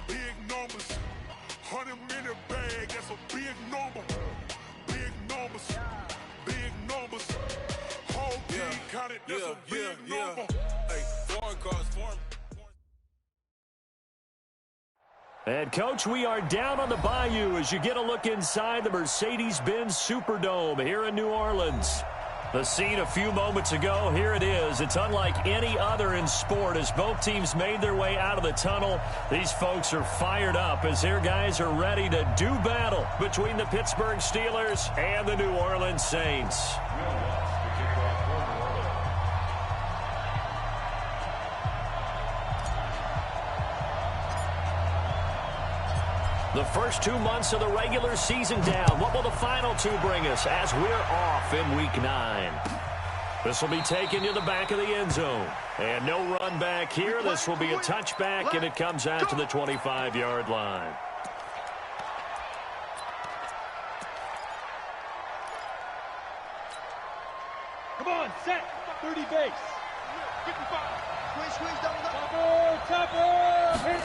Big numbers. 100-minute bag, that's a big number. Big numbers. Big numbers. Whole team counted, that's a big number. Hey, foreign cars, foreign. And, Coach, we are down on the Bayou as you get a look inside the Mercedes-Benz Superdome here in New Orleans. The scene a few moments ago, here it is. It's unlike any other in sport as both teams made their way out of the tunnel. These folks are fired up as their guys are ready to do battle between the Pittsburgh Steelers and the New Orleans Saints. The first 2 months of the regular season down. What will the final two bring us as we're off in Week 9? This will be taken to the back of the end zone. And no run back here. This will be a touchback, and it comes out to the 25-yard line. Come on, set. 30 base. 55. Squeeze, double. Topper. Hit.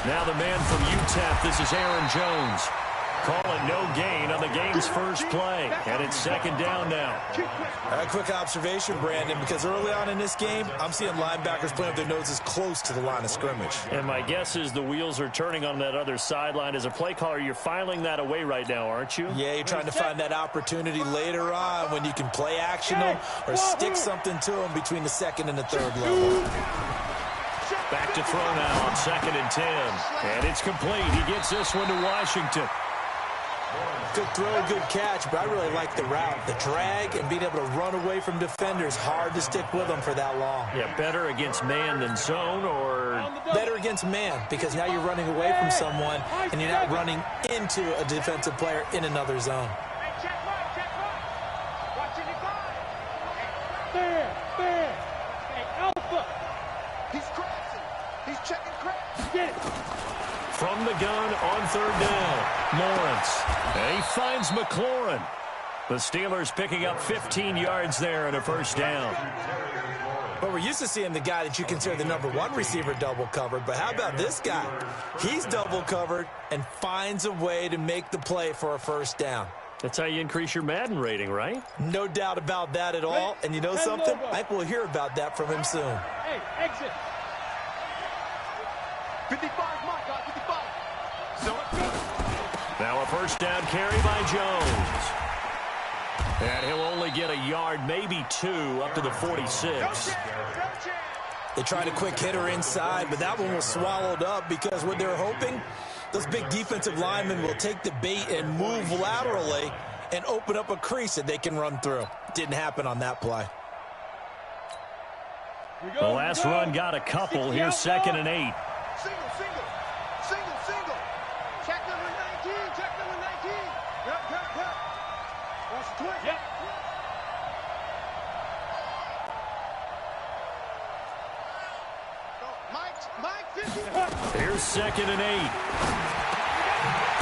Now the man from UTEP, this is Aaron Jones. Calling no gain on the game's first play. And it's second down now. A quick observation, Brandon, because early on in this game, I'm seeing linebackers playing with their noses close to the line of scrimmage. And my guess is the wheels are turning on that other sideline. As a play caller, you're filing that away right now, aren't you? Yeah, you're trying to find that opportunity later on when you can play action them or stick something to them between the second and the third level. Back to throw now on 2nd and 10. And it's complete. He gets this one to Washington. Good throw, good catch, but I really like the route. The drag and being able to run away from defenders, hard to stick with them for that long. Yeah, better against man than zone, or? Better against man, because now you're running away from someone and you're not running into a defensive player in another zone. There. Hey, Alpha. He's crashing. He's checking crash. Get it. From the gun on 3rd down, Lawrence. And he finds McLaurin. The Steelers picking up 15 yards there and a first down. But we're used to seeing the guy that you consider the #1 receiver double covered. But how about this guy? He's double covered and finds a way to make the play for a first down. That's how you increase your Madden rating, right? No doubt about that at all. And you know something? I think we'll hear about that from him soon. Hey, exit. 55, my God, 55. Now a first down carry by Jones. And he'll only get a yard, maybe 2, up to the 46. They tried a quick hitter inside, but that one was swallowed up because what they're hoping, those big defensive linemen will take the bait and move laterally and open up a crease that they can run through. Didn't happen on that play. The last run got a couple. Here's 2nd and 8. Single. Check number 19. Yep. Watch the twist. Yep. Mike, Here's 2nd and 8.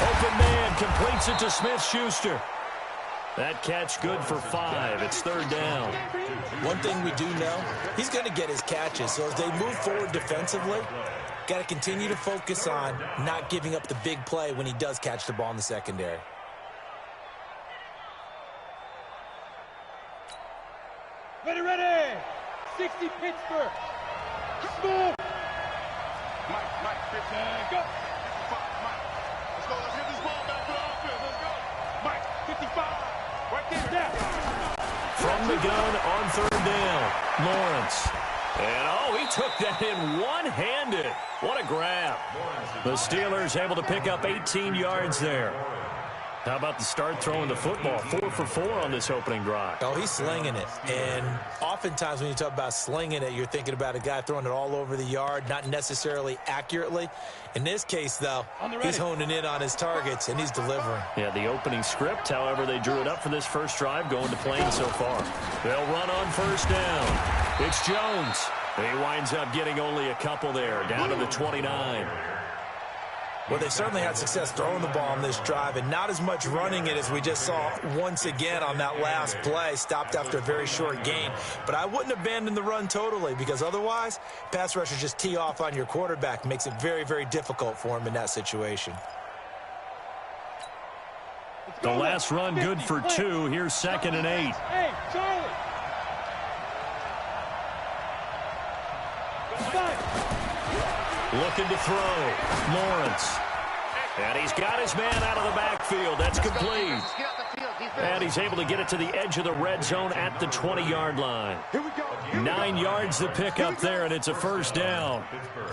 Open man completes it to Smith-Schuster. That catch good for 5. It's 3rd down. One thing we do know, he's going to get his catches. So as they move forward defensively, got to continue to focus on not giving up the big play when he does catch the ball in the secondary. Ready. 60 Pittsburgh. Smooth. Mike, 15. Go. 55, Mike. Let's go. Let's hit this ball back to the offense. Let's go. Mike, 55. Right there. Down. From the gun on 3rd down, Lawrence. And, he took that in one-handed. What a grab. The Steelers able to pick up 18 yards there. How about the start throwing the football? 4 for 4 on this opening drive. Oh, he's slinging it. And oftentimes when you talk about slinging it, you're thinking about a guy throwing it all over the yard, not necessarily accurately. In this case, though, he's honing in on his targets, and he's delivering. Yeah, the opening script, however, they drew it up for this first drive going to plan so far. They'll run on 1st down. It's Jones. He winds up getting only a couple there, down to the 29. Well, they've certainly had success throwing the ball on this drive and not as much running it as we just saw once again on that last play. Stopped after a very short gain. But I wouldn't abandon the run totally because otherwise, pass rushers just tee off on your quarterback. Makes it very, very difficult for him in that situation. The last run good for 2. Here's 2nd and 8. Hey, Charlie. Looking to throw. Lawrence. And he's got his man out of the backfield. That's complete. And he's able to get it to the edge of the red zone at the 20-yard line. 9 yards to pick up there, and it's a first down.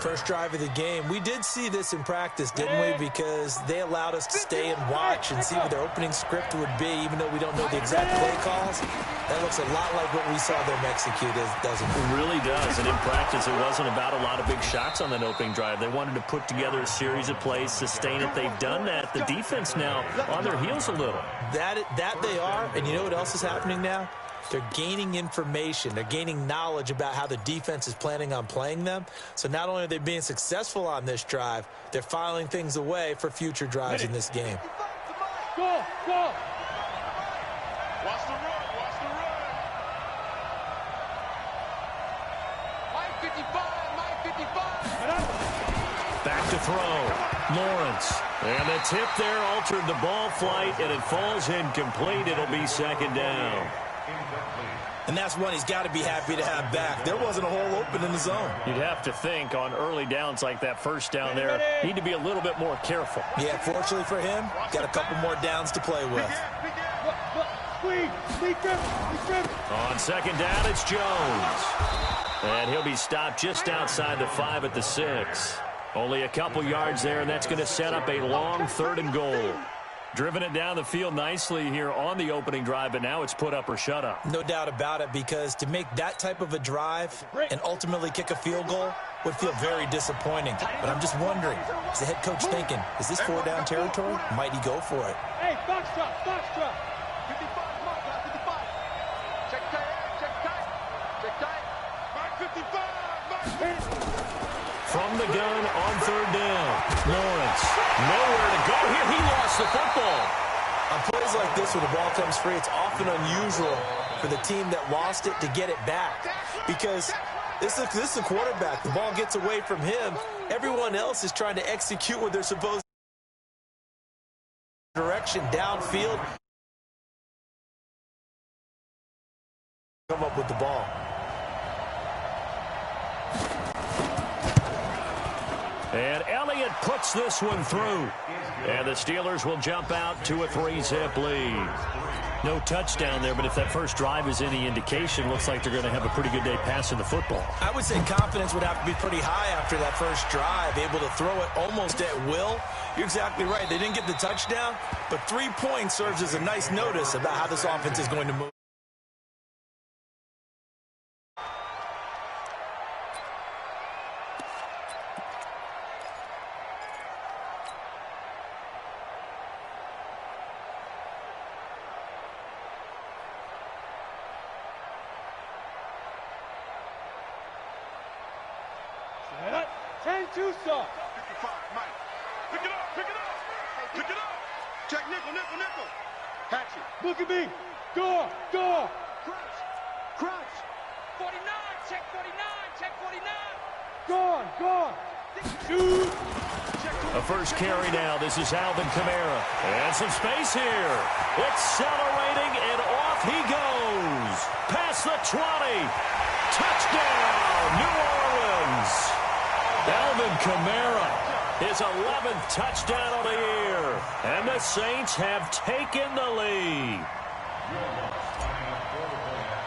First drive of the game. We did see this in practice, didn't we? Because they allowed us to stay and watch and see what their opening script would be, even though we don't know the exact play calls. That looks a lot like what we saw them execute, doesn't it? It really does. And in practice, it wasn't about a lot of big shots on that opening drive. They wanted to put together a series of plays, sustain it. They've done that. The defense now on their heels a little. That they are, and you know what else is happening now? They're gaining information. They're gaining knowledge about how the defense is planning on playing them. So not only are they being successful on this drive, they're filing things away for future drives in this game. Go, go. Watch the run, watch the run. Mike 55, Mike 55. Back to throw. Lawrence. And the tip there altered the ball flight, and it falls incomplete. It'll be 2nd down. And that's one he's got to be happy to have back. There wasn't a hole open in the zone. You'd have to think on early downs like that first down there, need to be a little bit more careful. Yeah, fortunately for him, got a couple more downs to play with. On 2nd down, it's Jones. And he'll be stopped just outside the 5 at the 6. Only a couple yards there, and that's going to set up a long 3rd and goal. Driven it down the field nicely here on the opening drive, but now it's put up or shut up. No doubt about it, because to make that type of a drive and ultimately kick a field goal would feel very disappointing. But I'm just wondering, is the head coach thinking, is this 4-down territory? Might he go for it? Hey, box drop, box drop. 55, come on, guys, 55. Check tight, check tight, check tight. Mike 55, Mike. From the gun on 3rd down. Lawrence, nowhere to go here. He lost the football. On plays like this, when the ball comes free, it's often unusual for the team that lost it to get it back. Because this is a quarterback. The ball gets away from him. Everyone else is trying to execute what they're supposed to direction downfield. Come up with the ball. And Elliott puts this one through. And the Steelers will jump out to a 3-zip lead. No touchdown there, but if that first drive is any indication, looks like they're going to have a pretty good day passing the football. I would say confidence would have to be pretty high after that first drive, able to throw it almost at will. You're exactly right. They didn't get the touchdown, but 3 points serves as a nice notice about how this offense is going to move. Look at me. Go, go. Crunch, crunch. 49, check 49, check 49. Go, go. Shoot. A first carry now. This is Alvin Kamara. And some space here. Accelerating, and off he goes. Past the 20. Touchdown, New Orleans. Alvin Kamara. His 11th touchdown of the year. And the Saints have taken the lead.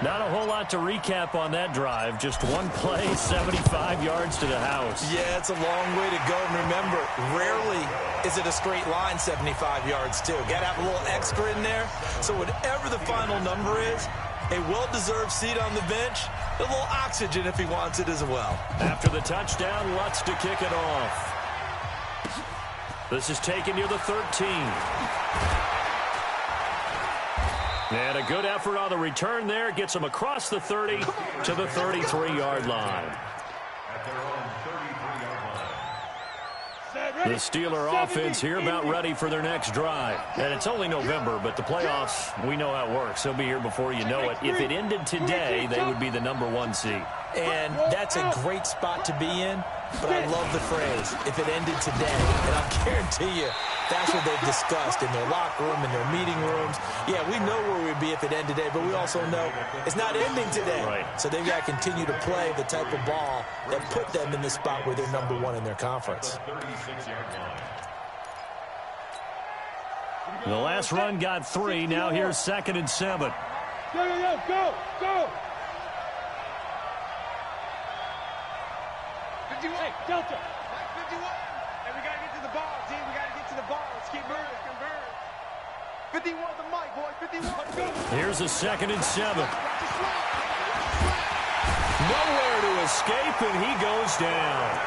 Not a whole lot to recap on that drive. Just one play, 75 yards to the house. Yeah, it's a long way to go. And remember, rarely is it a straight line 75 yards, too. Got to have a little extra in there. So whatever the final number is, a well-deserved seat on the bench, a little oxygen if he wants it as well. After the touchdown, Lutz to kick it off. This is taken near the 13. And a good effort on the return there. Gets him across the 30 to the 33-yard line. At their own 33-yard line. The Steeler offense here about ready for their next drive. And it's only November, but the playoffs, we know how it works. They'll be here before you know it. If it ended today, they would be the #1 seed. And that's a great spot to be in, but I love the phrase, if it ended today. And I'll guarantee you, that's what they've discussed in their locker room, in their meeting rooms. Yeah, we know where we'd be if it ended today, but we also know it's not ending today. Right. So they've got to continue to play the type of ball that put them in the spot where they're #1 in their conference. The last run got 3. Now here's 2nd and 7. Go! Hey, Delta. 51. And we got to get to the ball, team. We got to get to the ball. Let's keep moving. 51 the mic, boy. 51. Here's a 2nd and 7. Nowhere to escape, and he goes down.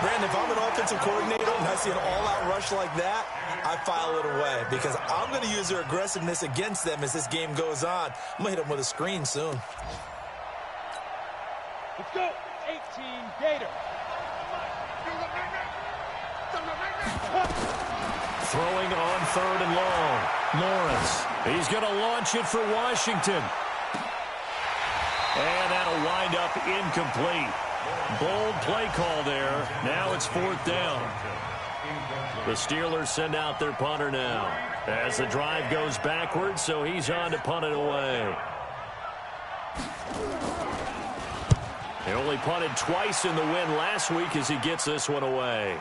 Brandon, if I'm an offensive coordinator and I see an all-out rush like that, I file it away because I'm going to use their aggressiveness against them as this game goes on. I'm going to hit them with a screen soon. Let's go. 18 Gator. Throwing on 3rd and long. Lawrence. He's going to launch it for Washington. And that'll wind up incomplete. Bold play call there. Now it's 4th down. The Steelers send out their punter now as the drive goes backwards, so he's on to punt it away. He only punted twice in the win last week as he gets this one away.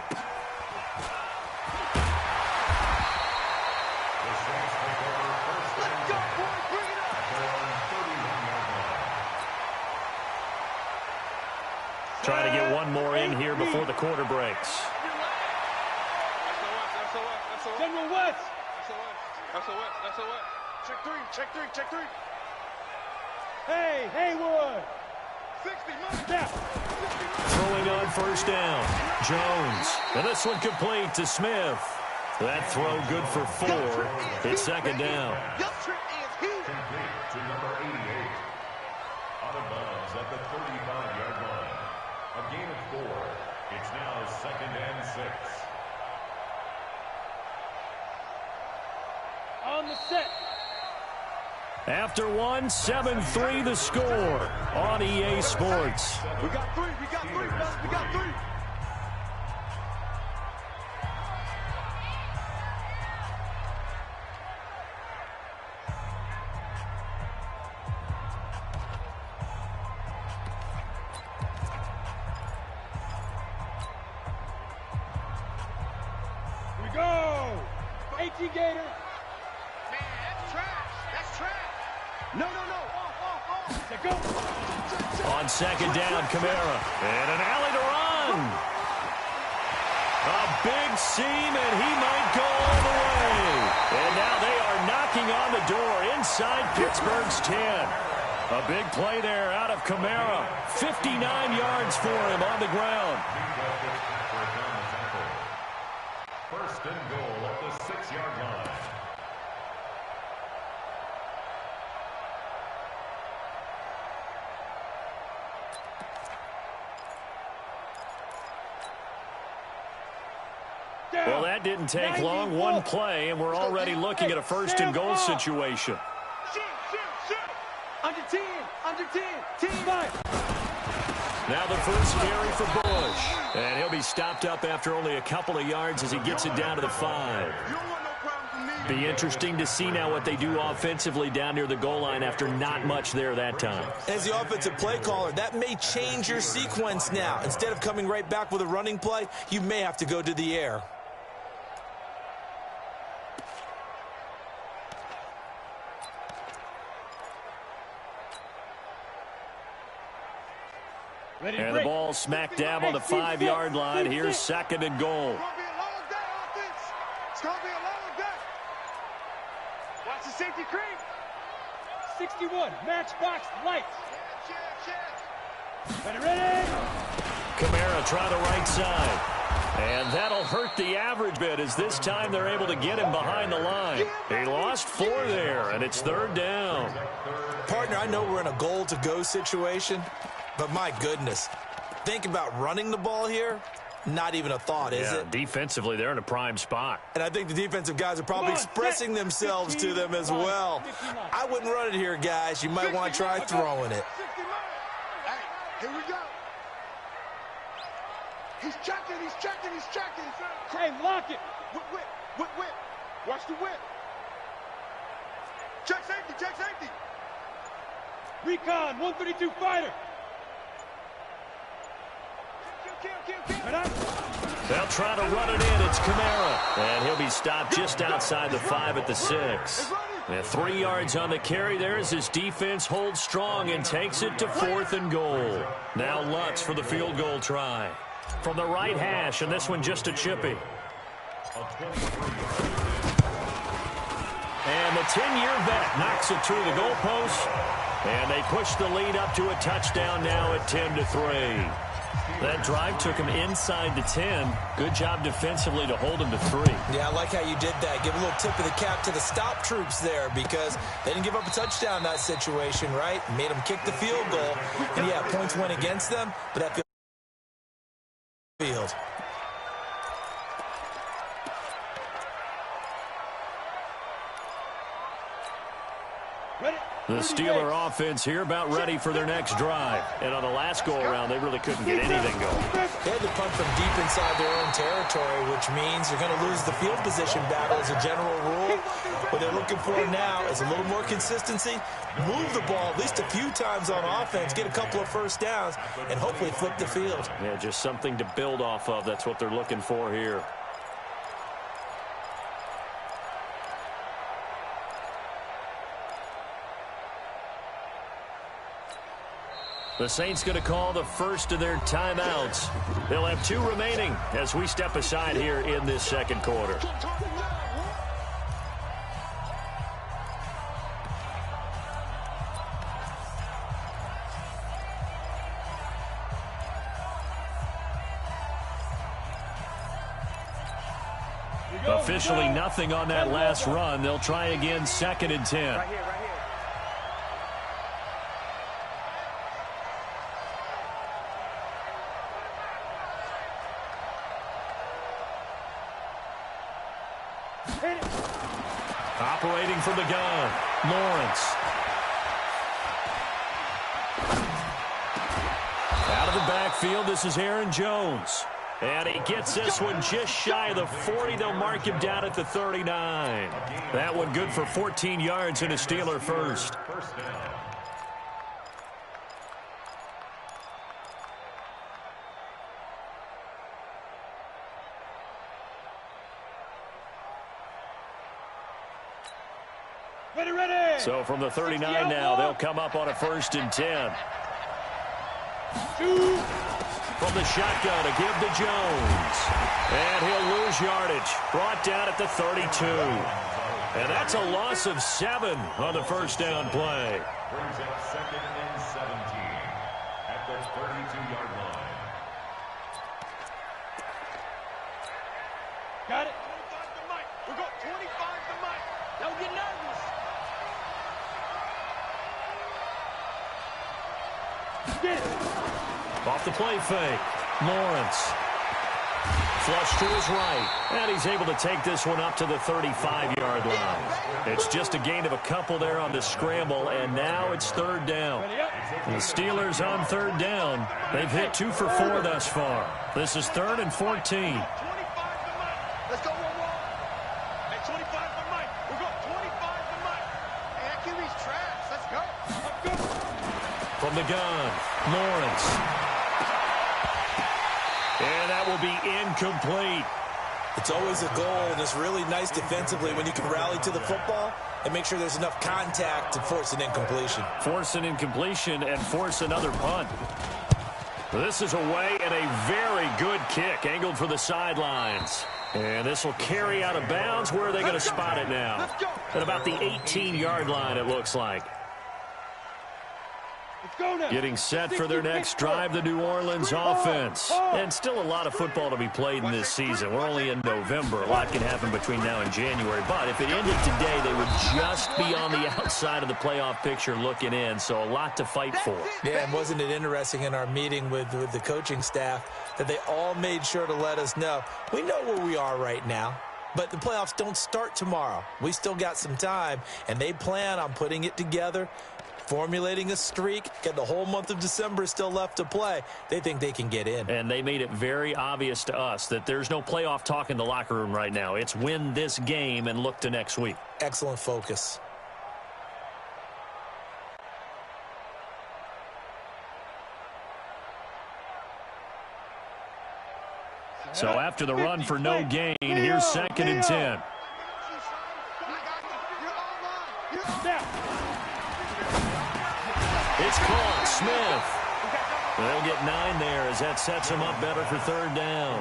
Trying to get one more in here before the quarter breaks. General West. Check three. Hey, Haywood. 60, Now. Throwing on 1st down. Jones. And this one complete to Smith. That throw good for 4. It's 2nd down. Your trick is huge. Complete to number 88. Out of bounds at the 35-yard line. A gain of 4. It's now 2nd and 6. On the set. After 1, 7-3 the score on EA Sports. We got 3, fellas. We got 3. Here we go. 18 Gator. Man, that's trash. No. Go. On 2nd down, Kamara. And an alley to run. A big seam, and he might go all the way. And now they are knocking on the door inside Pittsburgh's 10. A big play there out of Kamara. 59 yards for him on the ground. 1st and goal at the 6-yard line. Well, that didn't take long. One play, and we're already looking at a 1st and goal situation. Shoot. Under 10. Team 5. Now the first carry for Bush. And he'll be stopped up after only a couple of yards as he gets it down to the 5. You don't want no problem from me. Be interesting to see now what they do offensively down near the goal line after not much there that time. As the offensive play caller, that may change your sequence now. Instead of coming right back with a running play, you may have to go to the air. And the ball smack dab on the 5-yard line. Here's 2nd and goal. It's going to be a long day. Watch the safety creep. 61. Matchbox lights. Ready. Kamara try the right side. And that'll hurt the average bit as this time they're able to get him behind the line. He lost 4 there, and it's 3rd down. Partner, I know we're in a goal-to-go situation, but my goodness, think about running the ball here. not even a thought, is it? Defensively, they're in a prime spot. And I think the defensive guys are probably expressing themselves to them as well. I wouldn't run it here, guys. You might want to try throwing it. Hey, here we go. He's checking. Hey, lock it. Whip. Watch the whip. Check safety. Recon, 132 fighter. They'll try to run it in. It's Kamara. And he'll be stopped just outside the 5 at the 6. And 3 yards on the carry there as his defense holds strong and takes it to 4th and goal. Now Lutz for the field goal try. From the right hash, and this one just a chippy. And the 10-year vet knocks it through the goalpost. And they push the lead up to a touchdown now at 10-3. That drive took him inside the 10. Good job defensively to hold him to 3. Yeah, I like how you did that. Give a little tip of the cap to the stop troops there because they didn't give up a touchdown in that situation, right? Made them kick the field goal. And, yeah, points went against them, but that field. The Steeler offense here about ready for their next drive. And on the last go-around, they really couldn't get anything going. They had to punt from deep inside their own territory, which means you're going to lose the field position battle as a general rule. What they're looking for now is a little more consistency, move the ball at least a few times on offense, get a couple of first downs, and hopefully flip the field. Yeah, just something to build off of. That's what they're looking for here. The Saints going to call the first of their timeouts. They'll have 2 remaining as we step aside here in this second quarter. Officially nothing on that last run. They'll try again 2nd and 10. Right here. Operating from the gun, Lawrence. Out of the backfield, this is Aaron Jones. And he gets this one just shy of the 40. They'll mark him down at the 39. That one good for 14 yards and a Steeler first. Ready. So from the 39 now, they'll come up on a 1st and 10. 2. From the shotgun to give to Jones. And he'll lose yardage. Brought down at the 32. And that's a loss of 7 on the first down play. Brings up 2nd and 17 at the 32-yard line. Got it. 25 to Mike. We got 25 to Mike. Don't get nervous. Get it. Off the play fake. Lawrence. Flush to his right. And he's able to take this one up to the 35-yard line. It's just a gain of a couple there on the scramble, and now it's 3rd down. The Steelers on 3rd down. They've hit 2 for 4 thus far. This is 3rd and 14. 25 to Mike. Let's go one more. Hey, 25 to Mike. We got 25 to Mike. Hey, that QB's trash. Let's go. From the gun, Lawrence. And that will be incomplete. It's always a goal, and it's really nice defensively when you can rally to the football and make sure there's enough contact to force an incompletion. Force an incompletion and force another punt. This is away and a very good kick angled for the sidelines. And this will carry out of bounds. Where are they going to spot it now? At about the 18-yard line, it looks like. Getting set for their next drive, the New Orleans offense. And still a lot of football to be played in this season. We're only in November. A lot can happen between now and January. But if it ended today, they would just be on the outside of the playoff picture looking in. So a lot to fight for. Yeah, and wasn't it interesting in our meeting with the coaching staff that they all made sure to let us know, we know where we are right now. But the playoffs don't start tomorrow. We still got some time, and they plan on putting it together, formulating a streak, got the whole month of December still left to play. They think they can get in. And they made it very obvious to us that there's no playoff talk in the locker room right now. It's win this game and look to next week. Excellent focus. So after the run for no gain, here's 2nd and 10. It's caught. Smith. They'll get 9 there as that sets them up better for 3rd down.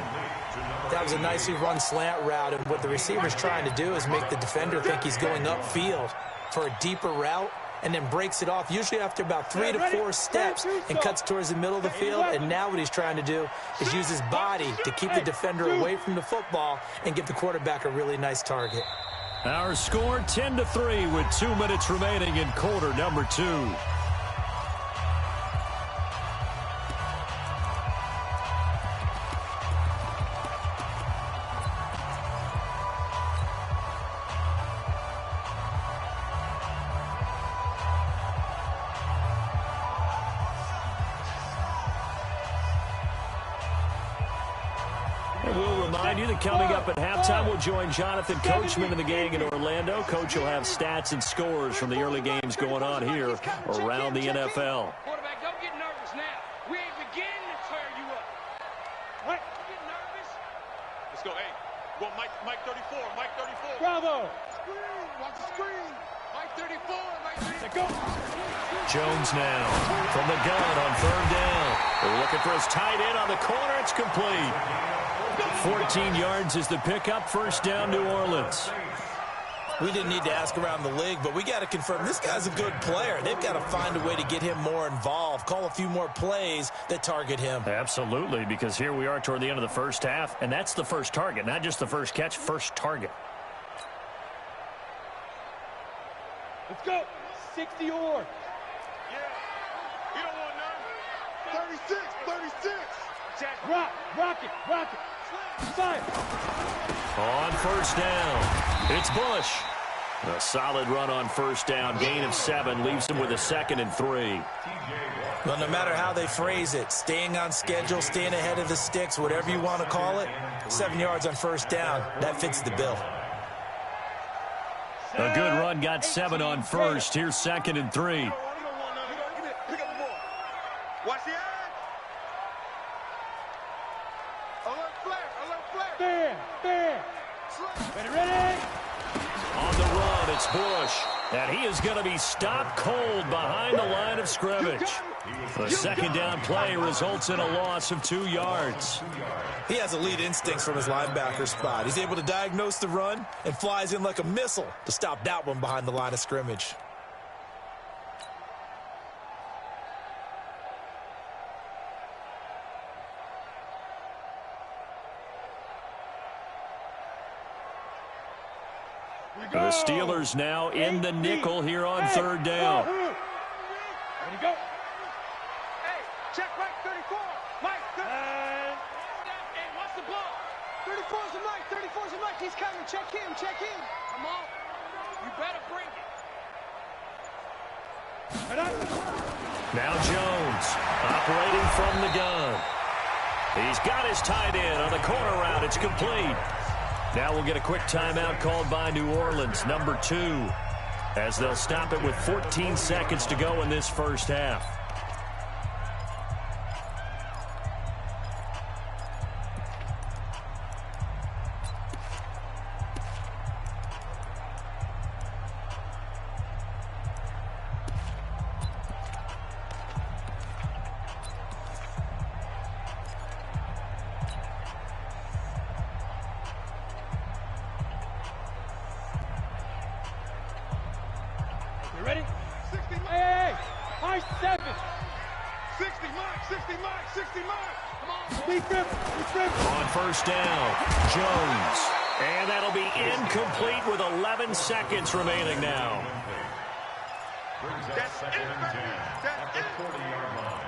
That was a nicely run slant route, and what the receiver's trying to do is make the defender think he's going upfield for a deeper route, and then breaks it off, usually after about 3 to 4 steps, and cuts towards the middle of the field. And now what he's trying to do is use his body to keep the defender away from the football and give the quarterback a really nice target. Our score 10-3 with 2 minutes remaining in quarter number 2. Coming up at halftime, we'll join Jonathan Coachman and the gang in Orlando. Coach will have stats and scores from the early games going on here around the NFL. Quarterback, don't get nervous now. We ain't beginning to tear you up. What? Get nervous. Let's go. Hey, go Mike 34. Mike 34. Bravo. Screen. Watch the screen. Mike 34. Mike 34. Go. Jones now from the gun on 3rd down. They're looking for his tight end on the corner. It's complete. 14 yards is the pickup. 1st down, New Orleans. We didn't need to ask around the league, but we got to confirm this guy's a good player. They've got to find a way to get him more involved, call a few more plays that target him. Absolutely, because here we are toward the end of the first half, and that's the first target, not just the first catch, first target. Let's go. 60 or. Yeah. You don't want none. 36. 36. Rock it. Fire. On 1st down, it's Bush. A solid run on 1st down, gain of 7, leaves him with a 2nd and 3. Well, no matter how they phrase it, staying on schedule, staying ahead of the sticks, whatever you want to call it, 7 yards on 1st down, that fits the bill. A good run, got 7 on 1st. Here's 2nd and 3. Pick up the ball. Watch the eye. There. Ready. On the run, it's Bush. And he is going to be stopped cold behind the line of scrimmage. The 2nd down play results in a loss of 2 yards. He has elite instincts from his linebacker spot. He's able to diagnose the run and flies in like a missile to stop that one behind the line of scrimmage. The Steelers now in the nickel here on 3rd down. Ready, go. Hey, check Mike 34. Mike 34. Hey, what's the ball? 34's a Mike. 34's a Mike. He's coming. Check him. Come on. You better bring it. Now Jones operating from the gun. He's got his tight end on the corner route. It's complete. Now we'll get a quick timeout called by New Orleans, number 2, as they'll stop it with 14 seconds to go in this first half. Ready? 60. Hey! High 7. 60 Mike, 60 Mike, 60 Mike. Come on. Deep grip. On first down, Jones. And that'll be incomplete with 11 seconds remaining now. That's it, baby. That's it. 40-yard line.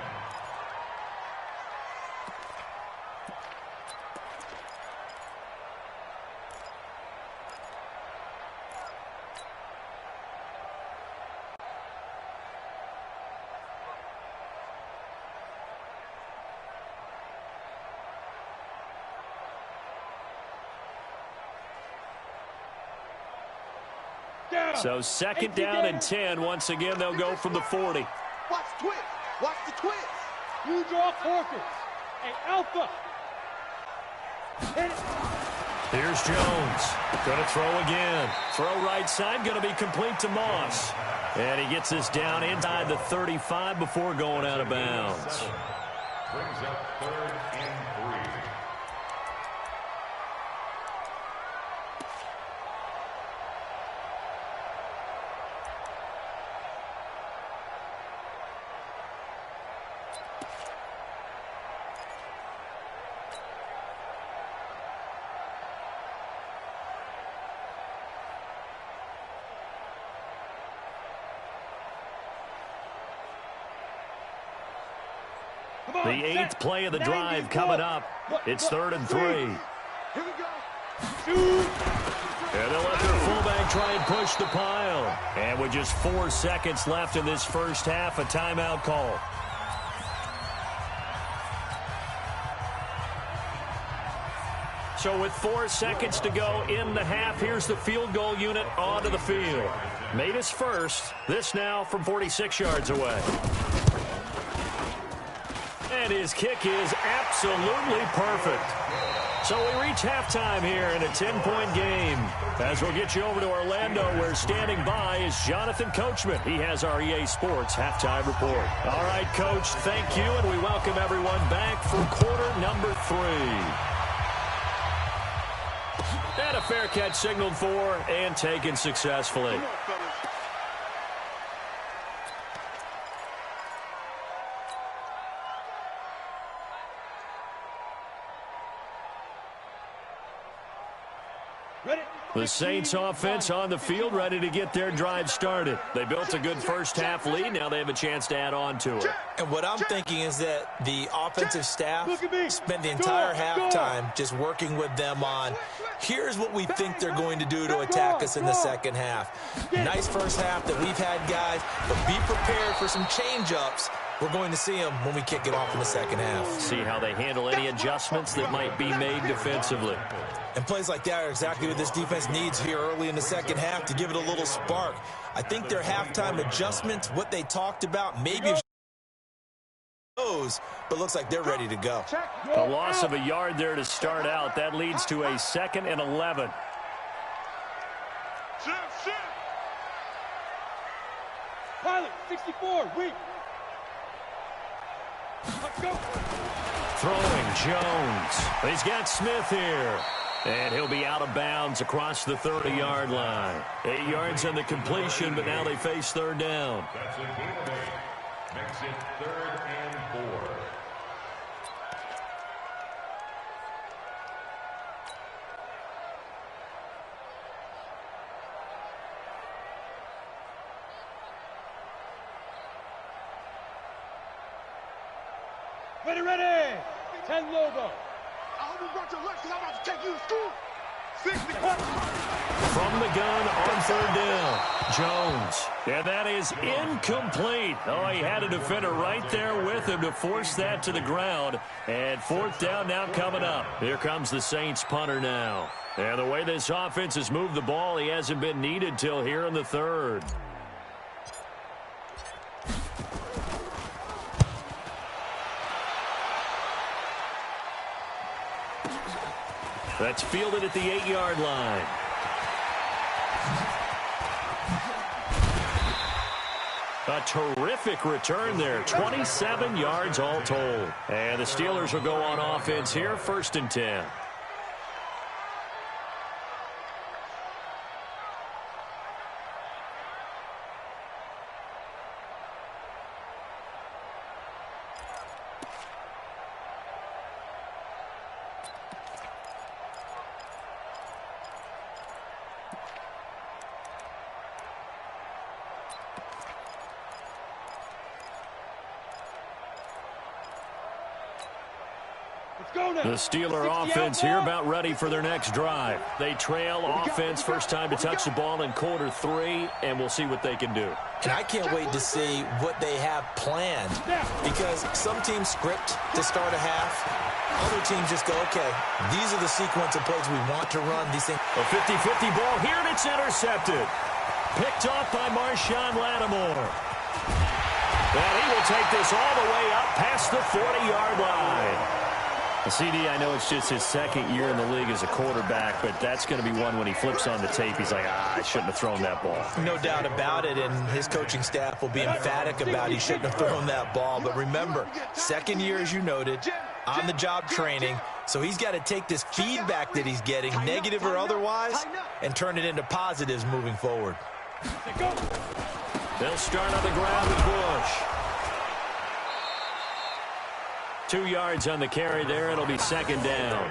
So second down and 10. Once again, they'll go from the 40. Watch the twist. Watch the twist. You draw forfeits. Hey, Alpha. Hit it. Here's Jones. Going to throw again. Throw right side. Going to be complete to Moss. And he gets this down inside the 35 before going out of bounds. Brings up 3rd and 3. The 8th play of the drive coming up. It's 3rd and 3. Here we go. And they'll let their fullback try and push the pile. And with just 4 seconds left in this first half, a timeout call. So with 4 seconds to go in the half, here's the field goal unit onto the field. Made his first. This now from 46 yards away. And his kick is absolutely perfect. So we reach halftime here in a 10-point game. As we'll get you over to Orlando, where standing by is Jonathan Coachman. He has our EA Sports halftime report. All right, Coach, thank you, and we welcome everyone back for quarter number 3. And a fair catch signaled for and taken successfully. Come on, fellas. The Saints offense on the field, ready to get their drive started. They built a good first half lead. Now they have a chance to add on to it. And what I'm thinking is that the offensive staff spent the entire halftime just working with them on, here's what we think they're going to do to attack us in the second half. Nice first half that we've had, guys, but be prepared for some change-ups. We're going to see them when we kick it off in the second half. See how they handle any adjustments that might be made defensively. And plays like that are exactly what this defense needs here early in the second half to give it a little spark. I think their halftime adjustments, what they talked about, maybe those, but looks like they're ready to go. A loss of a yard there to start out. That leads to a 2nd and 11. Shift. Pilot, 64, weak. Let's go. Throwing Jones. He's got Smith here. And he'll be out of bounds across the 30-yard line. 8 yards on the completion, but now they face 3rd down. That's a gain of 8. Makes it 3rd and 4. Ready. 10 Lobo. I hope you brought your lunch because I'm about to take you to school. 60. From the gun on 3rd down, Jones. And that is incomplete. Oh, he had a defender right there with him to force that to the ground. And 4th down now coming up. Here comes the Saints punter now. And the way this offense has moved the ball, he hasn't been needed till here in the 3rd. That's fielded at the 8-yard line. A terrific return there. 27 yards all told. And the Steelers will go on offense here, 1st and 10. The Steeler offense here about ready for their next drive. They trail offense first time to touch the ball in quarter 3, and we'll see what they can do. And I can't wait to see what they have planned, because some teams script to start a half. Other teams just go, okay, these are the sequence of plays we want to run. These things. A 50-50 ball here, and it's intercepted. Picked off by Marshawn Lattimore. And he will take this all the way up past the 40-yard line. CD, I know it's just his second year in the league as a quarterback, but that's going to be one when he flips on the tape. He's like, I shouldn't have thrown that ball. No doubt about it, and his coaching staff will be emphatic about he shouldn't have thrown that ball. But remember, second year, as you noted, on-the-job training, so he's got to take this feedback that he's getting, negative or otherwise, and turn it into positives moving forward. They'll start on the ground with Bush. 2 yards on the carry there. It'll be second down.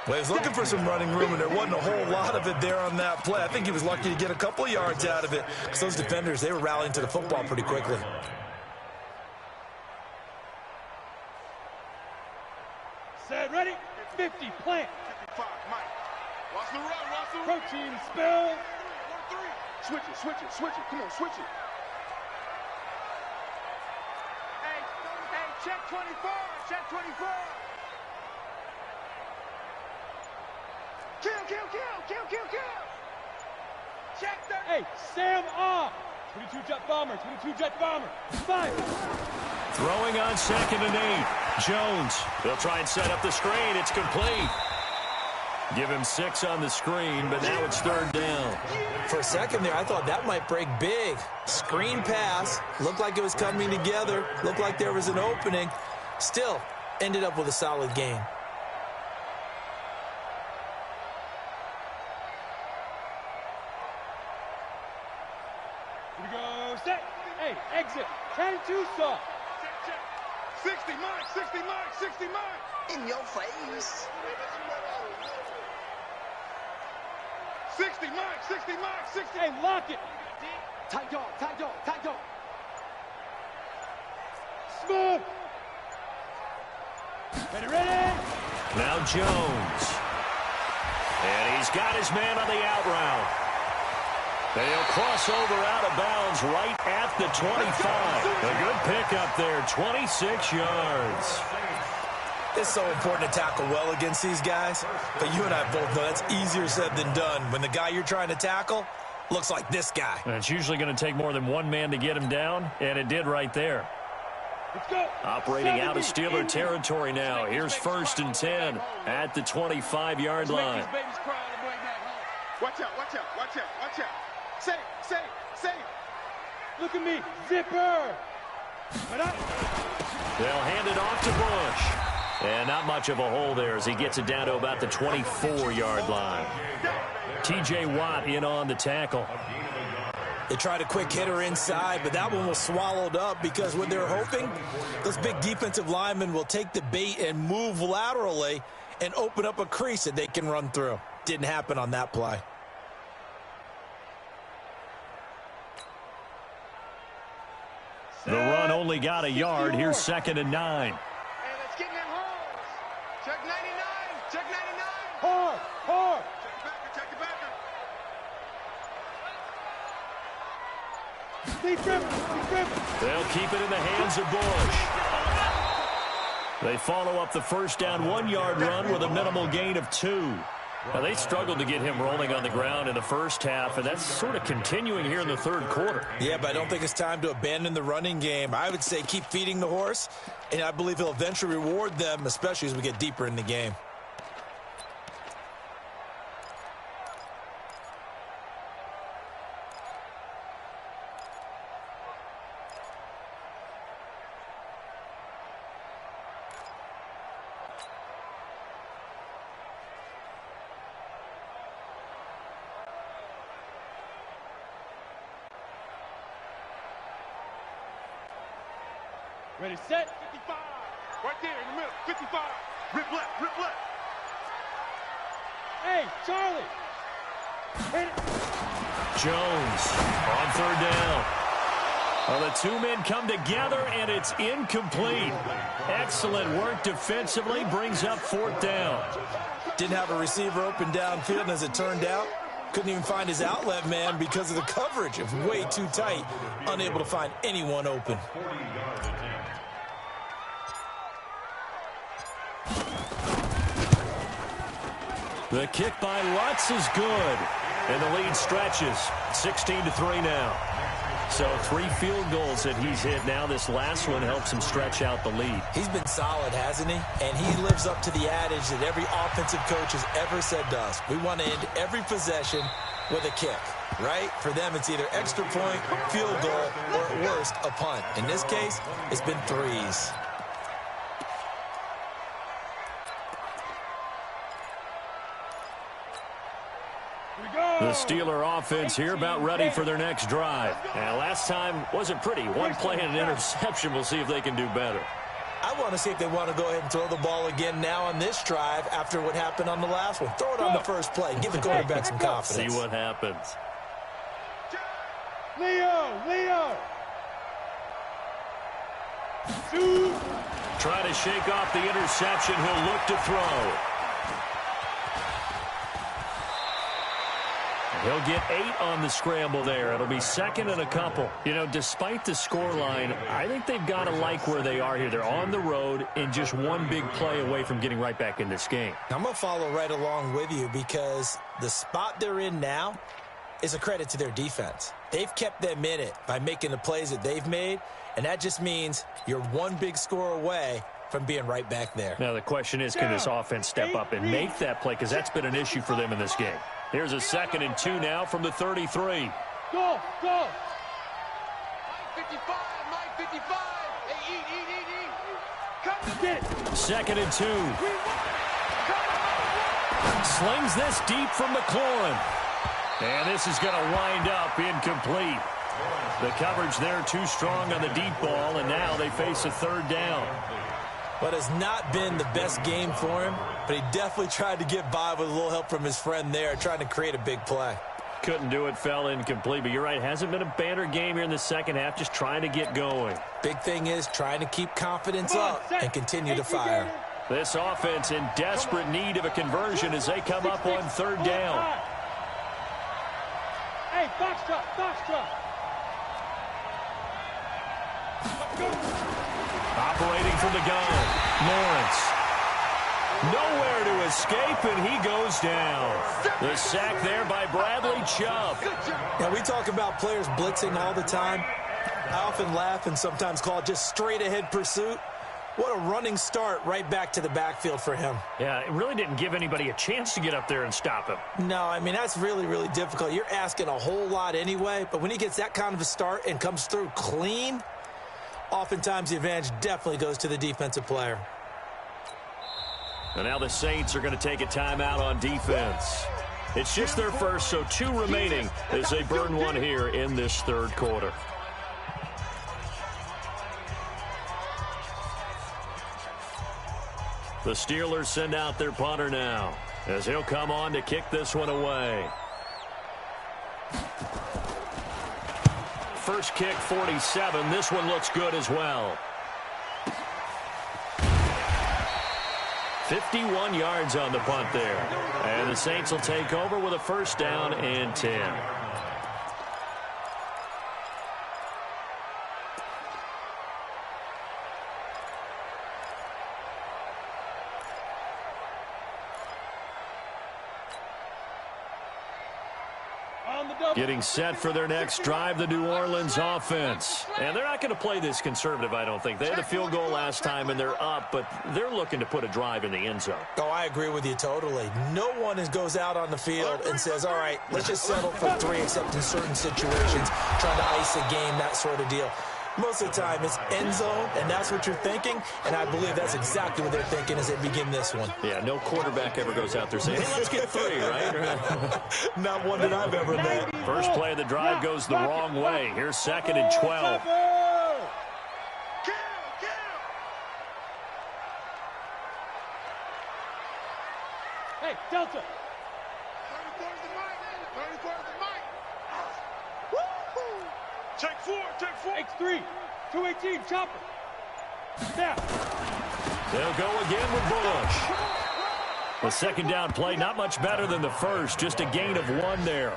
Well, he was looking for some running room, and there wasn't a whole lot of it there on that play. I think he was lucky to get a couple of yards out of it, because those defenders, they were rallying to the football pretty quickly. Set, ready, 50, plant. 55, Mike. Watch the run, Protein spill. 3. Switch it. Come on, switch it. Hey, check 24. Kill. Check 30. Hey, Sam off. 22 jet bomber. 5. Throwing on 2nd and 8. Jones. They'll try and set up the screen. It's complete. Give him 6 on the screen, but now it's 3rd down. For a second there, I thought that might break big. Screen pass. Looked like it was coming together. Looked like there was an opening. Still, ended up with a solid game. Here we go, set. Hey, exit. 10-2 saw. 60, Mike. In your face. 60, Mike. Hey, lock it. Tight dog. Smooth. Ready. Now Jones. And he's got his man on the out route. They'll cross over out of bounds right at the 25. A good pickup there, 26 yards. It's so important to tackle well against these guys, but you and I both know that's easier said than done. When the guy you're trying to tackle looks like this guy. And it's usually going to take more than one man to get him down, and it did right there. Let's go. Operating out of Steeler territory now. Here's 1st and 10 at the 25-yard line. Watch out. Say. Look at me. Zipper. They'll hand it off to Bush. And not much of a hole there as he gets it down to about the 24-yard line. T.J. Watt in on the tackle. They tried a quick hitter inside, but that one was swallowed up because what they're hoping, those big defensive linemen will take the bait and move laterally and open up a crease that they can run through. Didn't happen on that play. The run only got a yard. Here's 2nd and 9. Hey, let's get in them holes. Check 99. Hard. Check the backer. They'll keep it in the hands of Bush. They follow up the first down 1-yard run with a minimal gain of 2. Now, they struggled to get him rolling on the ground in the first half, and that's sort of continuing here in the 3rd quarter. Yeah, but I don't think it's time to abandon the running game. I would say keep feeding the horse, and I believe he'll eventually reward them, especially as we get deeper in the game. Ready, set. 55. Right there in the middle. 55. Rip left. Hey, Charlie. Hit it. Jones on 3rd down. Well, the two men come together, and it's incomplete. Excellent work defensively, brings up 4th down. Didn't have a receiver open downfield, and as it turned out, couldn't even find his outlet man because of the coverage. It was way too tight, unable to find anyone open. The kick by Lutz is good, and the lead stretches 16-3 now. So 3 field goals that he's hit now. This last one helps him stretch out the lead. He's been solid, hasn't he? And he lives up to the adage that every offensive coach has ever said to us. We want to end every possession with a kick, right? For them, it's either extra point, field goal, or at worst, a punt. In this case, it's been 3s. The Steeler offense here about ready for their next drive. And last time wasn't pretty. One play and an interception. We'll see if they can do better. I want to see if they want to go ahead and throw the ball again now on this drive after what happened on the last one. Throw it on the first play. Give the quarterback some confidence. See what happens. Leo! Try to shake off the interception. He'll look to throw. He'll get 8 on the scramble there. It'll be 2nd and a couple. You know, despite the scoreline, I think they've got to like where they are here. They're on the road and just one big play away from getting right back in this game. I'm going to follow right along with you because the spot they're in now is a credit to their defense. They've kept them in it by making the plays that they've made, and that just means you're one big score away from being right back there. Now the question is, can this offense step up and make that play? Because that's been an issue for them in this game. Here's a 2nd and 2 now from the 33. Go! Mike 55, Mike 55. Hey, eat. Come to Get it. 2nd and 2. Slings this deep from McLaurin. And this is going to wind up incomplete. The coverage there too strong on the deep ball, and now they face a 3rd down. What has not been the best game for him, but he definitely tried to get by with a little help from his friend there, trying to create a big play. Couldn't do it, fell incomplete, but you're right, hasn't been a banner game here in the second half, just trying to get going. Big thing is trying to keep confidence up and continue to fire. This offense in desperate need of a conversion as they come up on 3rd down. Hey, box drop. Operating from the gun, Lawrence. Nowhere to escape, and he goes down. The sack there by Bradley Chubb. Now, we talk about players blitzing all the time. I often laugh and sometimes call it just straight-ahead pursuit. What a running start right back to the backfield for him. Yeah, it really didn't give anybody a chance to get up there and stop him. No, I mean, that's really, really difficult. You're asking a whole lot anyway, but when he gets that kind of a start and comes through clean, oftentimes the advantage definitely goes to the defensive player. And now the Saints are going to take a timeout on defense. It's just their first, so 2 remaining as they burn one here in this 3rd quarter. The Steelers send out their punter now as he'll come on to kick this one away. First kick, 47. This one looks good as well. 51 yards on the punt there. And the Saints will take over with a 1st down and 10. Getting set for their next drive, the New Orleans offense. And they're not going to play this conservative, I don't think. They had a field goal last time, and they're up, but they're looking to put a drive in the end zone. Oh, I agree with you totally. No one goes out on the field and says, all right, let's just settle for 3, except in certain situations, trying to ice a game, that sort of deal. Most of the time, it's end zone, and that's what you're thinking, and I believe that's exactly what they're thinking as they begin this one. Yeah, no quarterback ever goes out there saying, hey, let's get 3, right? Not one that I've ever met. First play of the drive goes the wrong way. Here's 2nd and 12. Hey, Delta. Check X3, 218, chopper. Snap. They'll go again with Bush. The second down play, not much better than the first, just a gain of 1 there.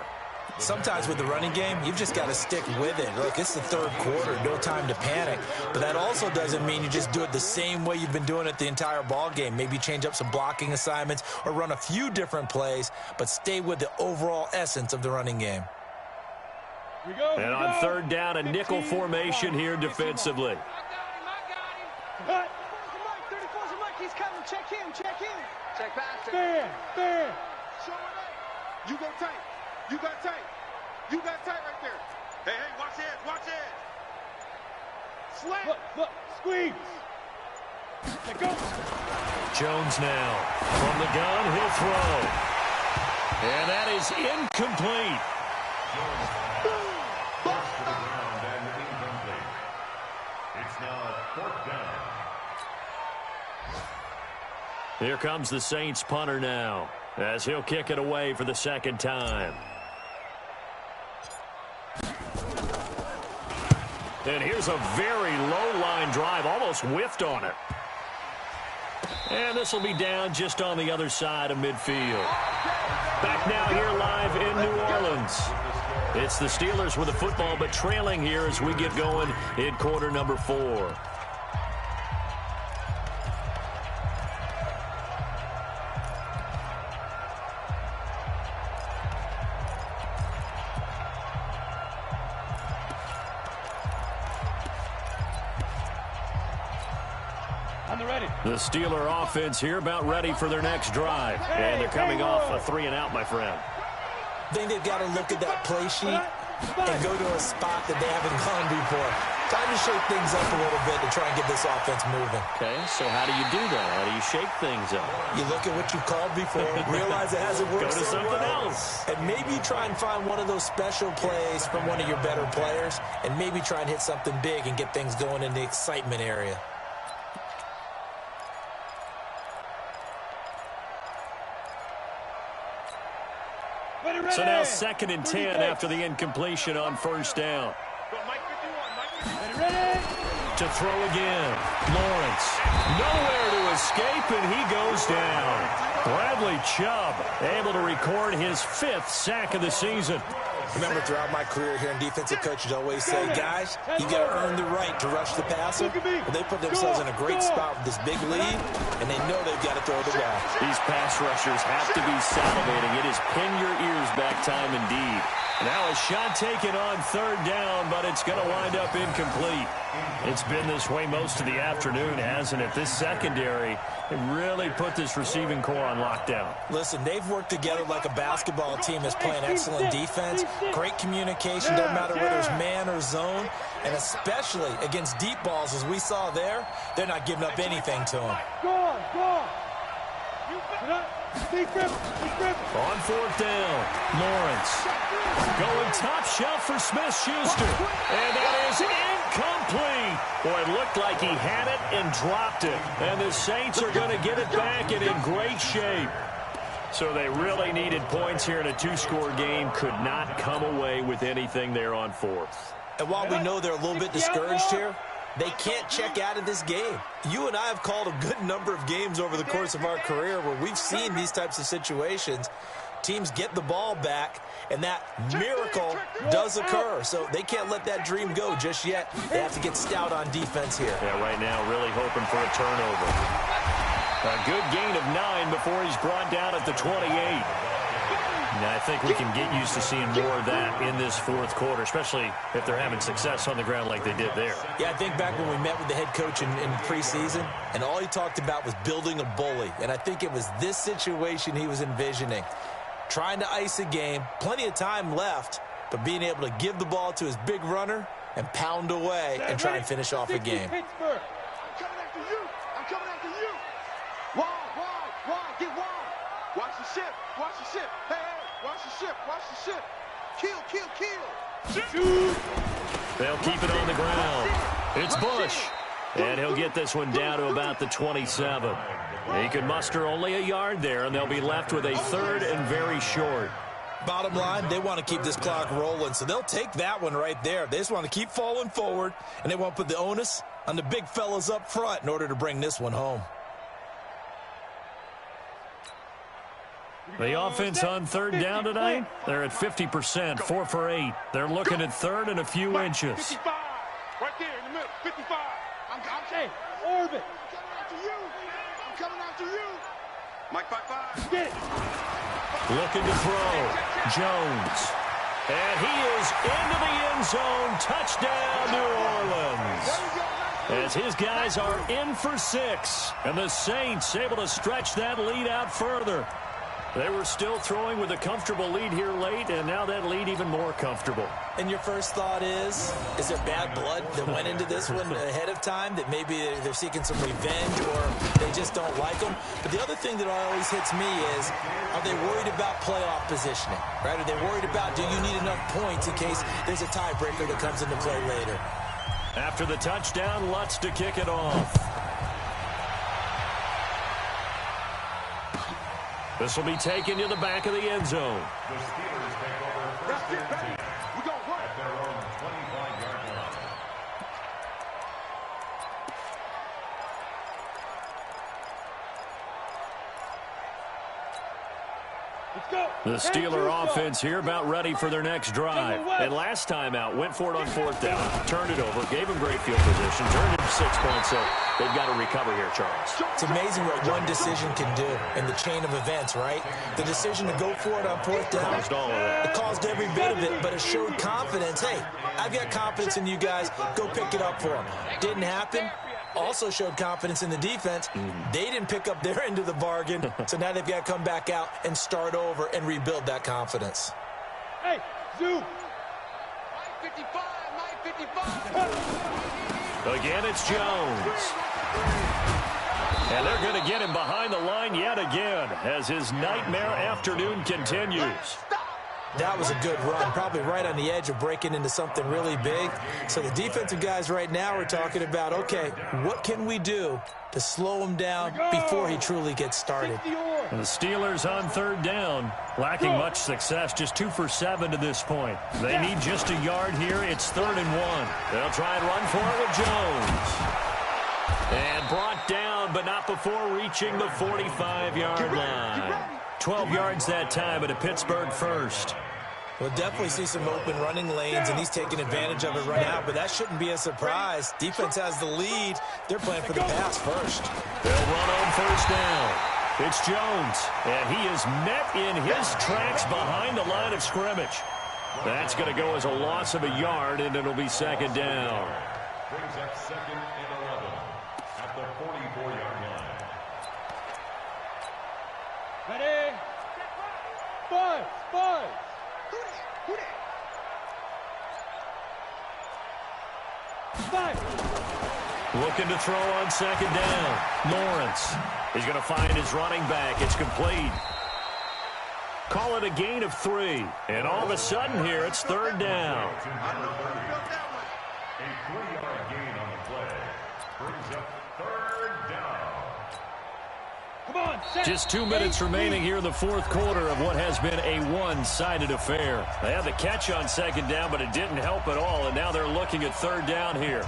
Sometimes with the running game, you've just got to stick with it. Look, it's the third quarter, no time to panic. But that also doesn't mean you just do it the same way you've been doing it the entire ball game. Maybe change up some blocking assignments or run a few different plays, but stay with the overall essence of the running game. And on third down, a nickel formation here defensively. Cut. He's coming. Check him. Check back. Stand. You go tight. You got tight. You got tight right there. Hey, watch it. Slant. Look, squeeze. Let go. Jones now. From the gun, he'll throw. And that is incomplete. Forced to the ground and incomplete. It's now 4th down. Here comes the Saints punter now, as he'll kick it away for the second time. And here's a very low line drive, almost whiffed on it. And this will be down just on the other side of midfield. Back now here live in New Orleans. It's the Steelers with the football, but trailing here as we get going in quarter number 4. The Steeler offense here about ready for their next drive. And they're coming off a 3-and-out, my friend. I think they've got to look at that play sheet and go to a spot that they haven't gone before. Time to shake things up a little bit to try and get this offense moving. Okay, so how do you do that? How do you shake things up? You look at what you've called before, realize it hasn't worked Go to so something well, else. and maybe try and find one of those special plays from one of your better players, and maybe try and hit something big and get things going in the excitement area. So now 2nd and 10 after the incompletion on first down. To throw again. Lawrence. Nowhere to escape, and he goes down. Bradley Chubb able to record his 5th sack of the season. Remember, throughout my career here in defensive coaches always say, guys, you got to earn the right to rush the passer. Well, they put themselves in a great spot with this big lead, and they know they've got to throw the ball. These pass rushers have to be salivating. It is pin your ears back time indeed. Now a shot taken on third down, but it's going to wind up incomplete. It's been this way most of the afternoon, hasn't it? This secondary, it really put this receiving core on lockdown. Listen, they've worked together like a basketball team that's playing excellent defense, great communication, doesn't matter whether it's man or zone, and especially against deep balls, as we saw there, they're not giving up anything to them. Go on. On fourth down, Lawrence going top shelf for Smith-Schuster. And that is incomplete. Boy, it looked like he had it and dropped it. And the Saints are going to get it back and in great shape. So they really needed points here in a 2-score game. Could not come away with anything there on 4th. And while we know they're a little bit discouraged here, they can't check out of this game. You and I have called a good number of games over the course of our career where we've seen these types of situations. Teams get the ball back, and that miracle does occur. So they can't let that dream go just yet. They have to get stout on defense here. Yeah, right now really hoping for a turnover. A good gain of 9 before he's brought down at the 28. Now, I think we can get used to seeing more of that in this 4th quarter, especially if they're having success on the ground like they did there. Yeah, I think back when we met with the head coach in preseason, and all he talked about was building a bully. And I think it was this situation he was envisioning. Trying to ice a game, plenty of time left, but being able to give the ball to his big runner and pound away and try and finish off a game. I'm coming after you. Wide. Get wide. Watch the ship. Hey, watch the ship. Kill. They'll keep it on the ground. It's Bush. And he'll get this one down to about the 27. He can muster only a yard there, and they'll be left with a 3rd and very short. Bottom line, they want to keep this clock rolling, so they'll take that one right there. They just want to keep falling forward, and they want to put the onus on the big fellas up front in order to bring this one home. The offense on third down tonight, they're at 50%, 4 for 8. They're looking at third and a few inches. 55, right there in the middle, 55. I'm hey, orbit. coming after you. I'm coming after you. Mike, 5-5. Get it. Looking to throw. Jones. And he is into the end zone. Touchdown, New Orleans. As his guys are in for 6. And the Saints able to stretch that lead out further. They were still throwing with a comfortable lead here late, and now that lead even more comfortable. And your first thought is there bad blood that went into this one ahead of time, that maybe they're seeking some revenge or they just don't like them? But the other thing that always hits me is, are they worried about playoff positioning, right? Are they worried about, do you need enough points in case there's a tiebreaker that comes into play later? After the touchdown, Lutz to kick it off. This will be taken to the back of the end zone. The Steelers take over first and 10 at their own 25-yard line. Let's go. The Steeler offense here about ready for their next drive. And last time out, went for it on fourth down, turned it over, gave them great field position, turned it to 6 points, so they've got to recover here, Charles. It's amazing what one decision can do in the chain of events, right? The decision to go for it on fourth down. Caused all of that. It caused every bit of it, but it showed confidence. Hey, I've got confidence in you guys. Go pick it up for them. Didn't happen. Also showed confidence in the defense. They didn't pick up their end of the bargain, so now they've got to come back out and start over and rebuild that confidence. Hey, zoom. 55, 55. Again, it's Jones. And they're going to get him behind the line yet again as his nightmare afternoon continues. That was a good run, probably right on the edge of breaking into something really big. So the defensive guys right now are talking about, okay, what can we do to slow him down before he truly gets started? And the Steelers on third down, lacking much success, just 2 for 7 to this point. They need just a yard here. It's 3rd and 1. They'll try and run for it with Jones. And brought down, but not before reaching the 45-yard line. 12 yards that time, but a Pittsburgh first. We'll definitely see some open running lanes, and he's taking advantage of it right now, but that shouldn't be a surprise. Defense has the lead. They're playing for the pass first. They'll run on first down. It's Jones, and he is met in his tracks behind the line of scrimmage. That's going to go as a loss of a yard, and it'll be 2nd down. Brings up 2nd and 11 at the 44-yard line. Ready? 5. Who that? 5. Looking to throw on 2nd down. Lawrence. He's going to find his running back. It's complete. Call it a gain of 3. And all of a sudden here, it's 3rd down. A 3-yard gain on the play. Brings up 3rd down. Come on, set. Just 2 minutes remaining here in the 4th quarter of what has been a one-sided affair. They had the catch on 2nd down, but it didn't help at all, and now they're looking at 3rd down here.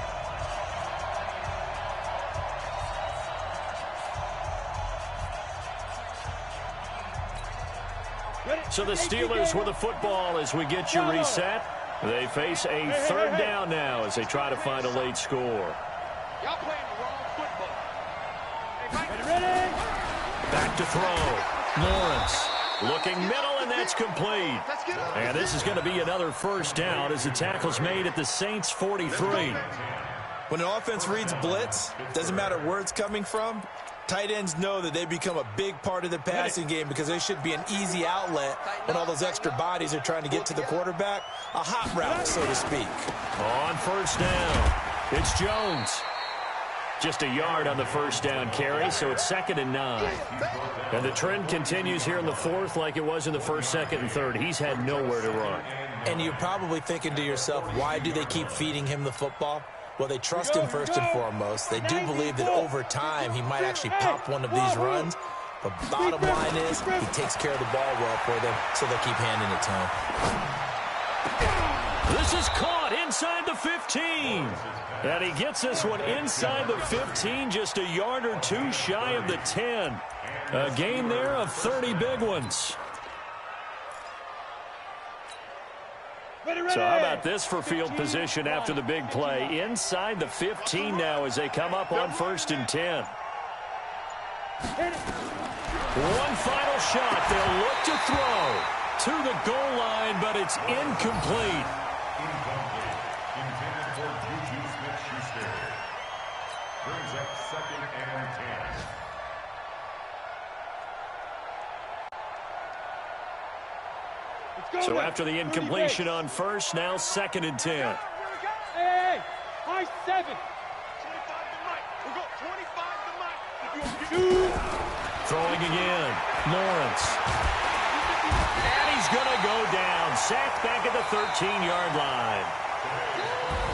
So the Steelers with the football as we get you reset. They face a 3rd down now as they try to find a late score. Y'all playing the wrong football. Ready? Back to throw. Lawrence looking middle, and that's complete. And this is going to be another 1st down as the tackle's made at the Saints' 43. When an offense reads blitz, doesn't matter where it's coming from, tight ends know that they become a big part of the passing game because they should be an easy outlet when all those extra bodies are trying to get to the quarterback. A hot route, so to speak. On 1st down, it's Jones. Just a yard on the 1st down carry, so it's 2nd and 9. And the trend continues here in the 4th like it was in the 1st, 2nd, and 3rd. He's had nowhere to run. And you're probably thinking to yourself, why do they keep feeding him the football? Well, they trust him first and foremost. They do believe that over time he might actually pop one of these runs. But bottom line is, he takes care of the ball well for them, so they'll keep handing it to him. This is caught inside the 15. And he gets this one inside the 15, just a yard or two shy of the 10. A gain there of 30 big ones. So how about this for field position after the big play? Inside the 15 now as they come up on 1st and 10. One final shot. They'll look to throw to the goal line, but it's incomplete. Incomplete. Intended for Juju Smith-Schuster. Brings up 2nd and 10. So after the incompletion on 1st, now 2nd and 10. Hey, high 7. 25 to Mike. We got 25 to Mike. Throwing again. Lawrence. And he's going to go down. Sacked back at the 13-yard line.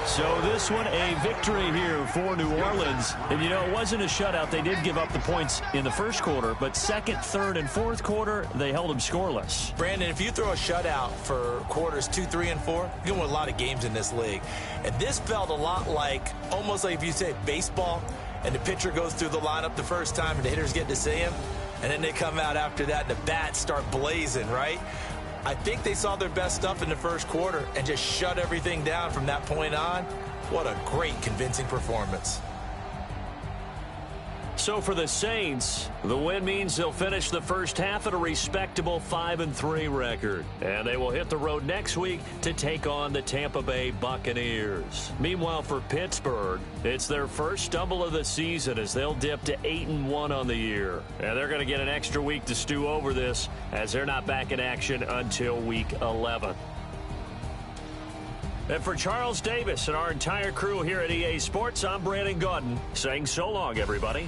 So this one a victory here for New Orleans. And, you know, it wasn't a shutout. They did give up the points in the first quarter, but 2nd, 3rd, and 4th quarter, they held them scoreless. Brandon, if you throw a shutout for quarters 2, 3, and 4, you're going to win a lot of games in this league. And this felt a lot like, almost like if you say baseball, and the pitcher goes through the lineup the first time and the hitters get to see him, and then they come out after that and the bats start blazing, right? I think they saw their best stuff in the first quarter and just shut everything down from that point on. What a great, convincing performance. So for the Saints, the win means they'll finish the first half at a respectable 5-3 record. And they will hit the road next week to take on the Tampa Bay Buccaneers. Meanwhile, for Pittsburgh, it's their first stumble of the season as they'll dip to 8-1 on the year. And they're going to get an extra week to stew over this as they're not back in action until week 11. And for Charles Davis and our entire crew here at EA Sports, I'm Brandon Gaudin saying so long, everybody.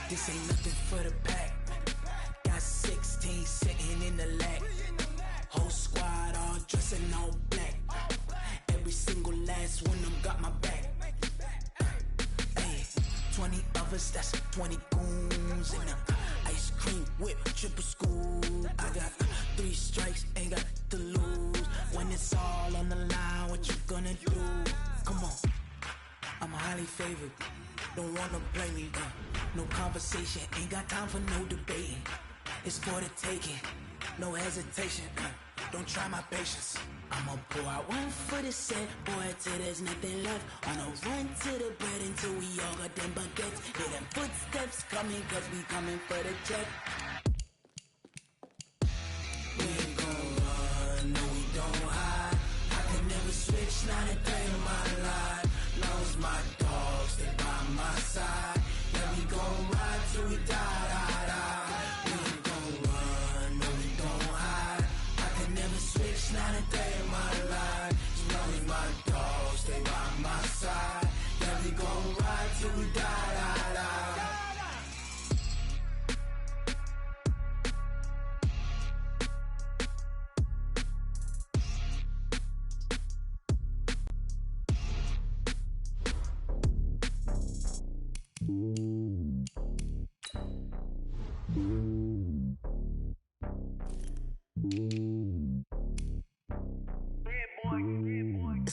This ain't nothing for the pack. Got 16 sitting in the lag. Whole squad all dressing all black. Every single last one of them got my back. Hey, 20 of us, that's 20 goons in the ice cream whip, triple school. I got 3 strikes, ain't got to lose. When it's all on the line, what you gonna do? Come on, I'm highly favored. Don't wanna play me, no conversation. Ain't got time for no debating. It's for the taking, no hesitation. Don't try my patience. I'ma pour out one for the set, boy, till there's nothing left. On a run to the bread until we all got them baguettes. Hear them footsteps coming, cause we coming for the check. We ain't gon' run, no we don't hide. I can never switch, not a day in my life. Long as my dogs, they by my side. Yeah, we gon' ride till we die, die, die. We ain't gon' run, no we don't hide. I can never switch, not a day in my life. As long as my dogs, they by my It's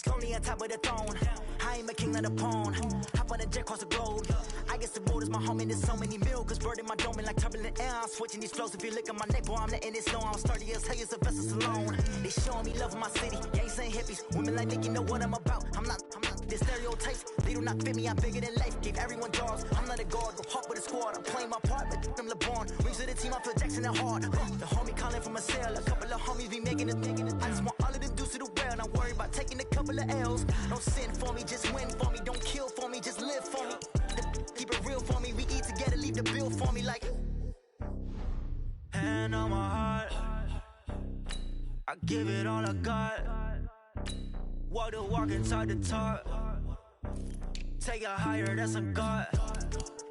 lonely on top of the throne. I ain't a king of the pawn. Hop on a jet across the globe. I guess the road is my home and there's so many milkers bird in my dome and like turbulent air. I'm switching these flows. If you look at my neck, boy, I'm letting it slow. I'm sturdy as hell as a vessel alone. They showing me love in my city. Gangs ain't hippies. Women like Nick, you know what I'm about. I'm not the stereotypes. They do not fit me. I'm bigger than life. Gave everyone jobs. I'm not a guard. Go hop with a squad. I'm playing my part like them LeBron. Rings to the team. I feel Jackson and hard. The homie calling from a cell. A couple of homies be making it. I just want all of them dudes to the well. Not worry about taking a couple of L's. Don't sin for me, just win for me. Don't kill for me, just live for me. Keep it real for me. We eat together, leave the bill for me like. Hand on my heart, I give it all I got. Walk the walk and talk the talk. Take it higher, that's a God.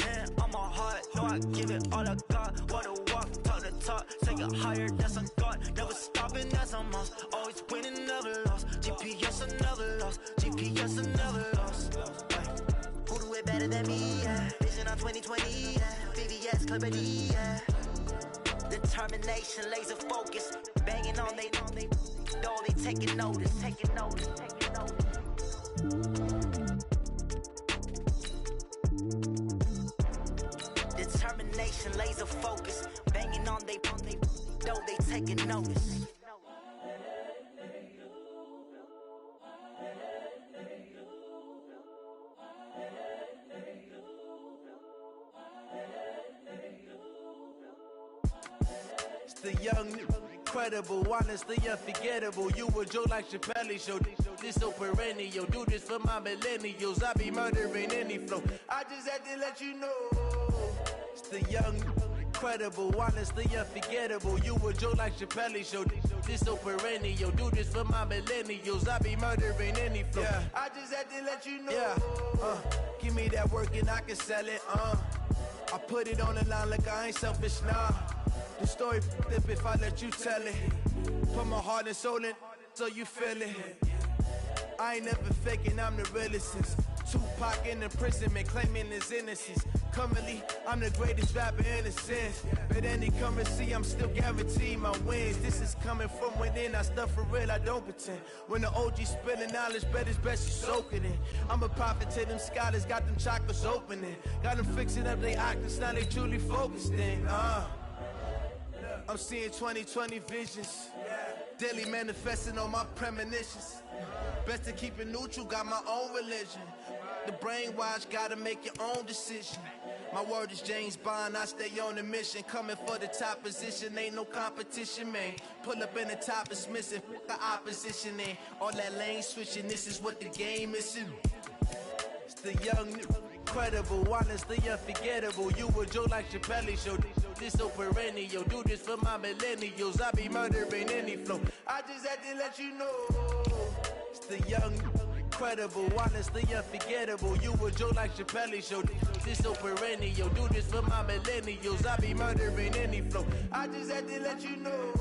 Hand on my heart, no, I give it all I got. Walk the walk, talk the talk. Take it higher, that's a God. Never stopping, that's a must. Always winning, never lost. GPS, I never lost. GPS, I never lost. Who do it better than me? Yeah. Vision on 2020. Yeah. VVS, Clippity. Yeah. Determination, laser focus. Banging on they, though they taking notice. Taking notice. Taking notice. Determination, laser focus. Banging on they, though they taking notice. The young, incredible, honestly unforgettable. You a Joe like Chappelle show. This so perennial. Do this for my millennials. I be murdering any flow. I just had to let you know. It's the young, incredible, honestly unforgettable. You a Joe like Chappelle show. This so perennial. Do this for my millennials. I be murdering any flow. Yeah. I just had to let you know. Yeah. Give me that work and I can sell it. I put it on the line like I ain't selfish, nah. The story flip if I let you tell it. Put my heart and soul in so you feel it. I ain't never faking, I'm the realest since Tupac in imprisonment, claiming his innocence. Currently, I'm the greatest rapper in a sense. But any currency, I'm still guaranteed my wins. This is coming from within, I stuff for real, I don't pretend. When the OG spilling knowledge, bet it's best you soak it in. I'm a prophet to them scholars, got them chakras opening. Got them fixing up their octaves, now they truly focused in. I'm seeing 2020 visions, daily manifesting on my premonitions. Best to keep it neutral, got my own religion. The brainwash, gotta make your own decision. My word is James Bond, I stay on a mission. Coming for the top position, ain't no competition, man. Pull up in the top is missing, the opposition in. All that lane switching, this is what the game is. It's the young, incredible, honestly unforgettable. You a Joe like Chappelle show. This so perennial. Do this for my millennials. I be murdering any flow. I just had to let you know. It's the young, incredible, honestly unforgettable. You a Joe like Chappelle show. This so perennial. Do this for my millennials. I be murdering any flow. I just had to let you know.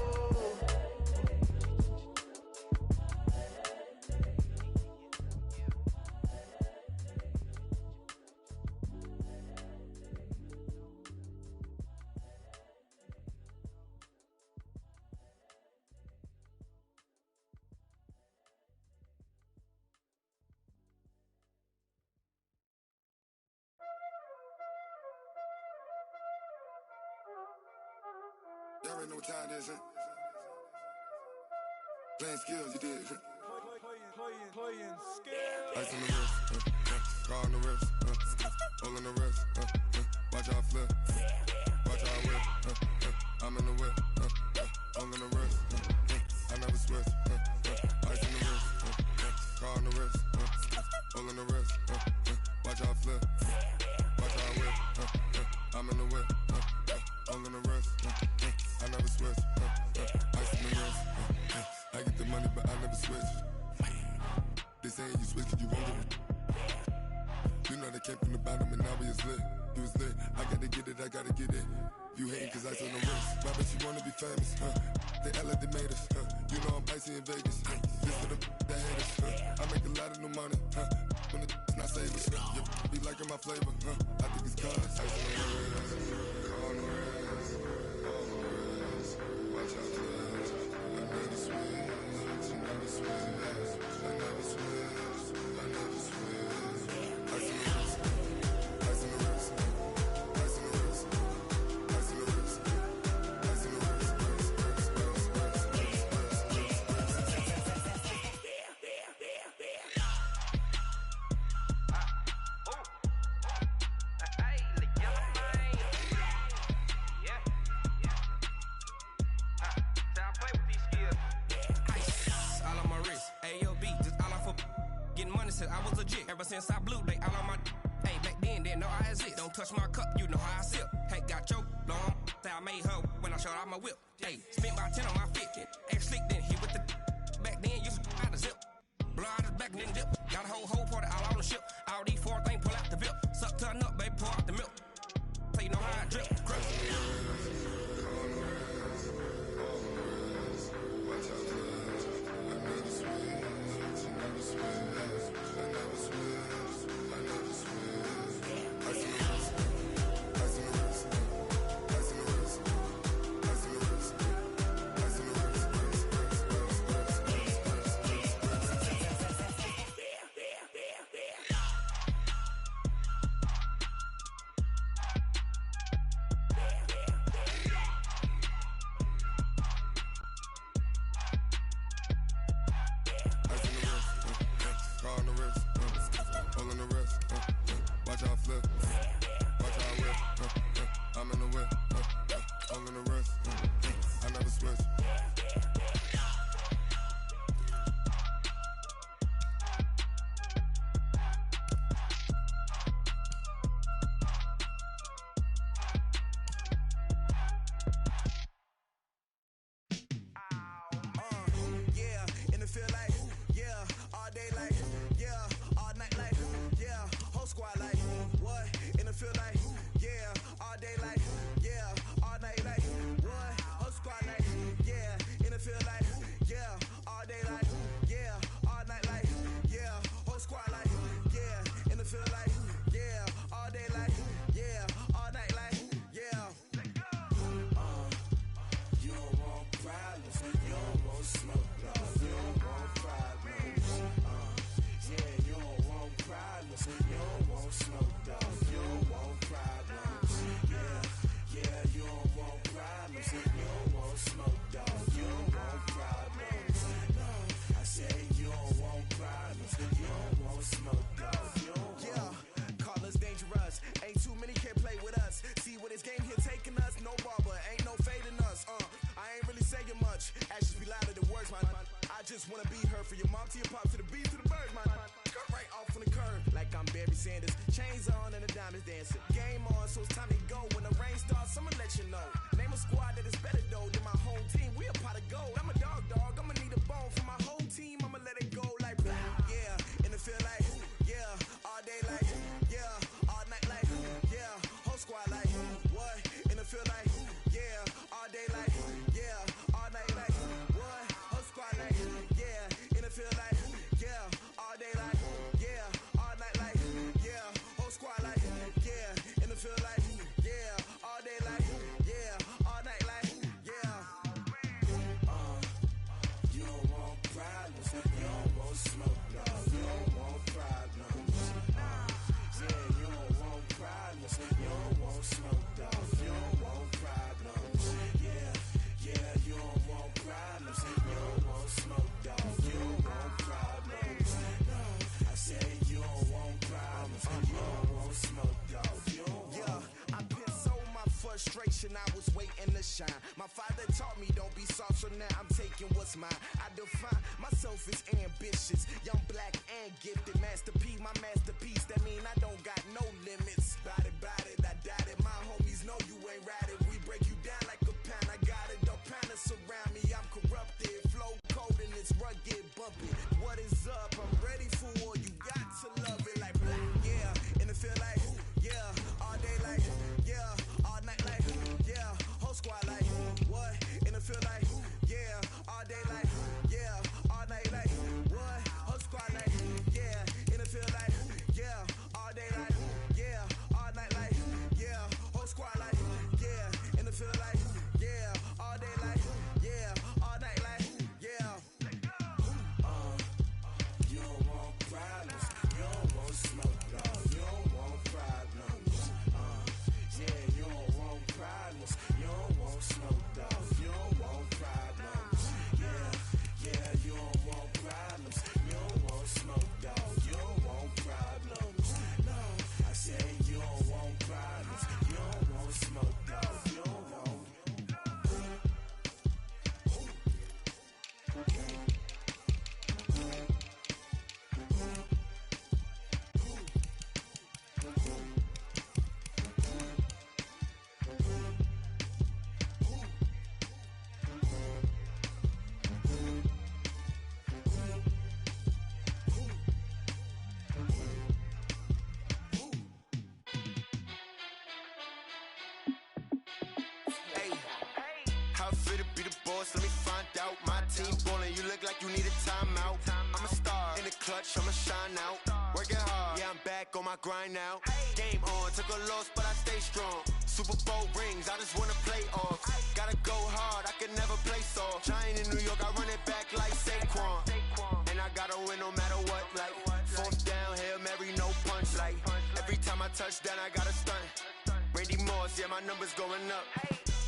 Y'all already know what time it is, huh? Playing skills, you did. Playing skills. Ice on the wrist, car on the wrist, all on the wrist, watch out flip, watch out whip, I'm in the whip, all on the wrist, I never switch, ice on the wrist, car on the wrist, all on the wrist, watch out flip, watch out whip, I'm in the whip, all on the wrist, I never switch, ice on the wrist, I get the money but I never switch. They saying you switch cause you won't get it. You know they came from the bottom and now we is lit. You was lit, I gotta get it, I gotta get it. You hating cause ice on the wrist. Why bet you wanna be famous, They act like they made us, You know I'm icy in Vegas, This for the that hate us, I make a lot of new money, When it's not savers, You be liking my flavor, I think it's cause ice on the wrist, on the wrist, on the wrist. Watch out, Ice all on my wrist. AOB, just all off of getting money since I was legit. Ever since I blew, they all on my. Hey, back then, didn't know I exist. Don't touch my cup, you know how I sip. Hey, got choked, long. Say I made her when I showed out my whip. Hey, spent about 10 on my fit. Act slick, then hit with the. Back then, used to out the zip. Blow out his back, then dip. Got a whole party all on the ship. All these four things, pull out the VIP. Suck, turn up, baby, pour out the milk. So you know how I drip. I was waiting to shine. My father taught me don't be soft, so now I'm taking what's mine. I define myself as ambitious, young, black, and gifted. Master P, my masterpiece. That mean I don't got no limits. Bout it, I doubt it. My homies know you ain't ride it. We break you down like a pound. I got it, don't pound to surround me. I'm corrupted, flow cold and it's rugged, bumpy. What is up? I'm ready for war. You got to love it like black, yeah. And it feel like, yeah, all day like, yeah, all night like, yeah, whole squad like, what? And it feel like, yeah, all day like, yeah, all night like, what? Whole squad like, yeah, and it feel like, yeah, all day like, yeah, all night like, yeah, whole squad like, yeah, and it feel like, yeah, all day like, yeah. How it feel to be the boss? Let me find out. My team ballin', you look like you need a timeout. I'm a star in the clutch, I'ma shine out. Working hard, yeah, I'm back on my grind now. Game on, took a loss, but I stay strong. Super Bowl rings, I just wanna play off. Gotta go hard, I can never play soft. Giant in New York, I run it back like Saquon. And I gotta win no matter what, like fourth down, Hail Mary, no punch, like every time I touch down, I gotta stunt. Randy Moss, yeah, my numbers going up.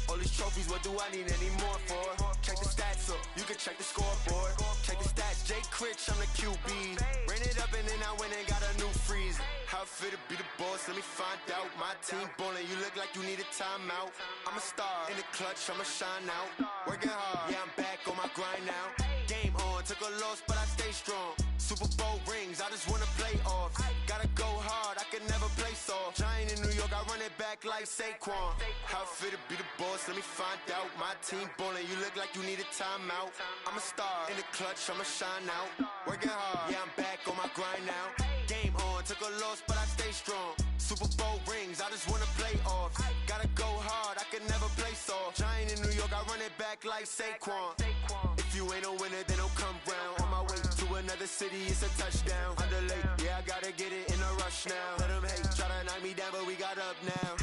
All these trophies, what do I need any more for? Check the stats up, you can check the scoreboard. Check the stats, Jake Critch, I'm the QB. Ran it up and then I went and got a new freeze. How it feel to be the boss, let me find out. My team ballin', you look like you need a timeout. I'm a star in the clutch, I'ma shine out. Working hard, yeah, I'm back on my grind now. Game on, took a loss, but I stay strong. Super Bowl rings, I just wanna play off. Gotta go hard, I can never play soft. Giant in New York, I run it back like Saquon. How it feel to be the boss, let me find out. My team ballin', you look like you need a timeout. I'm a star in the clutch, I'ma shine out. Working hard, yeah, I'm back on my grind now. Game on, took a loss, but I stay strong. Super Bowl rings, I just wanna play off. Gotta go hard, I can never play soft. Giant in New York, I run it back like Saquon. If you ain't a winner, then don't come round. On my way to another city, it's a touchdown. Underlay, yeah, I gotta get it in a rush now. Let them hate, try to knock me down, but we got up now.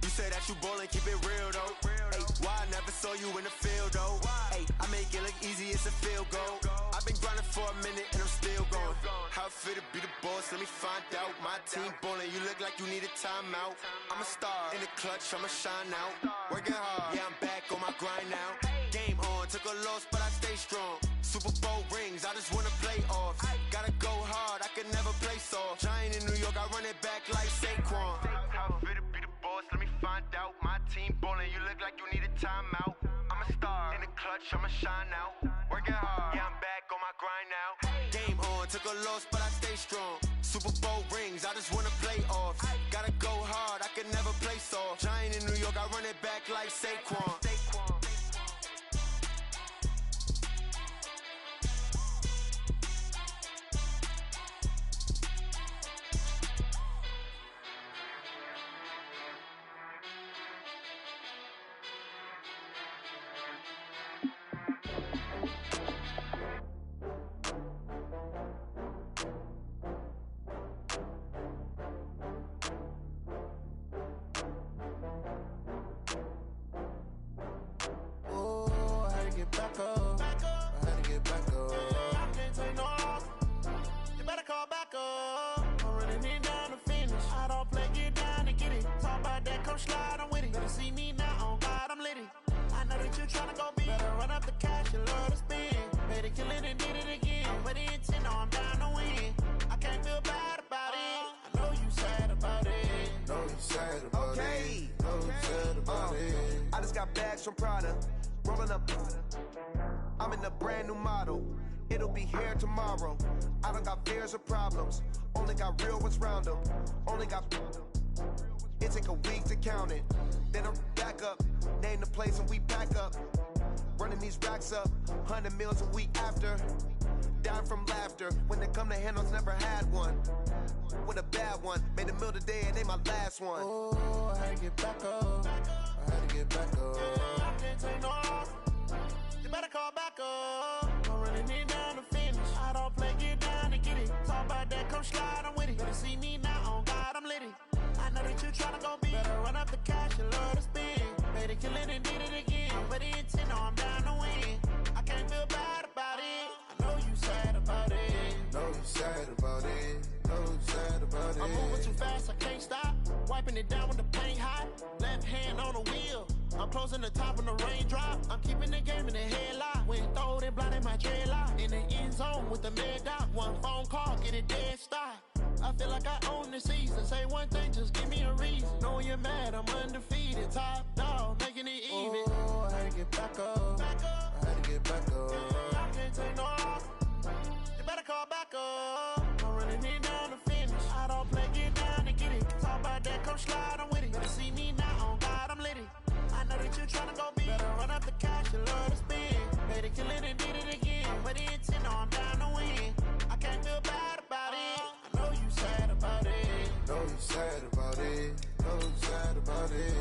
You say that you ballin', keep it real though. Hey, why I never saw you in the field though? Hey, I make it look easy, it's a field goal. I've been grinding for a minute and I'm still going. How it feel to be the boss, let me find out. My team ballin', you look like you need a timeout. I'm a star in the clutch, I'ma shine out. Working hard, yeah, I'm back on my grind now. Game on, took a loss, but I stay strong. Super Bowl rings, I just wanna play off. Gotta go hard, I can never play soft. Giant in New York, I run it back like Saquon. How it feel to be the boss, let me find out. My team ballin', you look like you need a timeout. I'm a star in the clutch, I'ma shine out. Working hard, yeah, I'm back on my grind now. Game on, took a loss, but I stay strong. Super Bowl rings, I just wanna play off. Gotta go hard, I can never play soft. Giant in New York, I run it back like Saquon. Back up. I had to get back up. I can't take no loss. You better call back up. I'm running it down to finish. I don't play, get down and get it. Talk about that, come slide, I'm with it. Better see me now, on God, I'm litty. I know that you tryna go big. Better run up the cash, you love to spend. Better kill it and did it again. But the intent, no, I'm down to win. I can't feel bad about it. I know you sad about it. Know you sad about it. Know you sad about it. I just got bags from Prada. Rolling up, I'm in a brand new model. It'll be here tomorrow. I don't got fears or problems. Only got real ones round them. Only got. It take a week to count it. Then I'm back up. Name the place and we back up. Running these racks up. 100 meals a week after. Down from laughter. When they come to handles, never had one. With a bad one. Made a meal today and they my last one. Oh, I had to get back up. I had to get back up. I can't take no loss. You better call back up. I'm running it down to finish. I don't play, get down and get it. Talk about that, come slide, I'm with it. Better see me now, on God, I'm litty. I know that you tryna go big. Better run up the cash, you love to spend. Better kill it and did it again. But the intent, no, I'm down to win. I can't feel bad about it. I know you sad about it. Know you sad about it. Know you sad about it. I'm moving too fast, I can't stop. Wiping it down with the paint hot. Left hand on the wheel. I'm closing the top of the raindrop. I'm keeping the game in the headlock. When throwed and blinded my dreadlock. In the end zone with the mad dot. One phone call, get it dead stop. I feel like I own the season. Say one thing, just give me a reason. Knowing you're mad, I'm undefeated. Top dog, making it even. Oh, I had to get back up. I had to get back up. I can't take no loss. You better call back up. I'm running it down to finish. I don't play, get down and get it. Talk about that, come slide, I'm with it. Better see me now, on God, I'm litty. I know that you tryna go big. Better run up the cash, you love to spend. Better kill it and did it again. But the intent, no, I'm down to win. I can't feel bad about it. I know you sad about it. Know you sad about it. Know you sad about it.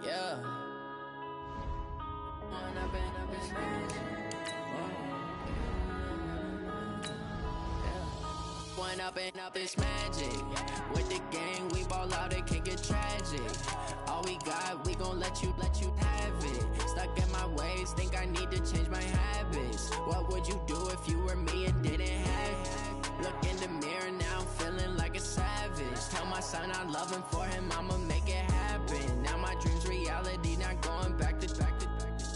Yeah. One up and up is magic. One up and up is magic. With the gang, we ball out, it can get tragic. All we got, we gon' let you have it. Stuck in my ways, think I need to change my habits. What would you do if you were me and didn't have it? Look in the mirror now, I'm feeling like a savage. Tell my son I love him, for him I'ma make it happen. Now my dream's reality, not going back to.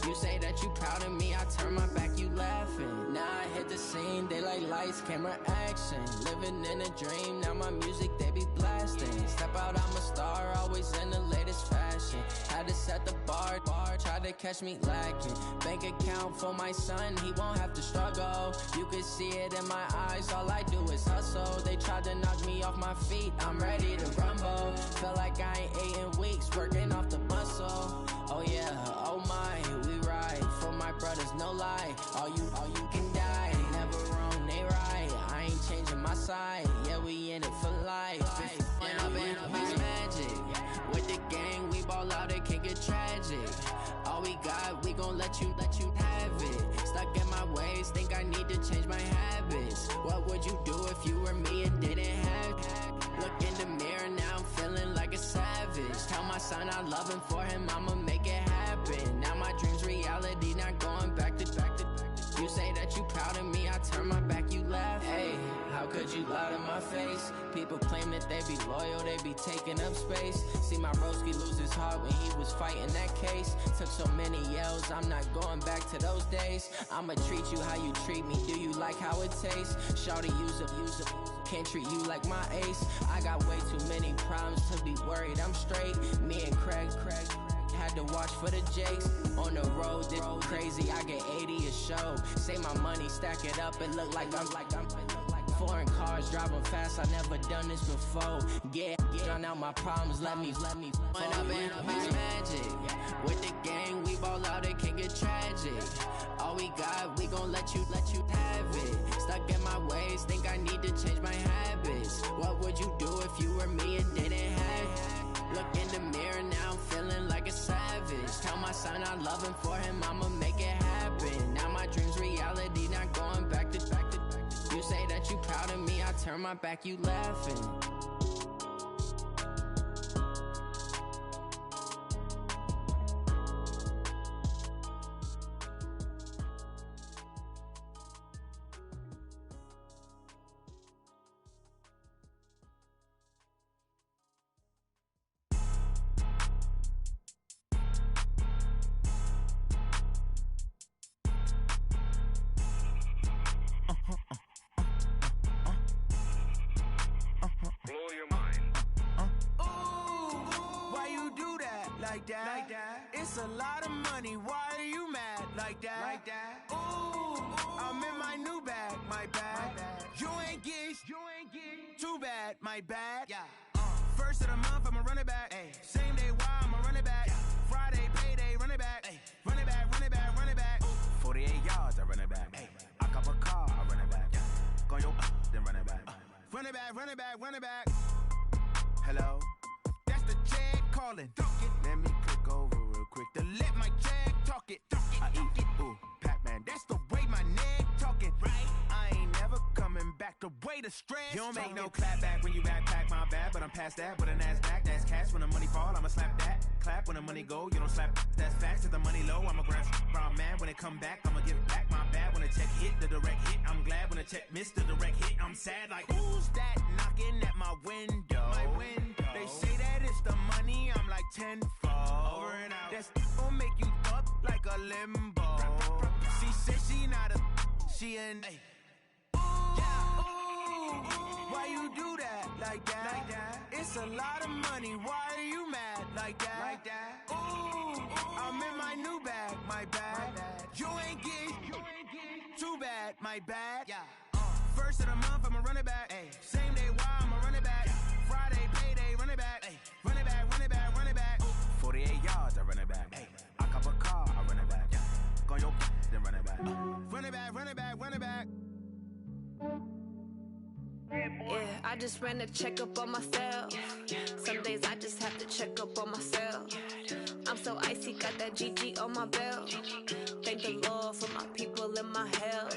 You say that you proud of me, I turn my back, you laughing. Now I hit the scene, they like lights, camera, action. Living in a dream, now my music, they be blasting. Step out, I'm a star, always in the latest fashion. Had to set the bar, try to catch me lacking. Bank account for my son, he won't have to struggle. You can see it in my eyes, all I do is hustle. They tried to knock me off my feet, I'm ready to rumble. Feel like I ain't ate in weeks, working off the muscle. Oh yeah, oh my, we ride for my brothers, no lie. All you can die, never wrong, they right. I ain't changing my side, yeah, we in it for life. When up and up is magic. With the gang, we ball out, it can get tragic. All we got, we gon' let you have it. Stuck in my ways, think I need to change my habits. What would you do if you were me and didn't have it? Look in the mirror, now I'm feeling like a savage. Tell my son I love him, for him I'ma make it happen. Now my dream's reality, not going back to. You say that you proud of me, I turn my back, you laugh. Hey, how could you lie to my face? People claim that they be loyal, they be taking up space. See my broski lose his heart when he was fighting that case. Took so many yells, I'm not going back to those days. I'ma treat you how you treat me, do you like how it tastes? Shawty, use up. Can't treat you like my ace. I got way too many problems to be worried, I'm straight. Me and Craig had to watch for the Jakes. On the road, this crazy, I get 80 a show. Say my money, stack it up, it look like I'm foreign cars, driving fast, I never done this before. Yeah, drown out my problems, let me One up and up is magic. With the gang, we ball out, it can get tragic. All we got, we gon' let you have it. Stuck in my ways, think I need to change my habits. What would you do if you were me and didn't have it? Look in the mirror, now I'm feeling like a savage. Tell my son I love him, for him I'ma make it happen. Now my dream's reality, not going back to. You say that you proud of me, I turn my back, you laughing. Like that. It's a lot of money. Why are you mad like that? Ooh, I'm in my new bag, my bad. You ain't get too bad, my bad. Yeah. First of the month, I'ma run it back. Ay. Same day, why I'ma run it back. Yeah. Friday, payday, run it back. Ay. Run it back, run it back, run it back. 48 yards, I run it back. Ay. I cop a car, I run it back. Yeah. Go your then run it back. Run it back, run it back, run it back. Hello? That's the check calling. Let me click over real quick to let my check talk it. I eat it, ooh, Pac-Man. That's the way my neck talking. Right? I ain't never coming back. The way the stress. You don't make no clap back when you backpack, my bad. But I'm past that with a NASDAQ. That's cash. When the money fall, I'ma slap that. Clap when the money go, you don't slap. That's facts. If the money low, I'ma grab brown man. When it come back, I'ma give back my bad. When the check hit, the direct hit. I'm glad when the check missed the direct hit. I'm sad like, who's that knocking at my window? My window. They say that it's the money, I'm like tenfold. Over and out. That's gon' make you up like a limbo. She said she not a, she an. Ooh, why you do that like that? It's a lot of money, why are you mad like that? Ooh, I'm in my new bag, my bad. You ain't get too bad, my bad. Yeah. First of the month, I'ma run it back. Ay. Same day, why I'ma run it back. Friday, payday, run it back. Ay. Run it back, run it back, run it back. 48 yards, I run it back. Ay. I cop a car, I run it back. Yeah. Go your then run it back. Run it back, run it back, run it back. Yeah, I just ran a checkup on myself. Some days I just have to check up on myself. I'm so icy, got that GG on my belt. Thank the Lord for my people in my hell.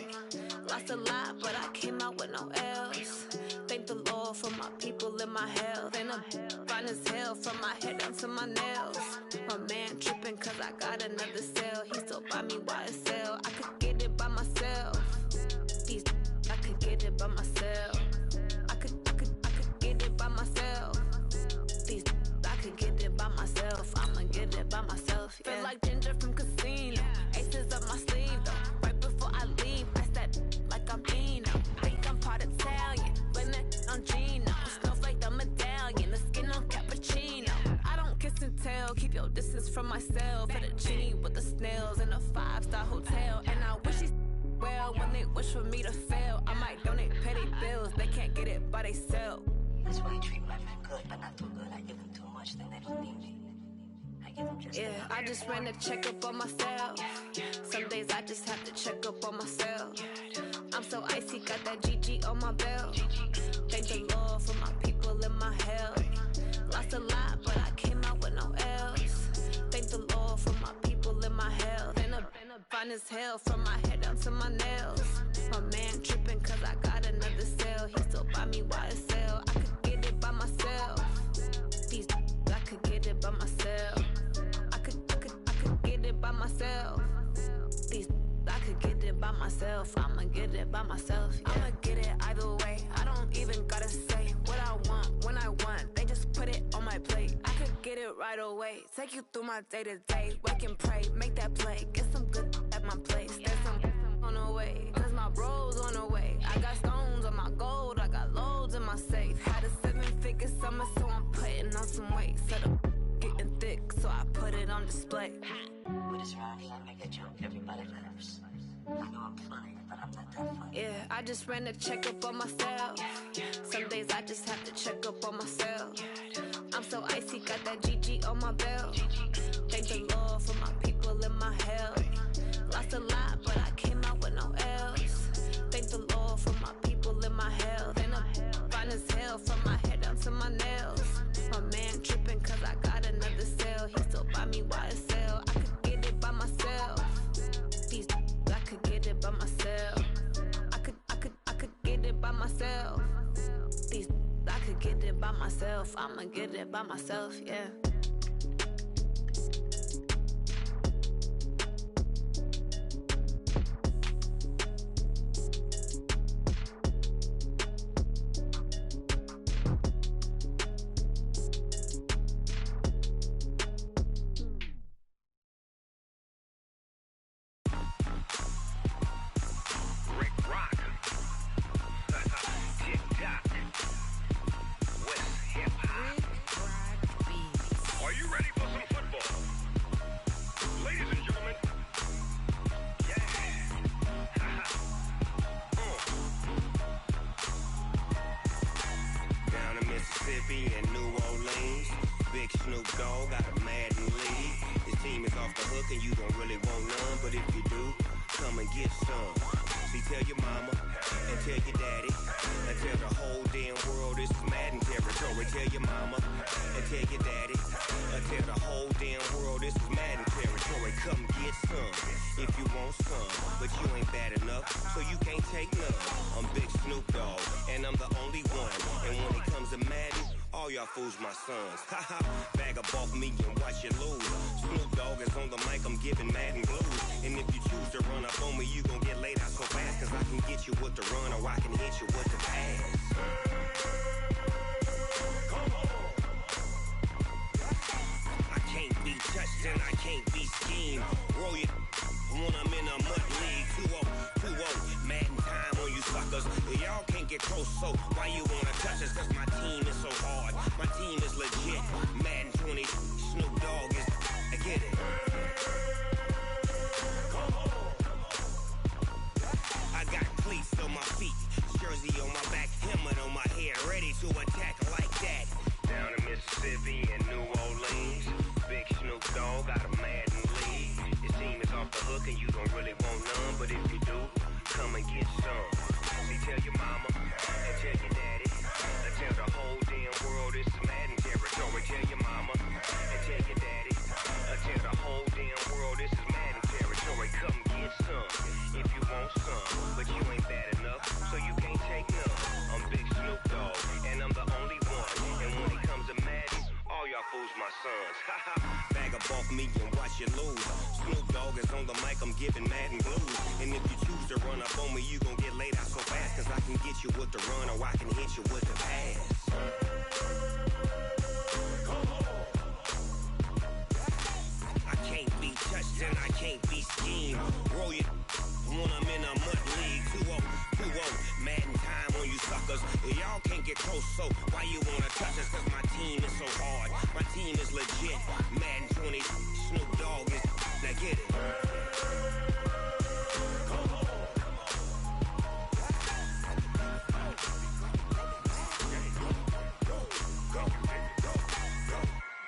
Lost a lot, but I came out with no L's. Thank the Lord for my people in my health. And I'm fine as hell from my head down to my nails. My man tripping cause I got another cell. He still buy me YSL. I could get it by myself. These I could get it by myself. I could get it by myself. These I could get it by myself. I'ma get it by myself. Yeah. Feel like Ginger from Casino. Aces up my sleeve though. Right before I leave, I that like I'm Eno. Think I'm part Italian, but on Gino. Snowflake the medallion, the skin on cappuccino. I don't kiss and tell, keep your distance from myself. Fettuccine with the snails in a 5-star hotel. And I wish he's well when they wish for me to fail. I might donate petty bills, they can't get it by themselves. That's why I treat my friend good, but not too good. I give them too much, then they don't need me. I give them just enough. I just ran a checkup on myself. Some days I just have to check up on myself. I'm so icy, got that GG on my belt. Thank the Lord for my people in my health. Lost a lot, but I came out with no L's. Thank the Lord for my people in my health. And I'm fine as hell from my head down to my nails. My man tripping cause I got another cell. He still buy me YSL. I could get it by myself. These I could get it by myself. I could get it by myself. These I could get it by myself. I'ma get it by myself. Yeah. I'ma get it either way. I don't even gotta say what I want when I want. They just put it on my plate. I could get it right away. Take you through my day to day. Wake and pray, make that play. Get some good at my place. There's some on the way, cause my bro's on the way. I got stones on my gold. I got loads in my safe. Had a 7-figure summer, so I'm putting on some weight. Set up getting thick, so I put it on display. With this round here, I make a joke, everybody laughs. I know I'm funny, but I'm not that funny. Yeah, I just ran a checkup on myself. Some days I just have to check up on myself. I'm so icy, got that GG on my belt. Thank the Lord for my people in my health. Lost a lot, but I came out with no L's. Thank the Lord for my people in my health. And I'm fine as hell from my head down to my nails. My man tripping cause I got another cell. He still buy me YSL. I could get it by myself. These I could get it by myself. I could get it by myself. These I could get it by myself. I'ma get it by myself, yeah. Fools my sons. Haha, bag up off me and watch you lose. Snoop Dogg is on the mic, I'm giving Madden blues. And if you choose to run up on me, you gon' get laid out so fast. Cause I can get you with the run or I can hit you with the pass. Come on. I can't be touched and I can't be schemed. Roll you when I'm in a mud league. 2-0, Madden time on you suckers. Y'all can't get close, so why you wanna touch us? Cause my team is so hard. My team is legit. Madden 20, Snoop Dogg is. I get it. Come on. I got cleats on my feet, jersey on my back, helmet on my head, ready to attack like that. Down in Mississippi and New Orleans, big Snoop Dogg got a Madden league. Your team is off the hook and you don't really want none, but if you do, come and get some. See, tell your mama and tell your daddy. Tell the whole damn world it's Madden territory. Tell your mama and tell your daddy. it's on the mic, I'm giving mad and blues. And if you choose to run up on me, you gon' get laid out so fast. Cause I can get you with the run or I can hit you with the pass. I can't be touched and I can't be schemed. Roll you when I'm in a mud league. 2-0, mad in time on you suckers. Y'all can't get close, so why you wanna touch us? Cause my team is so hard. My team is legit. Madden 20, Snoop Dogg is. Now get it.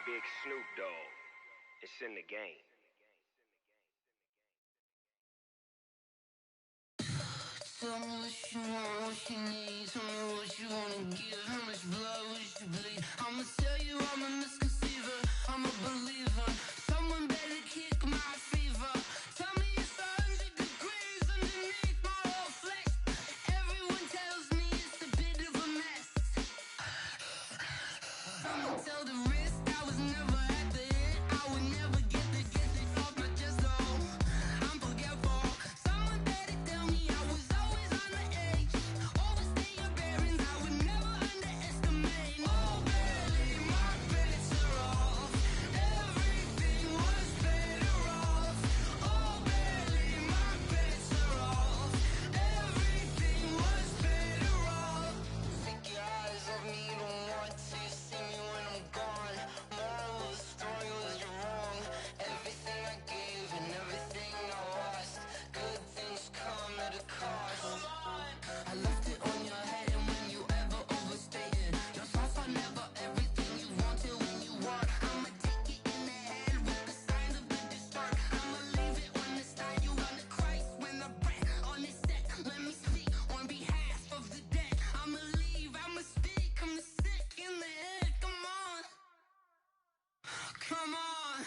Big Snoop Dogg. It's in the game. Tell me what you want, what you need. Tell me what you wanna give. How much blood would you bleed? I'ma tell you I'm a misconceiver. I'm a believer. Someone better kick my fever. Tell me it's 100 degrees underneath my whole flesh. Everyone tells me it's a bit of a mess. I'ma tell the risk I was never at the end. I would never get the off my chest though. I'm forgetful. Someone better tell me I was always on the edge. Overstay your bearings, I would never underestimate. Oh baby, my bets are off. Everything was better off. Oh baby, my bets are off. Everything was better off. Take your eyes off me, don't want to see me when I'm gone. Moral of the story was you're wrong. Everything I gave and everything I lost. Good things come at a cost. I left it on your head, and when you ever overstated, your thoughts are never everything you wanted when you want. I'ma take it in the head with the signs of the distort. I'ma leave it on the side. You wanna Christ when I breath on this set. Let me speak on behalf of the dead. I'ma leave, I'ma speak. I'm the sick in the head. Come on, come on.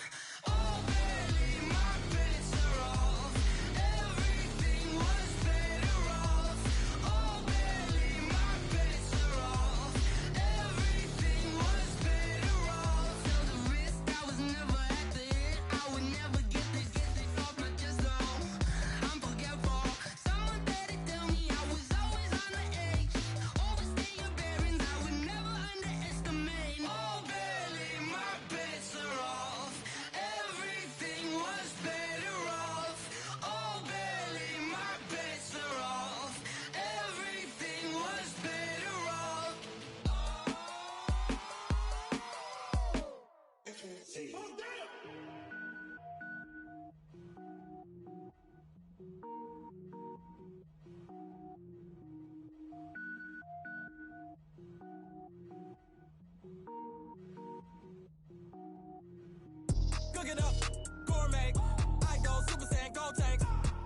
Oh baby, my bets are off. Everything was better off. Oh baby, my bets are off. Everything was better off. Tell the risk I was never at the end. I would never get the off my chest though. I'm forgetful. Someone better tell me I was always on the edge. Overstay your bearings, I would never underestimate. Oh baby, my bets are off. Everything was better off. Oh baby, my bets are off. Everything was better off. Cook it up, gourmet. I go Super Saiyan, go tank.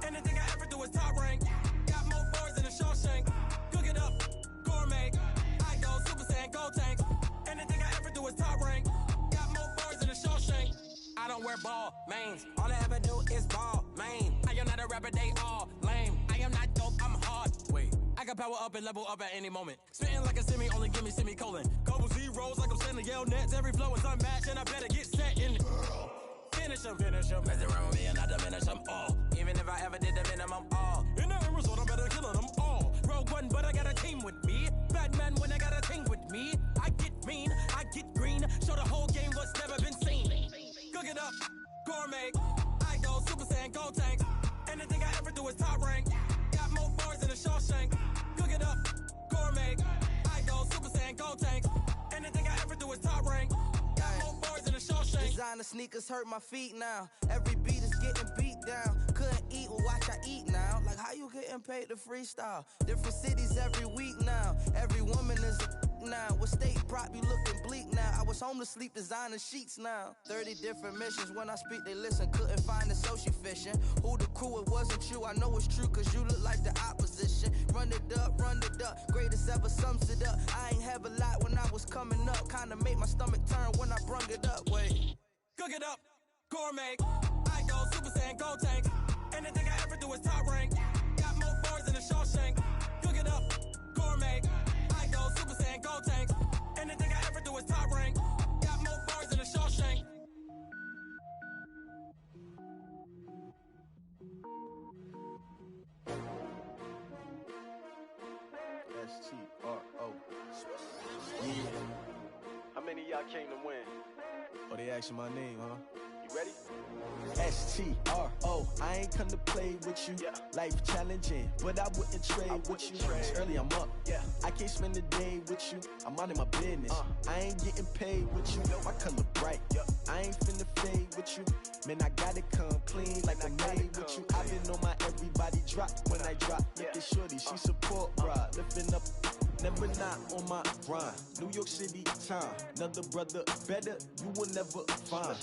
Anything I ever do is top rank. Got more boards than a Shawshank. Cook it up, gourmet. I go Super Saiyan, go tank. Anything I ever do is top rank. Got more boards than a Shawshank. I don't wear ball mains. All I ever do is ball main. I am not a rapper, they all lame. I am not dope, I'm hard. Wait, I can power up and level up at any moment. Spitting like a semi, only give me semicolon. Couple zeros like I'm sending yell nets. Every flow is unmatched and I better get set in it. Finish them. Mess around with me and I diminish them all. Even if I ever did the minimum all. In the end result, I'm better killing them all. Rogue One, but I got a team with me. Batman when I got a team with me. I get mean, I get green. Show the whole game what's never been seen. Cook it up, gourmet. I go Super Saiyan, go tank. Anything I ever do is top rank. Got more boards than a Shawshank. Cook it up, gourmet. I go Super Saiyan, go tank. Anything I ever do is top rank. Got more boards than a Shawshank. Designer sneakers hurt my feet now. Every beat is getting beat down. Couldn't eat, well watch I eat now. Like how you getting paid to freestyle? Different cities every week now. Every woman is a now. What state prop you looking bleak now? I was home to sleep designing sheets now. 30 different missions. When I speak they listen. Couldn't find the social fishing. Who the crew, it wasn't you. I know it's true cause you look like the opposition. Run it up. Greatest ever sums it up. I ain't have a lot when I was coming up. Kinda made my stomach turn when I brung it up. Wait. Cook it up, gourmet. I go Super Saiyan, go tank. Anything I ever do is top rank. Got more boards than a Shawshank. Cook it up, gourmet. I go Super Saiyan, go tank. Anything I ever do is top rank. Got more boards than a Shawshank. S-T-R-O. Yeah. How many of y'all came to win? Oh, they asking my name, huh? You ready? S-T-R-O. I ain't come to play with you. Yeah. Life challenging, but I wouldn't trade with you. It's early, I'm up. Yeah. I can't spend the day with you. I'm out of my business. I ain't getting paid with you. My color bright. I ain't finna fade with you. Man, I gotta come clean like I'm made with you. I've been on my everybody drop when I drop. Look at shorty, she support, bruh. Lifting up, never not on my grind. New York City time. Another brother better, you will never find.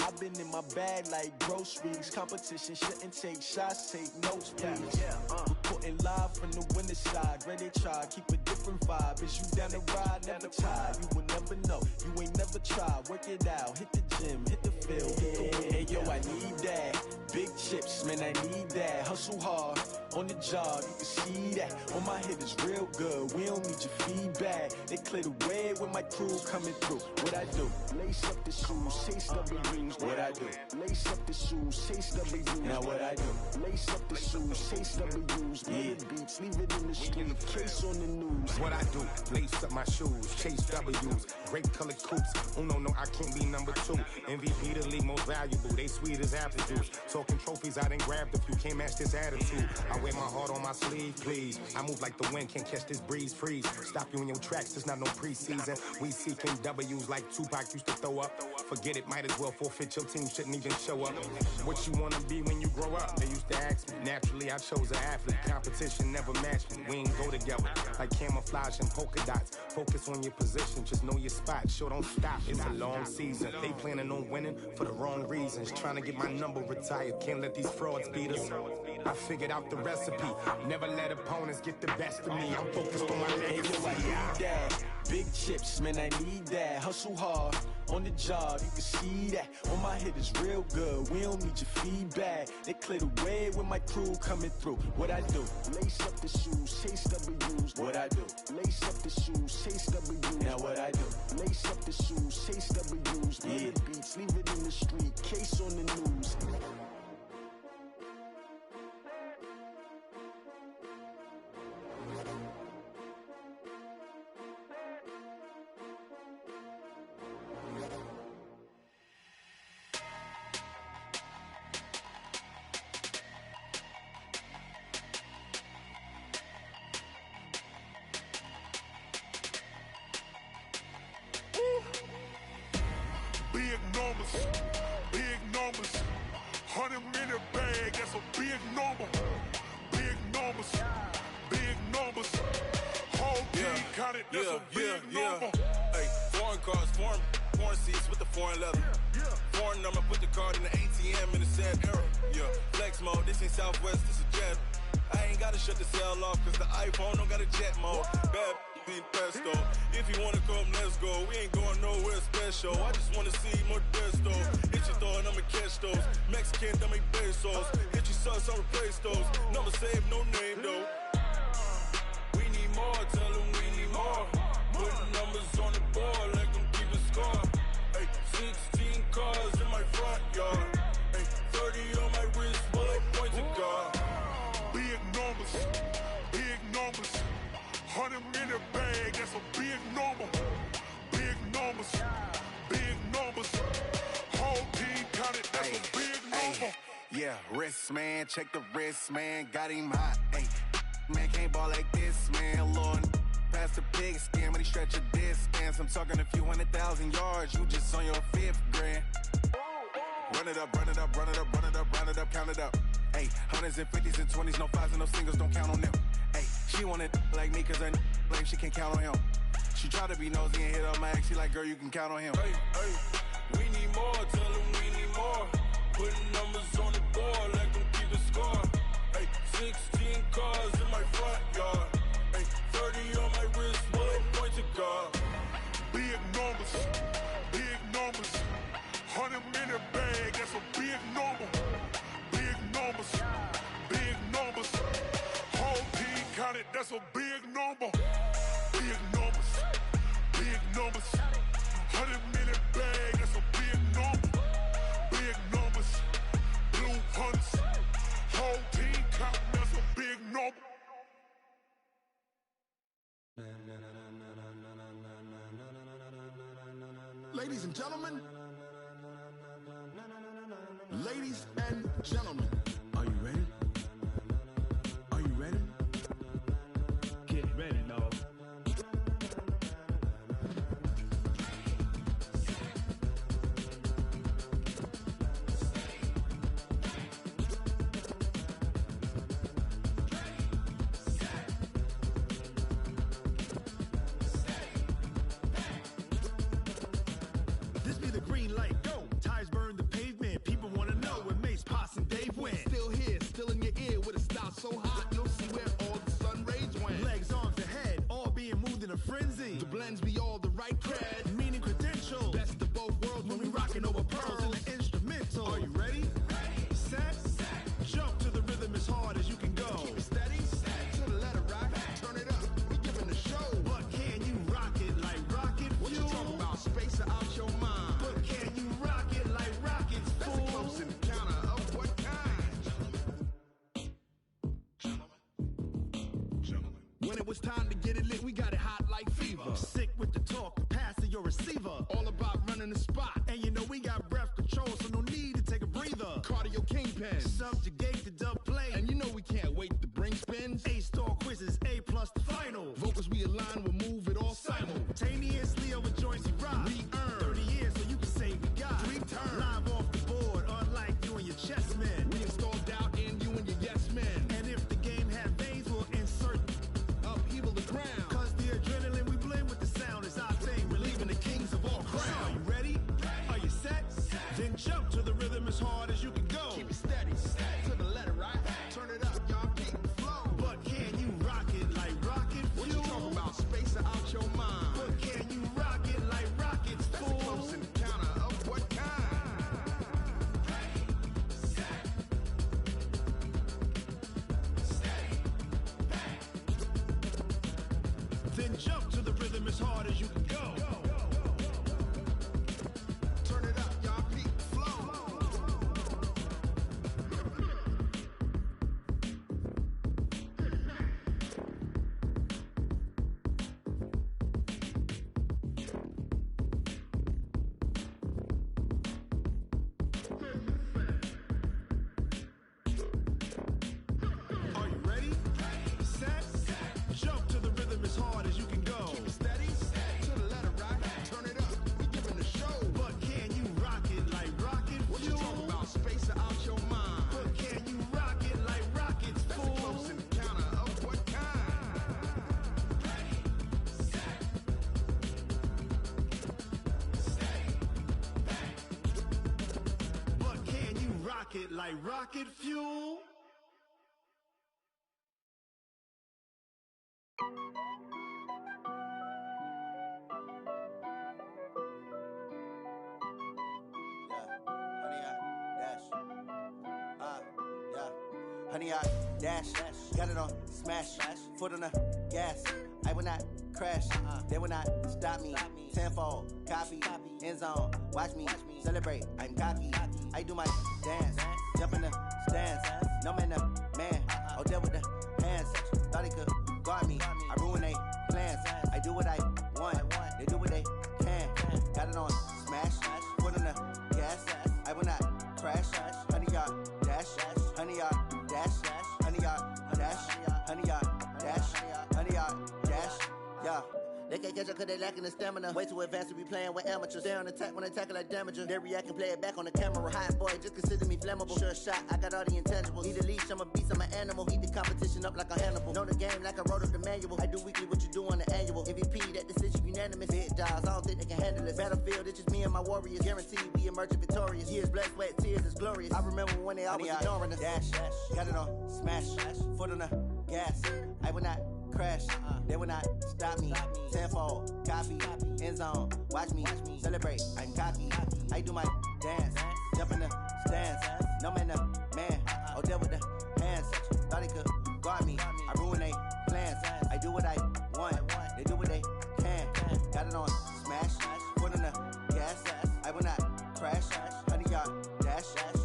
I've been in my bag like groceries. Competition shouldn't take shots, take notes, please. Reporting live from the winter side. Ready to try, keep a different vibe. Is you down the ride, never tired. You will never know, you ain't never tried. Work it out, hit the gym, hit the field, hit the wind. Hey yo, I need that. Big chips, man, I need that. Hustle hard, on the job, you can see that. On my head is real good, we don't need your feedback. They clear the way with my crew coming through. What I do? Lace up the shoes, chase W's. What I do? Lace up the shoes, chase W's. Now what I do? Lace up the shoes, chase W's. Yeah. Beats, leave it in the street, case on the news. What I do? Lace up my shoes, chase W's. Great colored coops. Oh no, I can't be number 2. MVP the league most valuable. They sweet as apple juice. Talking trophies, I done grabbed a few. Can't match this attitude. I wear my heart on my sleeve, please. I move like the wind, can't catch this breeze, freeze. Stop you in your tracks, there's not no preseason. We seeking W's like Tupac used to throw up. Forget it, might as well forfeit. Your team shouldn't even show up. What you wanna be when you grow up? They used to ask me. Naturally, I chose an athlete. Competition never matched me. We ain't go together like camouflage and polka dots. Focus on your position, just know your spot. Sure, don't stop. It's a long season. They planning on winning for the wrong reasons. Trying to get my number retired. Can't let these frauds beat us. I figured out the recipe. Never let opponents get the best of me. I'm focused on my legacy. I need that. Big chips, man, I need that. Hustle hard, on the job, you can see that. On my head is real good, we don't need your feedback. They clear the way with my crew coming through. What I do? Lace up the shoes, chase W's. What I do? Lace up the shoes, chase W's. Now what I do? Lace up the shoes, chase W's. Yeah. Beats, leave it in the street, case on the news. Big numbers, 100-minute bag, that's a big number. Big numbers, big numbers. Whole team counted, that's a big number. Hey, foreign cars, foreign seats with the foreign leather. Foreign number, put the card in the ATM in the sad era. Yeah, flex mode, this ain't Southwest, this a jet. I ain't gotta shut the cell off, cause the iPhone don't got a jet mode. Bad in pesto. If you wanna come, let's go. We ain't going nowhere special. I just wanna see more desto. Hit your thought, I'ma catch those. Mexican, don't make pesos. Hit your sus, I'll replace those. Number save, no name though. We need more, tell them we need more. Putting numbers on the board like I'm keeping score. Hey, 16 cars in my front yard. Hey, 30 on my wrist, while I point to God. Big numbers, big numbers. 100-minute bag, that's a big number. Big numbers, big numbers. Whole team counted, that's a big number. Yeah, wrist man, check the wrist man, got him hot. Ay, man can't ball like this, man. Lord, past the pig skin, but he stretch a distance. I'm talking a few 100,000 yards, you just on your 5th grand. Run it up, run it up, run it up, run it up, run it up, count it up. Ay, 100s and 50s and 20s, no 5s and no singles, don't count on them. Ay, she wanted like me, cause her like she can't count on him. She try to be nosy and hit up my ex, she like, girl, you can count on him. Hey, hey, we need more, tell them we need more. Putting numbers on the board like I'm keeping score. Hey, 16 cars in my front yard. Hey, 30 on my wrist, while I point to God. Big numbers, big numbers. 100-minute bag, that's a big number. Big numbers, big numbers. Whole team counted, that's a big number. Big numbers, big numbers. 100-minute bag, that's a big number. Big numbers, blue hunts. Whole team counting, that's a big number. Ladies and gentlemen. Ladies and gentlemen. Are you ready? Are you ready? Get ready, dog. This be the green light, go. Ties burn the pavement. People wanna know when Mace, Poss, and Dave went. Still here, still in your ear with a style so hot, you'll see where all the sun rays went. Legs, arms, ahead, all being moved in a frenzy. The blends be all the right cred, meaning credentials. Best of both worlds when we rockin' over pearls in the instrumental. Are you ready? Ready. Set. Jump to the rhythm as hard as you can go. Keep it steady. To the letter right. Turn it up. We giving the show. But can you rock it like rocket fuel? What you talking about? Space out your mind. But can you rock it like rockets, fool? That's a close encounter of what kind? When it was time to get it lit, we got it hot like fever. Sick with the talk, pass to your receiver. All about running the spot. And you know we got breath control, so no need to take a breather. Cardio kingpin, subjugate the dub play. And you know we can't wait to bring spins. A-star quizzes, A+ the final. Vocals we align, we'll move it all simultaneously over joints we rock. We earn 30 years, so you can say we got 3 turns. Live off the board, unlike you and your chess men. We install doubt in you and your yes men. And if the game had veins, we'll insert upheaval the ground. Cause the adrenaline we blend with the sound is our thing, relieving the kings of all crowns. Are you ready? Are you set? Then jump to the rhythm as hard as you can go. Keep it steady, to the letter right. Turn it up, y'all keep the flow. But can you rock it like rocket fuel? What you talking about? Space out your mind. But can you rock it like rockets, fool? That's a close encounter of what kind? Then jump to the rhythm as hard as you can go. Turn it up, y'all keep the flow. Are you ready? Set. Jump to the rhythm as hard as you can go. Keep it steady. To the letter right. Turn it up. We giving the show. But can you rock it like rocket fuel? What you talking about? Space out your mind. But can you rock it like rockets, fool? That's a close encounter of what kind? But can you rock it like rocket fuel? Honey, I dash, got it on smash, foot on the gas. I will not crash, they will not stop me. Tenfold, copy, end zone, watch me celebrate. I'm cocky, I do my dance, jump in the stands. No man, man, oh there with the hands. Thought he could guard me, I ruin they plans. I do what I want, they do what they can. Got it on smash, foot on the gas. I will not crash, honey, y'all dash, honey, y'all dash, honey, y'all dash, honey, y'all dash, honey, y'all dash, yeah. They can't catch up cause they lacking the stamina. Way too advanced to be playing with amateurs. Stay on attack when they tackle like damager. They react and play it back on the camera. Hot boy, just consider me flammable. Sure shot, I got all the intangibles. Need a leash, I'm a beast, I'm an animal. Eat the competition up like a Hannibal. Know the game like I wrote up the manual. I do weekly what you do on the annual. MVP, that decision unanimous. Big dogs, I don't think they can handle it. Battlefield, it's just me and my warriors. Guaranteed we emerge victorious. Years, blood, sweat, tears, is glorious. I remember when they always ignoring us. Dash, got it on smash, foot on the gas. I will not crash, they will not stop me. Tenfold, copy, end zone, watch me celebrate. I'm cocky, I do my dance, jump in the stands. No man, man, oh there with the hands. Thought he could guard me, I ruin they plans. I do what I want, they do what they can. Got it on smash, foot on the gas. I will not crash, honey, y'all dash,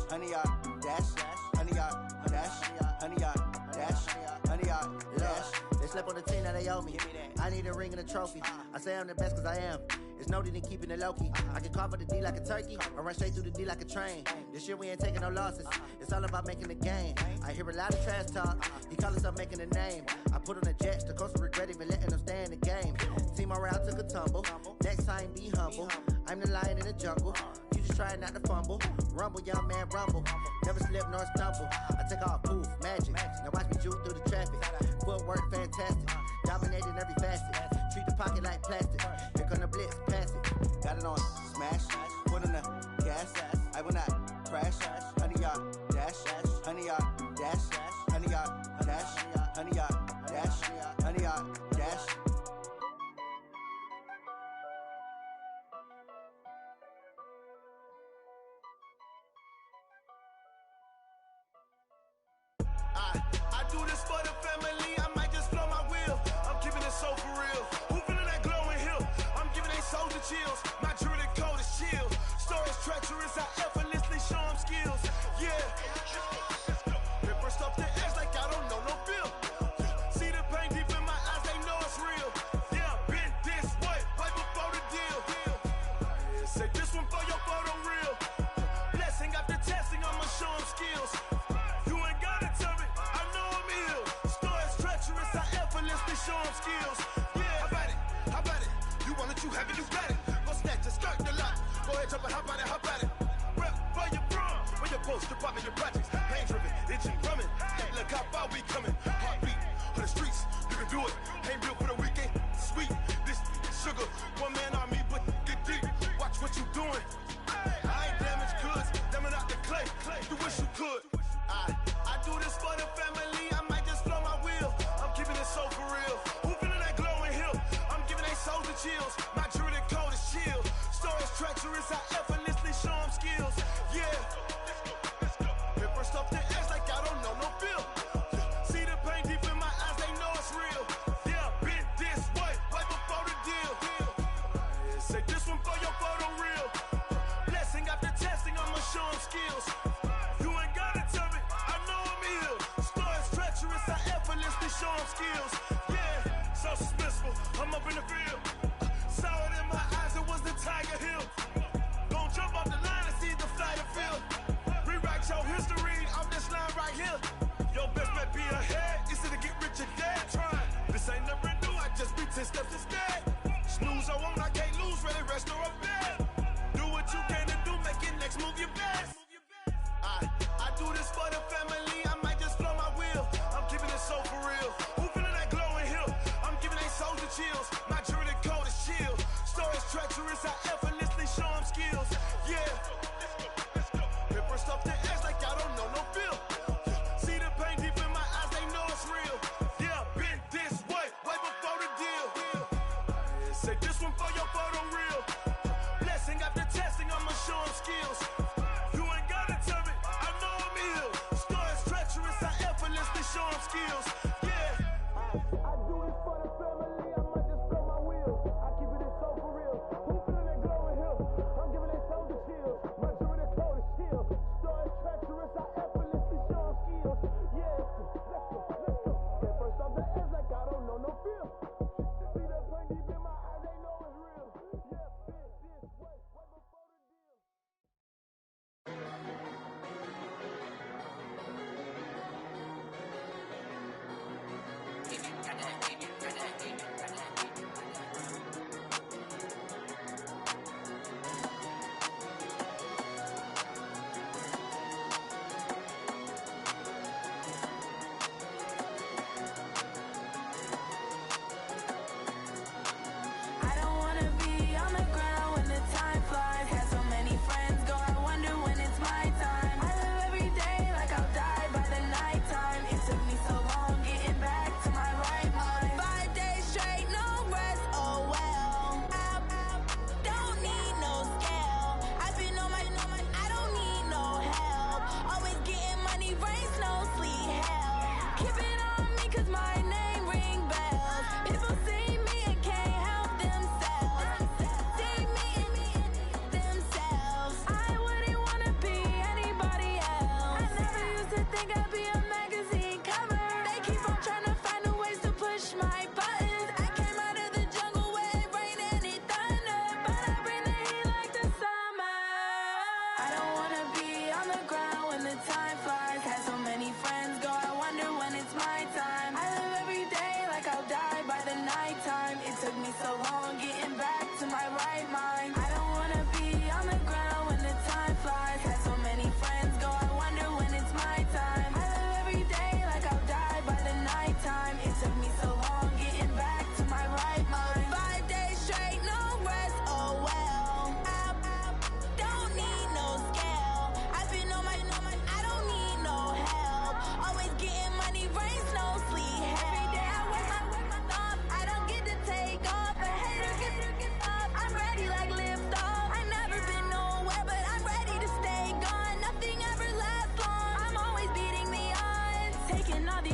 honey, y'all dash, honey, y'all dash, honey, y'all dash, honey, y'all dash. They slept on the team that they owe me. I need a ring and a trophy. I say I'm the best cause I am. It's noted in keeping it low-key. I can carve up the D like a turkey or run straight through the D like a train. This year we ain't taking no losses. It's all about making the game. I hear a lot of trash talk. He call himself making a name. I put on the Jets. The coach will regret even letting them stay in the game. Team morale took a tumble. Next time be humble. I'm the lion in the jungle. You just trying not to fumble. Rumble, young man, rumble. Never slip nor stumble. I take off, poof, magic. Now watch me juke through the traffic. Footwork fantastic. Dominating every facet. Treat the pocket like plastic. Here come the blitz, pass it. Got it on smash. Put on the gas. I will not crash. 100-yard dash. 100-yard dash. 100-yard dash. 100-yard dash. 100-yard dash. I do this for the family, I might just blow my wheel. I'm keeping it so for real. Who feeling that glowing hill? I'm giving they soldier chills. My jewelry code is chill. Stories treacherous, I effortlessly show them skills. Yeah. Ripper stuff the edge like I don't know no feel. See the pain deep in my eyes, they know it's real. Yeah, been this way, right before the deal. Say this one for your photo real. Blessing after testing, I'ma show them skills. You ain't gotta tell me, I know I'm ill. Stories treacherous, I effortlessly show them skills. Yeah, how about it? How about it? You want it, you have it, you got it. Go snatch it, skirt the lot. Go ahead, jump it, how about it? How about it? Rep for your brum, for your post, your pop, and your projects. Pain driven, itching, drumming. Hey, look how far we coming. Heartbeat for the streets, you can do it. Ain't built for the weekend. Sweet, this sugar, one man army, but get deep. Watch what you doing. I ain't damaged goods, damn it out the clay. You wish you could. I do this for the family, I might just blow my wheel. I'm keeping it so for real. Who feeling that glowing hill? I'm giving they soldier chills. My jewelry code is chill. Stories treacherous, I effortlessly show them skills. Yeah. Ripper stuff the edge like I don't know no feel. See the pain deep in my eyes, they know it's real. Yeah, been this way, right before the deal. Say this one for your photo real. Blessing after testing, I'ma show them skills. You ain't gotta tell me, I know I'm ill. Stories treacherous, I effortlessly show them skills. Yeah, so suspenseful, I'm up in the field. Saw it in my eyes, it was the Tiger Hill. Gon' jump off the line and see the flight of field. Rewrite your history off this line right here. Your best bet be ahead, it's to get rich or dead. Trying, this ain't never new, I just be 10 steps instead. Snooze I won't, I can't lose, ready, rest or a bed. Do what you can to do, make your next move your best. I do this for the family, I might just blow my wheel. I'm keeping it so for real. Who feeling that glowing hill? I'm giving they soldier chills. My jewelry code is chill. Stories treacherous, I effortlessly show them skills. Yeah. Ripper stuff the edge like I don't know no feel. See the pain deep in my eyes, they know it's real. Yeah, been this way, right before the deal. Say this one for your photo real. Blessing after testing, I'ma show them skills. You ain't gotta tell me, I know I'm ill. Stories treacherous, I effortlessly show them skills. Yeah. I do it for the family, I might just blow my wheel. I keep it so for real. Who feeling that glowing hill? I'm giving it soldier chills. My jewelry code is chill. Stories treacherous, I effortlessly show them skills. Yeah. Let's go, let's go. Get first off the edge like I don't know no feel. See the pain deep in my eyes, they know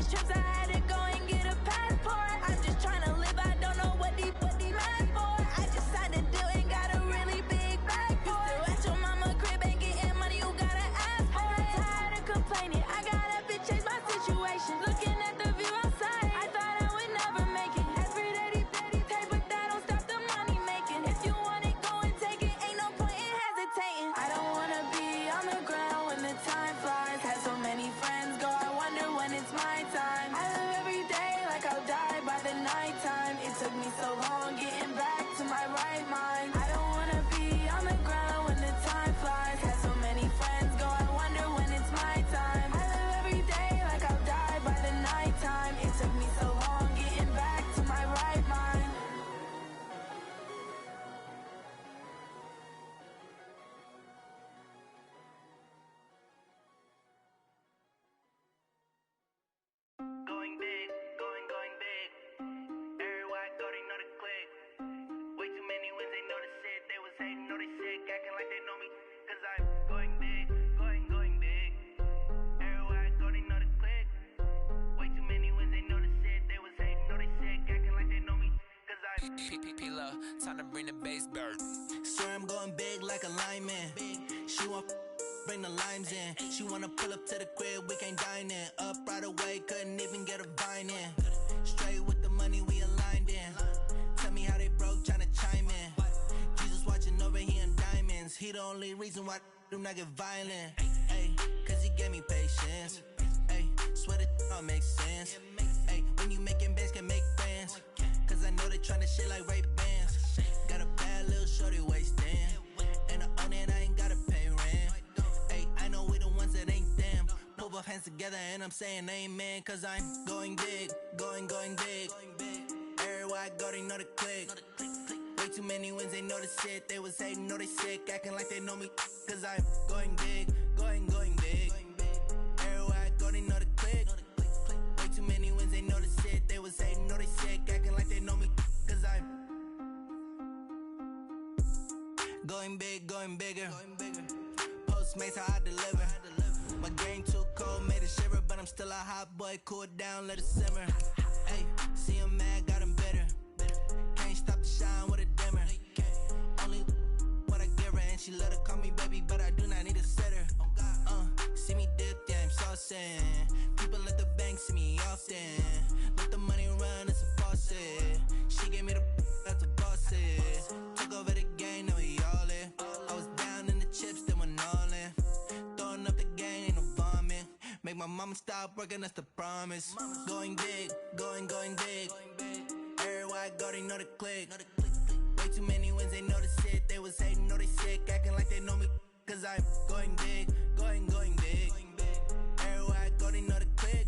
these trips, I had to go and get a passport. I'm just trying to live, I don't know what these mad for. I just signed a deal and got a really big bag for it. You still at your mama crib and getting money, you gotta ask for it. I'm tired of complaining, I gotta bitch change my situation. Looking at the view outside, I thought I would never make it. Every day they pay, but that don't stop the money making. If you want it, go and take it, ain't no point in hesitating. I don't wanna be on the ground when the time flies. Had so many friends go, I wonder when it's my time. I live every day like I'll die by the nighttime. It took me so long getting back to my right mind. I don't wanna be on the ground when the time flies. Had so many friends go, I wonder when it's my time. I live every day like I'll die by the nighttime. It took me so long getting back to my right mind. Going big, going big. Everywhere I go, they know the click. Way too many wins, they know the shit. They was hating, know they sick, acting like they know me. Cause I'm going big, going big. Everywhere I go, they know the click. Way too many wins, they know the shit. They was hating, know they sick, acting like they know me. Cause I'm P-P-P-Love, time to bring the bass bird. Swear I'm going big like a lineman. She want bring the limes in. She wanna pull up to the crib, we can't dine in. Up right away, couldn't even get a vine in. Straight with the money we aligned in. Tell me how they broke, tryna chime in. Jesus watching over here in diamonds. He the only reason why do not get violent. Ay, cause he gave me patience. Ay, swear that all makes sense. Ay, when you making bands, can make friends. Cause I know they tryna shit like Ray Bans. Got a bad little shorty wasting. And I own it, I ain't gotta pay rent. Ay, I know we the ones that ain't them. Put both hands together and I'm saying amen. Cause I'm going big, going big. Everywhere I go, they know the click. Way too many wins, they know the shit. They was hating, know they sick, acting like they know me. Cause I'm going big, going big. Everywhere I go, they know the click. Way too many wins, they know the shit. They was hating, know they sick, acting like they know me. Cause I'm going big, going bigger. Postmates, how I deliver. My game too cold, made it shiver. But I'm still a hot boy, cool it down, let it simmer. Hey, see him mad, got him bitter. Can't stop the shine with a dimmer. Only what I give her, and she let her call me baby, but I do not need a sitter. See me dip, yeah, I'm saucing. People at the bank see me often. Let the money run, it's a faucet. She gave me the that's a boss it. Took over the game, now we all in. I was down in the chips, then went all in. Throwing up the game, ain't no vomit. Make my mama stop working, that's the promise. Going big, going big. Everywhere I go, they know the click. Way too many wins, they know the shit. They was hating, know they sick, acting like they know me. Cause I'm going big, going big. Everywhere I go, they know the click.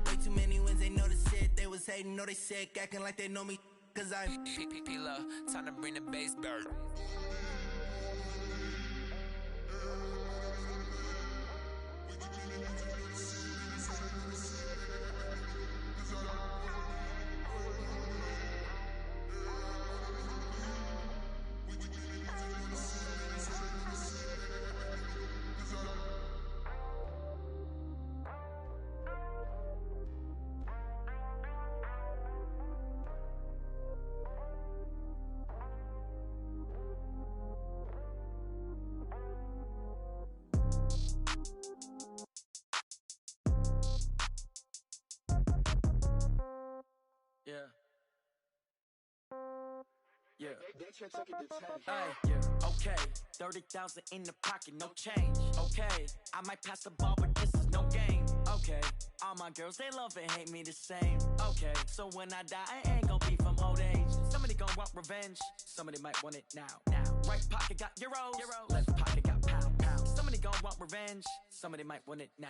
Way too many wins, they know the shit. They was hating, know they sick, acting like they know me. Cause I'm P-P-P-Love, time to bring the bass bird. Yeah. Hey, yeah. Okay, 30,000 in the pocket, no change. Okay, I might pass the ball, but this is no game. Okay, all my girls, they love and hate me the same. Okay, so when I die, I ain't gonna be from old age. Somebody gonna want revenge, somebody might want it now. Right pocket got euros, left pocket got pounds. Somebody gonna want revenge, somebody might want it now.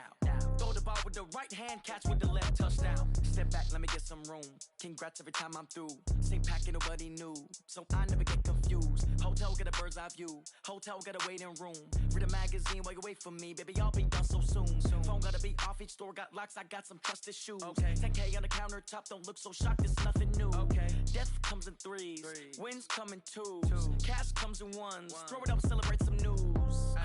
Throw the ball with the right hand, catch with the left, touchdown. Step back, let me get some room. Congrats every time I'm through. Same packet, nobody knew, so I never get confused. Hotel get a bird's eye view. Hotel get a waiting room. Read a magazine while you wait for me, baby. I'll be done so soon. Phone gotta be off. Each store got locks. I got some trusted shoes. Okay. 10K on the countertop. Don't look so shocked. It's nothing new. Okay. Death comes in threes. Wins come in twos. Cash comes in ones. Throw it up, celebrate some news.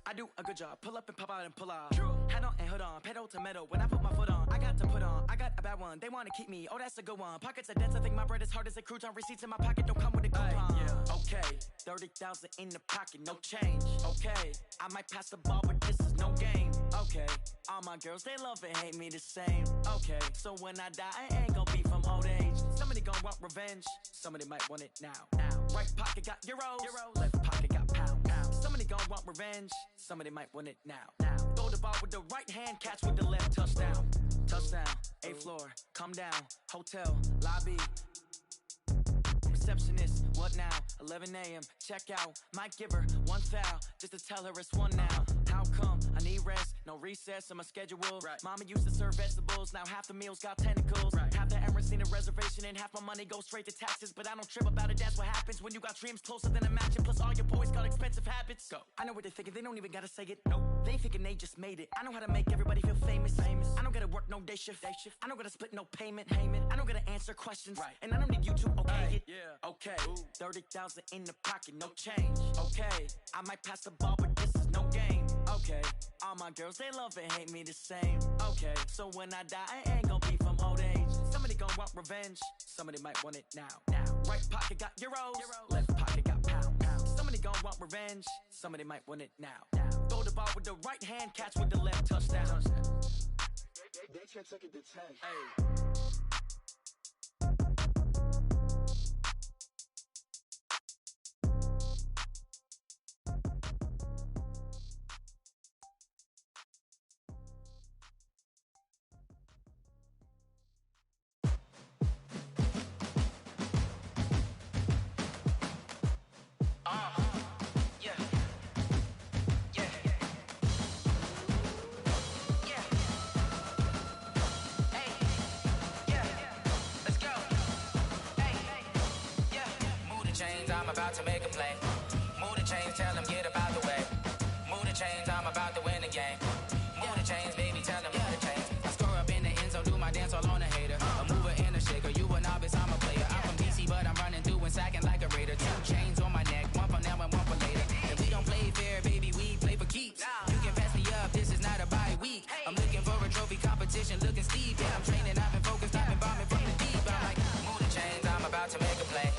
I do a good job. Pull up and pop out and pull out. Hat on and hood on. Pedal to metal. When I put my foot on, I got to put on. I got a bad one, they wanna keep me. Oh, that's a good one. Pockets are dense, I think my bread is hard as a crouton. Receipts in my pocket don't come with a coupon. Yeah, okay. 30,000 in the pocket, no change. Okay, I might pass the ball, but this is no game. Okay, all my girls, they love and hate me the same. Okay, so when I die, I ain't gonna be from old age. Somebody gon' want revenge, somebody might want it now. Right pocket got euros, left pocket got pounds. Somebody gon' want revenge, somebody might want it now. Throw the ball with the right hand, catch with the left, touchdown. Touchdown, 8th floor, come down, hotel, lobby. Receptionist, what now? 11 a.m., check out. Might give her one foul, just to tell her it's one now. How come? I need rest, no recess in my schedule. Right. Mama used to serve vegetables, now half the meals got tentacles. Right. Half the Emirates need a reservation and half my money goes straight to taxes. But I don't trip about it, that's what happens when you got dreams closer than a matching. Plus all your boys got expensive habits. Go. I know what they're thinking, they don't even gotta say it. Nope. They thinking they just made it. I know how to make everybody feel famous. I don't gotta work no day shift. I don't gotta split no payment. I don't gotta answer questions. Right. And I don't need you to okay it. Yeah. Okay. 30,000 in the pocket, no change. Okay. I might pass the ball, but this is no game. Okay. All my girls, they love and hate me the same. Okay. So when I die, I ain't gonna be from old age. Somebody gon' want revenge. Somebody might want it now. Right pocket got euros. Left pocket got pounds. Somebody gon' want revenge. Somebody might want it now. Throw the ball with the right hand, catch with the left, touchdown. They can't take it to 10. Hey. I'm about to make a play. Move the chains, tell them get about the way. Move the chains, I'm about to win the game. Move the chains, baby, tell them move the chains. I score up in the end zone, do my dance all on a hater. A mover and a shaker, you a novice, I'm a player. I'm from DC, but I'm running through and sacking like a raider. 2 chains on my neck, one for now and one for later. If we don't play fair, baby, we play for keeps. You can pass me up, this is not a bye week. I'm looking for a trophy competition, looking steep. Yeah, I'm training, I've been focused, I've been bombing from the deep. I'm like, move the chains, I'm about to make a play.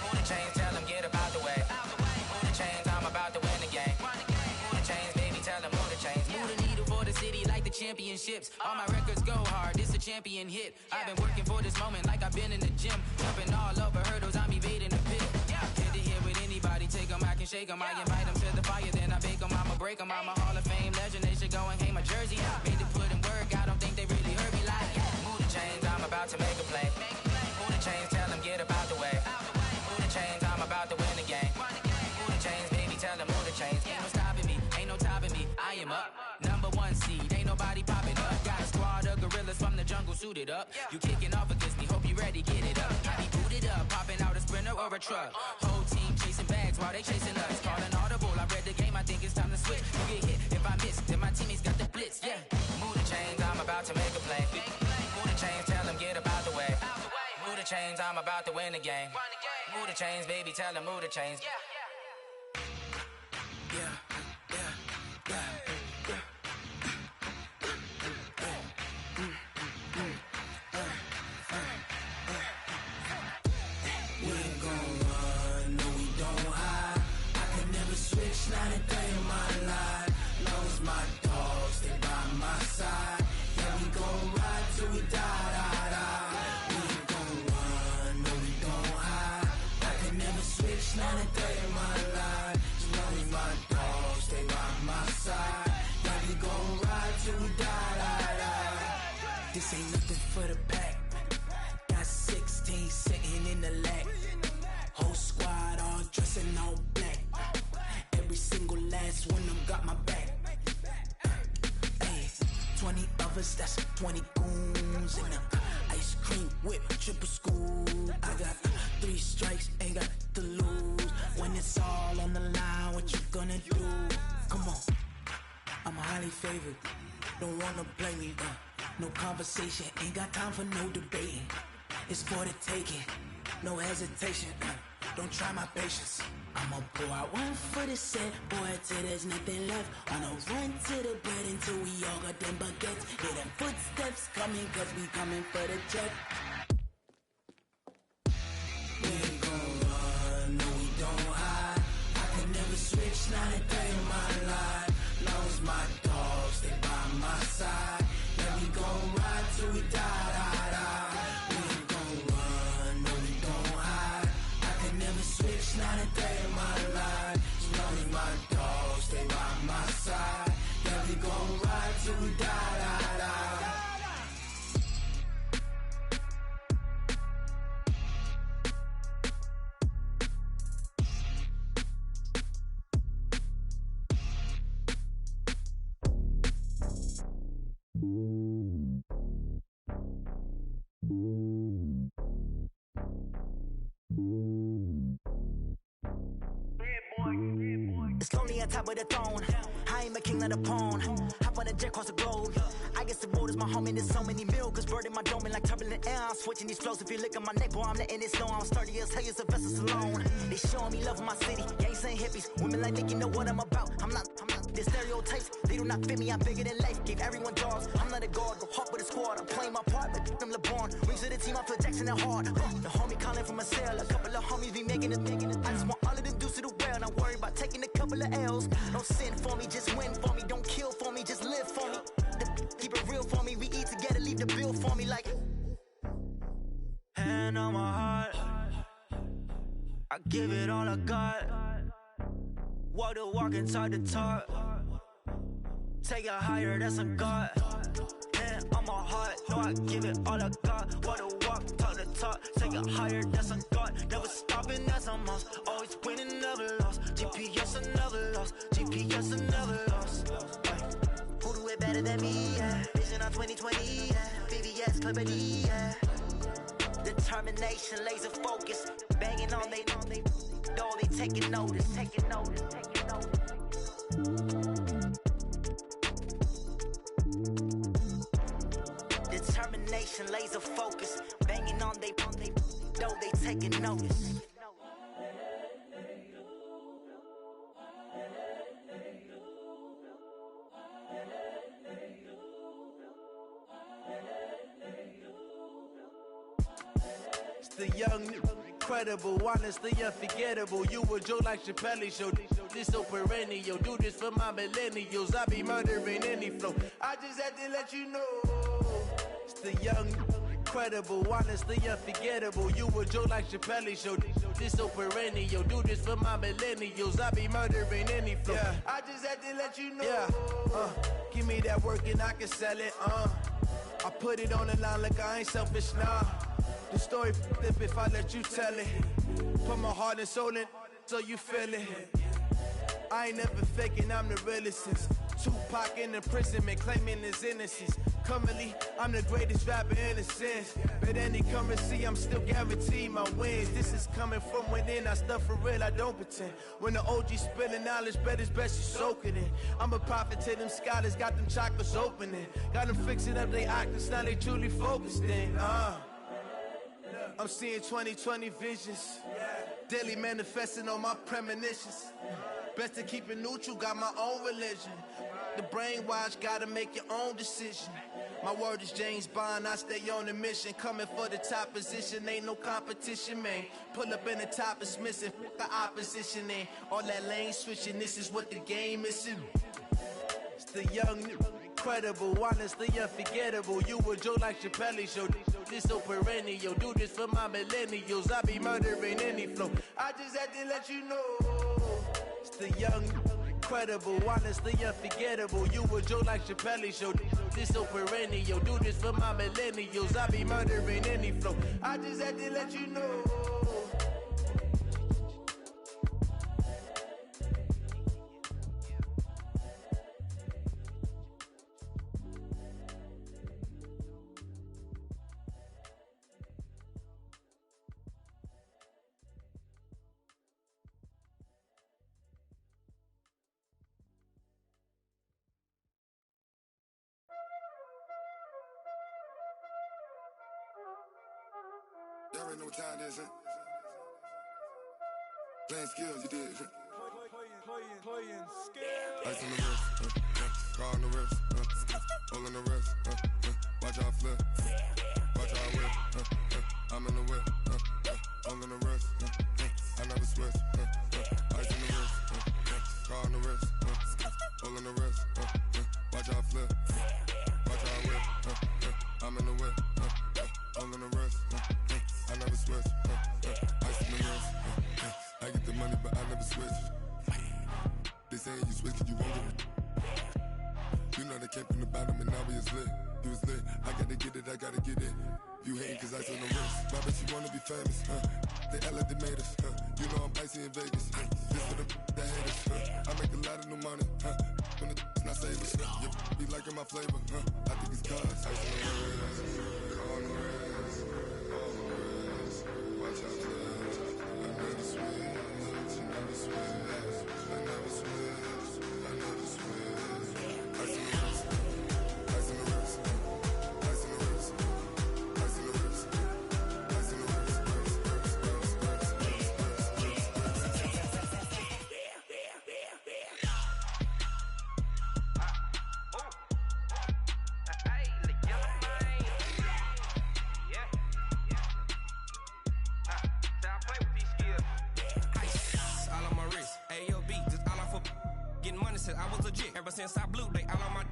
Move the chains, tell them get about the way. Move the chains, I'm about to win the game. Move the chains, baby, tell them move the chains. Move the needle for the city like the championships. All my records go hard, this a champion hit. I've been working for this moment like I've been in the gym. Jumping all over hurdles, I'm evading the pit. Head to head with anybody, take them, I can shake them. I invite them to the fire, then I bake them, I'ma break them. I'm a Hall of Fame legend, they should go and hang my jersey. Made to put in work, I don't think they really heard me like, move the chains, I'm about to make a play. Move the chains, tell them get about the way. Move the chains, I'm about to win the game. Move the chains, baby, tell them move the chains. Ain't no stopping me, ain't no topping me, I am up. Number 1 seed, ain't nobody popping up. Got a squad of gorillas from the jungle suited up. You kicking off against me, hope you ready, get it up. I be booted up, popping out a sprinter or a truck. Whole team chasing bags while they chasing us. Calling audible, I read the game, I think it's time to switch. You get hit, if I miss, then my teammates got the blitz, yeah. Move the chains, I'm about to make a play. Move the chains, tell them get about the way. Move the chains, I'm about to win the game. Move the chains, baby, tell them move the chains. We ain't gon' run, no we don't hide. I can never switch, not a day in my life. Long as my dogs, they by my side. Yeah, we gon' ride till we die, die, die. We ain't gon' run, no we don't hide. I can never switch, not a day in my life. As long as my dogs, they by my side. Yeah, we gon' ride till we die, die, die. This ain't nothing for the pack. Got 16 sitting in the lap. Whole squad all dressing all black. Every single last one of them got my back. Hey, 20 of us, that's 20 goons. And ice cream whip, triple scoop. I got 3 strikes, ain't got to lose. When it's all on the line, what you gonna do? Come on, I'm highly favored. Don't wanna blame me, no conversation, ain't got time for no debating. It's for the taking, no hesitation. don't try my patience. I'ma pour out one for the set, boy, till there's nothing left. On a run to the bread until we all got them baguettes. Hear them footsteps coming, cause we coming for the check. We ain't gon' run, no we don't hide. I can never switch, not a day in my life. Long as my dogs stay by my side. Yeah, we gon' ride till we die, die, die. We ain't gon' run, no we don't hide. I can never switch, not a day in my life. As long as my dogs stay by my side. Yeah, we gon' ride till we die, die, die. It's lonely on top of the throne. I ain't a king of the pawn. Hop on a jet across the globe. I guess the road is my home and there's so many milk. Bird in my dome and like turbulent air. I'm switching these flows. If you look at my neck, boy, I'm letting it slow. I'm sturdy as hell, as a vessel alone. They showing me love in my city. Gangs and hippies. Women like Nick, you know what I'm about. I'm not. The stereotypes, they do not fit me. I'm bigger than life. Gave everyone jobs. I'm not a guard. Go hop with a squad. I'm playing my part, but I'm LeBron. Rings to the team, I feel Jackson and hard. The homie calling from a cell. A couple of homies be making it. I just want all of them dudes to do well. Not worry about taking a couple of L's. Don't sin for me, just win for me. Don't kill for me, just live for me. Keep it real for me. We eat together, leave the bill for me like. Hand on my heart, I give it all I got. Walk the walk and talk the talk. Take it higher, that's a God. Hand on my heart, no, I give it all I got. Walk the walk, talk the talk. Take it higher, that's a God. Never stopping, that's a must. Always winning, never lost. GPS, I never lost. GPS, I never lost. Who do it better than me? Yeah. Vision on 2020. Yeah. VVS, Clippity. Yeah. Determination, laser focus. Banging on they door, they taking notice. Taking notice. Taking notice. Determination, laser focus. Banging on they door, they taking notice. The young, incredible, honestly unforgettable. You a Joe like Chappelle show. This so perennial. Do this for my millennials. I be murdering any flow. I just had to let you know. It's the young, incredible, honestly unforgettable. You a Joe like Chappelle show. This so perennial. Do this for my millennials. I be murdering any flow. Yeah. I just had to let you know. Yeah. Give me that work and I can sell it. I put it on the line like I ain't selfish, nah. The story flip if I let you tell it. Put my heart and soul in so you feel it. I ain't never faking, I'm the realest since Tupac in imprisonment, claiming his innocence. Currently, I'm the greatest rapper in a sense. But any currency, I'm still guaranteed my wins. This is coming from within, I stuff for real, I don't pretend. When the OG spilling knowledge, bet it's best you soak it in. I'm a prophet to them scholars, got them chakras opening. Got them fixing up they octaves, now they truly focused in. I'm seeing 2020 visions. Daily manifesting on my premonitions. Best to keep it neutral, got my own religion. The brainwash, gotta make your own decision. My word is James Bond, I stay on the mission. Coming for the top position, ain't no competition, man. Pull up in the top, it's missing, the opposition in. All that lane switching, this is what the game is in. It's the young, incredible, honestly unforgettable. You a Joe like Chappelle show. This so perennial. Do this for my millennials. I be murdering any flow. I just had to let you know. It's the young, incredible, honestly unforgettable. You a Joe like Chappelle show. This so perennial. Do this for my millennials. I be murdering any flow. I just had to let you know. Y'all already know what time it is, huh? Playing skills, you did. Playing skills. Ice on the wrist, car on the wrist, all on the wrist, watch how I flip, watch how I whip, I'm in the whip, all on the wrist, I never switch, ice on the wrist, car on the wrist, all on the wrist, watch how I flip, watch how I whip, I'm in the whip, all on the wrist, I never switch, ice on the wrist, I get the money but I never switch. They saying you switch cause you won't get it. You know they came from the bottom and now we is lit. You was lit, I gotta get it, I gotta get it. You hating cause ice on the wrist. My bitch, you wanna be famous, They act like they made us, You know I'm icy in Vegas, This for the that hate us, I make a lot of new money, When the not savers, You be liking my flavor, I think it's cause ice on the wrist, on the wrist, on the wrist. Watch out, cuz I never switch, I never switch. I never switch, I never switch. Ice in the wrist, ice in the wrist, ice in the wrist, ice in the wrist, ice in the wrist, I was legit. Ever since I blew, they all on my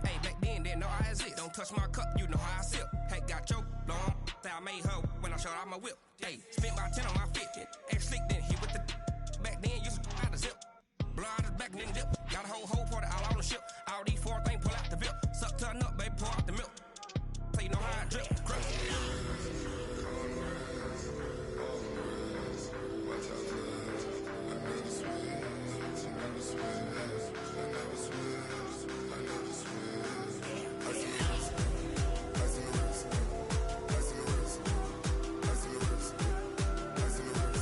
hey, back then, didn't know I exist. Don't touch my cup, you know how I sip. Hey, got choked, long. Say I made her when I showed out my whip. Hey, spent about 10 on my fit. Ex slick, then hit with the back then, used to out the zip. Blow out his back, then dip. Got a whole party all on the ship. All these four things, pull out the VIP. Suck, turn up, baby, pour out the milk. So you know how I drip. Crush. Watch out, cuz I never switch, I never switch. I never switch, I never switch. Ice in the wrist, ice in the wrist, ice in the wrist, ice in the wrist, ice in the wrist.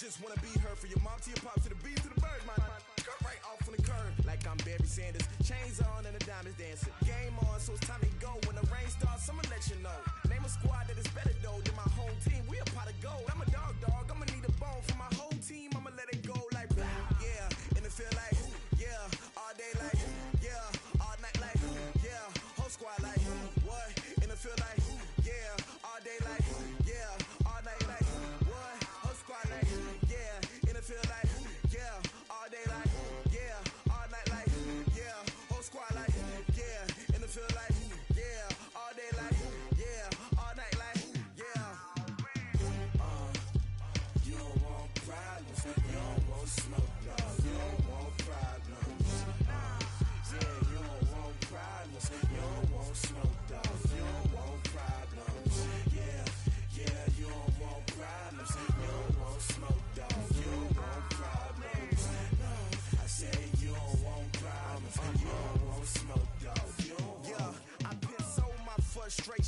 just wanna be her for your mom to your pop to the beat to the bird, man. Cut right off on the curb like I'm Barry Sanders. Chains on and the diamonds dancing. Game on, so it's time to go. When the rain starts, I'ma let you know. Name a squad that is better though than my home team. We a pot of gold. I'm a dog. I'ma need a bone for my whole team. I'ma let it go like yeah, and it feel like yeah, all day like yeah, all night like yeah, whole squad like what? And it feel like yeah, all day like yeah, all night like what? Whole squad like yeah, and it feel like yeah, all day like yeah, all night like yeah, whole squad like yeah, and it feel like yeah, all day like yeah, all night like yeah. You don't want problems, you don't want smoke, no. You don't want problems. Yeah, you don't want problems, you don't want smoke, dog. You don't want problems. Yeah, you don't want problems, you don't want smoke.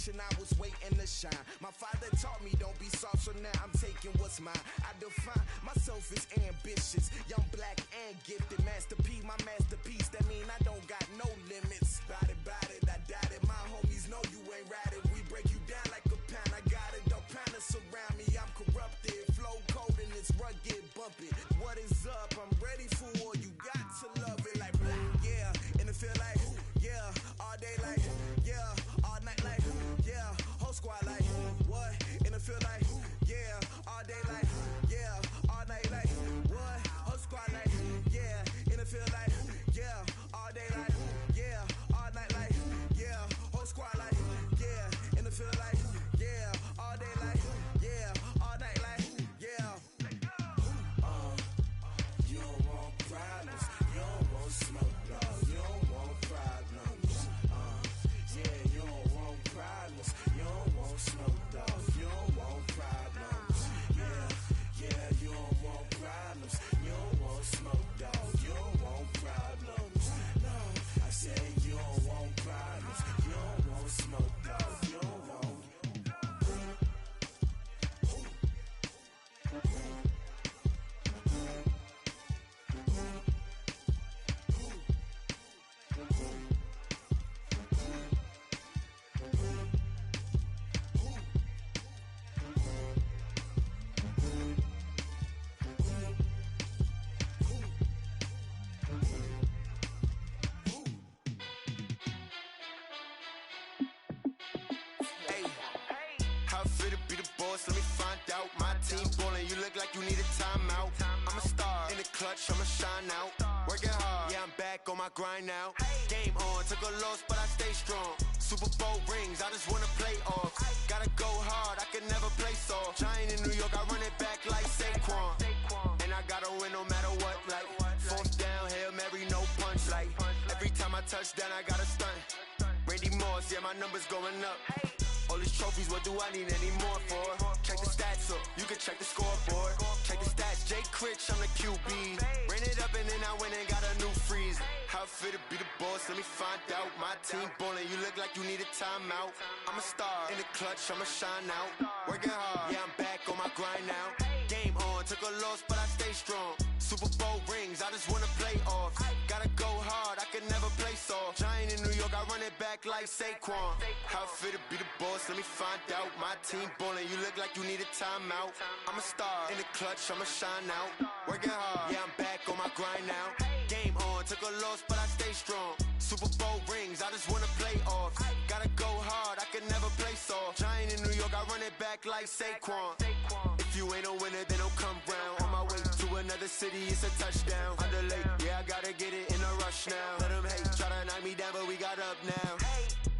generation, I was waiting to shine. My father taught me don't be soft, so now I'm taking what's mine. I define myself as ambitious, young, black, and gifted. Master P, my masterpiece, that mean I don't got no limits. Bout it, I doubt it. My homies know you ain't ratted. We break you down like a pound. I got it, don't pound us around me. I'm corrupted, flow cold and it's rugged, bumpy. What is up? I'm ready for war. You got to love it like yeah, and it feel like yeah, all day like yeah, all night like yeah, whole squad like what? And it feel like yeah, all day like yeah, all night like what? Whole squad like yeah, and it feel like yeah, all day like yeah, all night like yeah, whole squad like yeah, and it feel like yeah, all day like yeah, all night like yeah. You don't want problems, you don't want smoke, dog. You don't want problems. Yeah, you don't want problems, you don't want smoke, dog. You don't want problems. Yeah, you don't want problems, you don't want smoke, dog. You don't want problems. No, I said you don't want problems, you don't want smoke, dog. You don't want. How I feel to be the boss, let me find out. My team ballin', you look like you need a timeout. I'm a star, in the clutch, I'ma shine out. Working hard, yeah, I'm back on my grind now. Game on, took a loss, but I stay strong. Super Bowl rings, I just wanna play off. Gotta go hard, I can never play soft. Giant in New York, I run it back like Saquon. And I gotta win no matter what, like fourth down, Hail Mary, no punch. Like every time I touch down, I gotta stunt. Randy Moss, yeah, my numbers going up. All these trophies, what do I need any more for? Check the stats up, you can check the scoreboard. Check the stats, Jay Critch, I'm the QB. Ran it up and then I went and got a new freeze. How I feel to be the boss, let me find out. My team ballin', you look like you need a timeout. I'm a star, in the clutch, I'ma shine out. Working hard, yeah, I'm back on my grind now. Game on, took a loss, but I stay strong. Super Bowl rings, I just wanna play off. Gotta go hard, I can never play soft. Giant in New York, I run it back like Saquon. How I feel to be the boss, let me find out. My team ballin', you look like you need a timeout. I'm a star, in the clutch, I'ma shine out. Working hard, yeah, I'm back on my grind now. Game on, took a loss, but I stay strong. Super Bowl rings, I just wanna play off. Gotta go hard, I can never play soft. Giant in New York, I run it back like Saquon. If you ain't a winner, then don't come round. On my way to another city, it's a touchdown. Underlay, yeah, I gotta get it in a rush now. Let them hate, try to knock me down, but we got up now.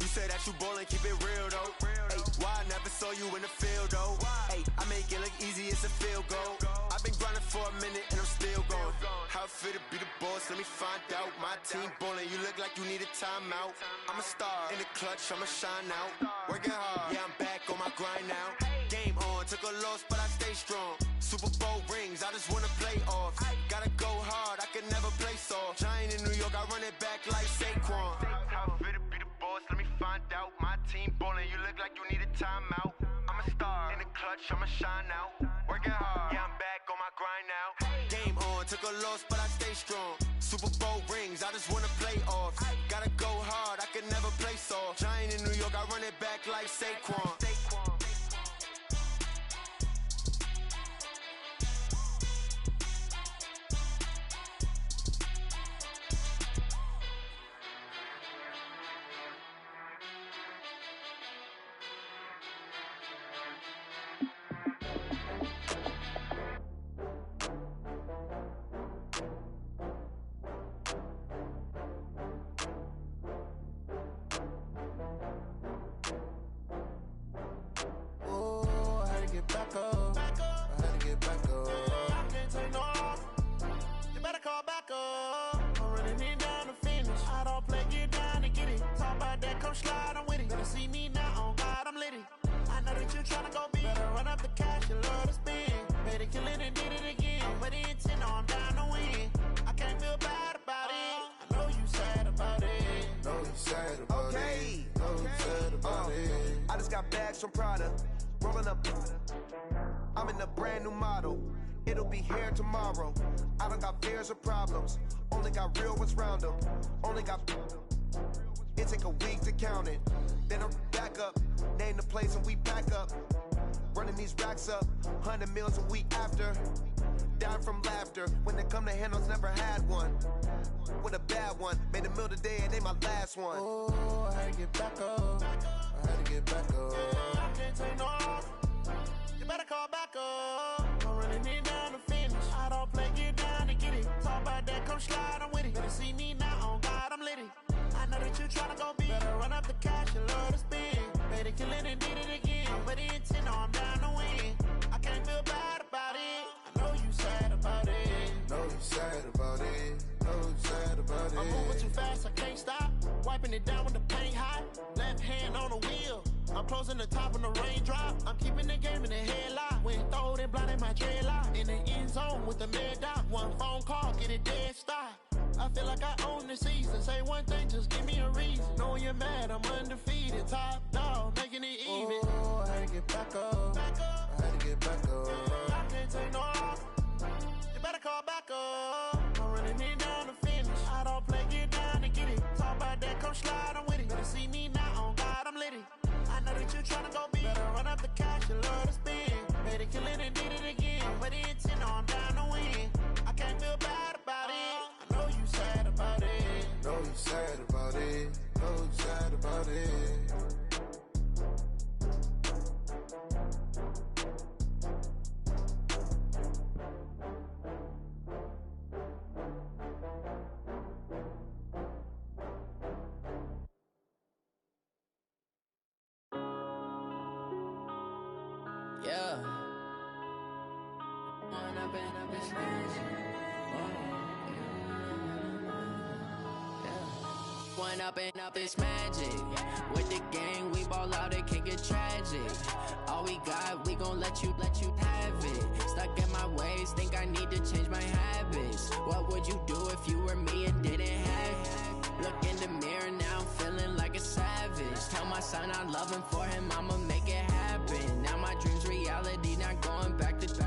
You say that you ballin', keep it real though. Hey, why I never saw you in the field though? Hey, I make it look easy, it's a field goal. I've been grinding for a minute and I'm still going. How I feel to be the boss, let me find out. My team ballin', you look like you need a timeout. I'm a star, in the clutch, I'ma shine out. Working hard, yeah, I'm back on my grind now. Game on, took a loss, but I stay strong. Super Bowl rings, I just wanna play off. Gotta go hard, I can never play soft. Giant in New York, I run it back like Saquon. How I feel to be the boss, let me find out. My team ballin', you look like you need a timeout. I'm a star, in the clutch, I'ma shine out. Working hard, yeah, I'm back on my grind now. Game on, took a loss, but I stay strong. Super Bowl rings, I just wanna play off. Gotta go hard, I can never play soft. Giant in New York, I run it back like Saquon. Back up. I had to get back up. I can't take no loss. You better call back up. I'm running it down to finish. I don't play, get down to get it. Talk about that, come slide, I'm with it. Better see me now, on God, I'm litty. I know that you tryna go big. Better run up the cash, you love to spend. Better kill it and did it again. I'm with the intent, no, I'm down to win. I can't feel bad about it. I know you sad about it. Know you sad about it. Know you sad about it. I got bags from Prada. Rolling up, I'm in a brand new model. It'll be here tomorrow. I don't got fears or problems. Only got real ones round them. Only got. It take a week to count it. Then I'm back up. Name the place and we pack up. Running these racks up. 100 meals a week after. Down from laughter. When they come to handles, never had one. With a bad one. Made a meal today and they my last one. Oh, I had to get back up. I had to get back up. I can't take no off. You better call back up. I'm running it down to finish. I don't play, get down to get it. Talk about that, come slide, I'm with it. Better see me now, on God, I'm litty. I know that you tryna go big. Better run up the cash, you love to spend. Better kill it and did it again. But the intent, no, I'm down to win. I can't feel bad about it. I know you sad about it. Know you sad about it. Know you sad about it. I'm moving too fast, I can't stop. Wiping it down with the paint hot. Left hand on the wheel. I'm closing the top when the raindrop. I'm keeping the game in the headlock. When throwed and blinded my dreadlock. In the end zone with the mad dot. One phone call, get it dead stop. I feel like I own the season. Say one thing, just give me a reason. Knowing you're mad, I'm undefeated. Top dog, making it even. Oh, I had to get back up. I had to get back up. I can't take no off. You better call back up. I'm running it down to finish. I don't play, get down to get it. Talk about that, come slide, I'm with it. Better see me now, on God, I'm litty. I know that you tryna go big. Better run up the cash, you love to spend. Better kill it and did it again. But the intent, no, I'm down to win. I can't feel bad about it. I know you sad about it. Know you sad about it. Know you sad about it. Yeah. When I've been up this When up this magic. With the gang, we ball out, it can get tragic. All we got, we gon' let you have it. Stuck in my ways, think I need to change my habits. What would you do if you were me and didn't have it? Look in the mirror now, I'm feeling like a savage. Tell my son I love him, for him I'ma make it happen. Now my dream's reality, not going back to.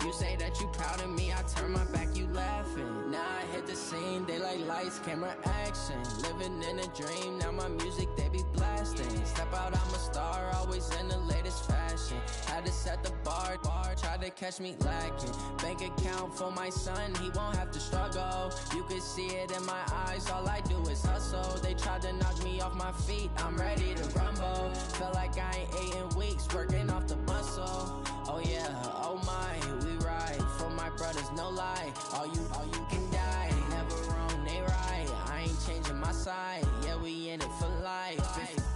You say that you proud of me, I turn my back, you laughing. Now I hit the scene, daylight lights, camera action. Living in a dream, now my music, they be blasting. Step out, I'm a star, always in the latest fashion. Had to set the bar, try to catch me lacking. Bank account for my son, he won't have to struggle. You can see it in my eyes, all I do is hustle. They tried to knock me off my feet, I'm ready to rumble. Felt like I ain't ate in weeks, working off the muscle. Oh yeah, oh my, we ride for my brothers, no lie. All you can die, never wrong, they right. I ain't changing my side, yeah, we in it for life.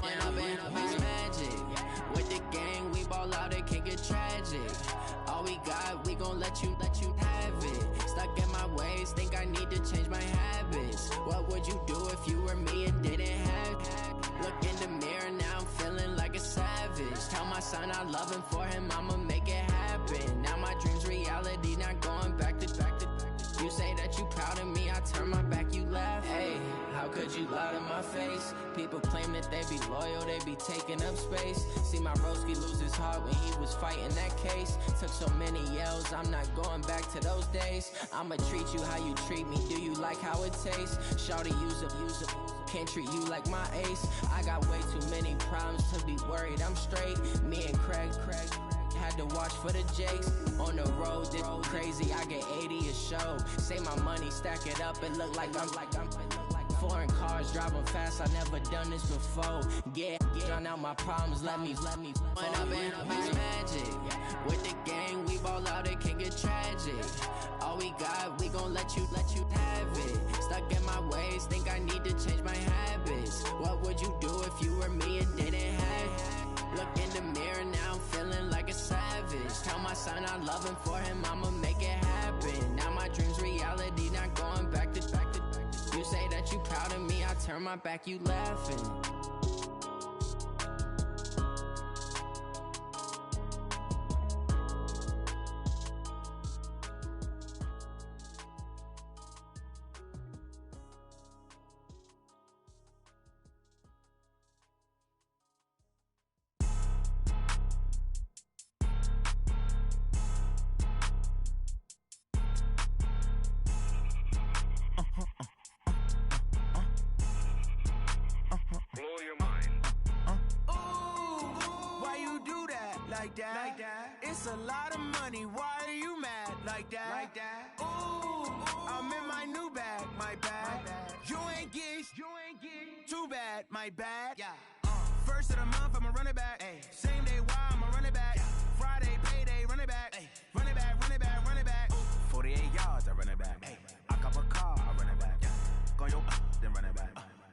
When I've been up, it's magic. With the gang, we ball out, it can get tragic. All we got, we gon' let you have it. Stuck in my ways, think I need to change my habits. What would you do if you were me and didn't have it? Look in the mirror, now I'm feeling like a savage. Tell my son I love him, for him I'ma make it happen. Now my dream's reality, not going back to. You say that you proud of me, I turn my back, you laugh. Hey, how could you lie to my face? People claim that they be loyal, they be taking up space. See my broski lose his heart when he was fighting that case. Took so many yells, I'm not going back to those days. I'ma treat you how you treat me, do you like how it tastes? Shawty, use up. Can't treat you like my ace. I got way too many problems to be worried, I'm straight. Me and Craig had to watch for the Jakes. On the road, this crazy, I get 80 a show. Say my money, stack it up, it look like I'm foreign cars, driving fast, I never done this before. Get drown out my problems, let me When I've been up, it's magic. With the gang, we ball out, it can get tragic. All we got, we gon' let you have it. Stuck in my ways, think I need to change my habits. What would you do if you were me and didn't have it? Look in the mirror, now I'm feeling like a savage. Tell my son I love him, for him I'ma make it happen. Now my dream's reality, not going back to. You say that you proud of me, I turn my back, you laughing. blow your mind. Ooh, why you do that like that? It's a lot of money. Why are you mad like that? Ooh, I'm in my new bag, my bad. You ain't get too bad, my bad. First of the month, I'ma run it back. Same day, why I'ma run it back. Friday, payday, run it back. Run it back, run it back, run it back. 48 yards, I run it back. I cop a car, I run it back. Go your then run it back.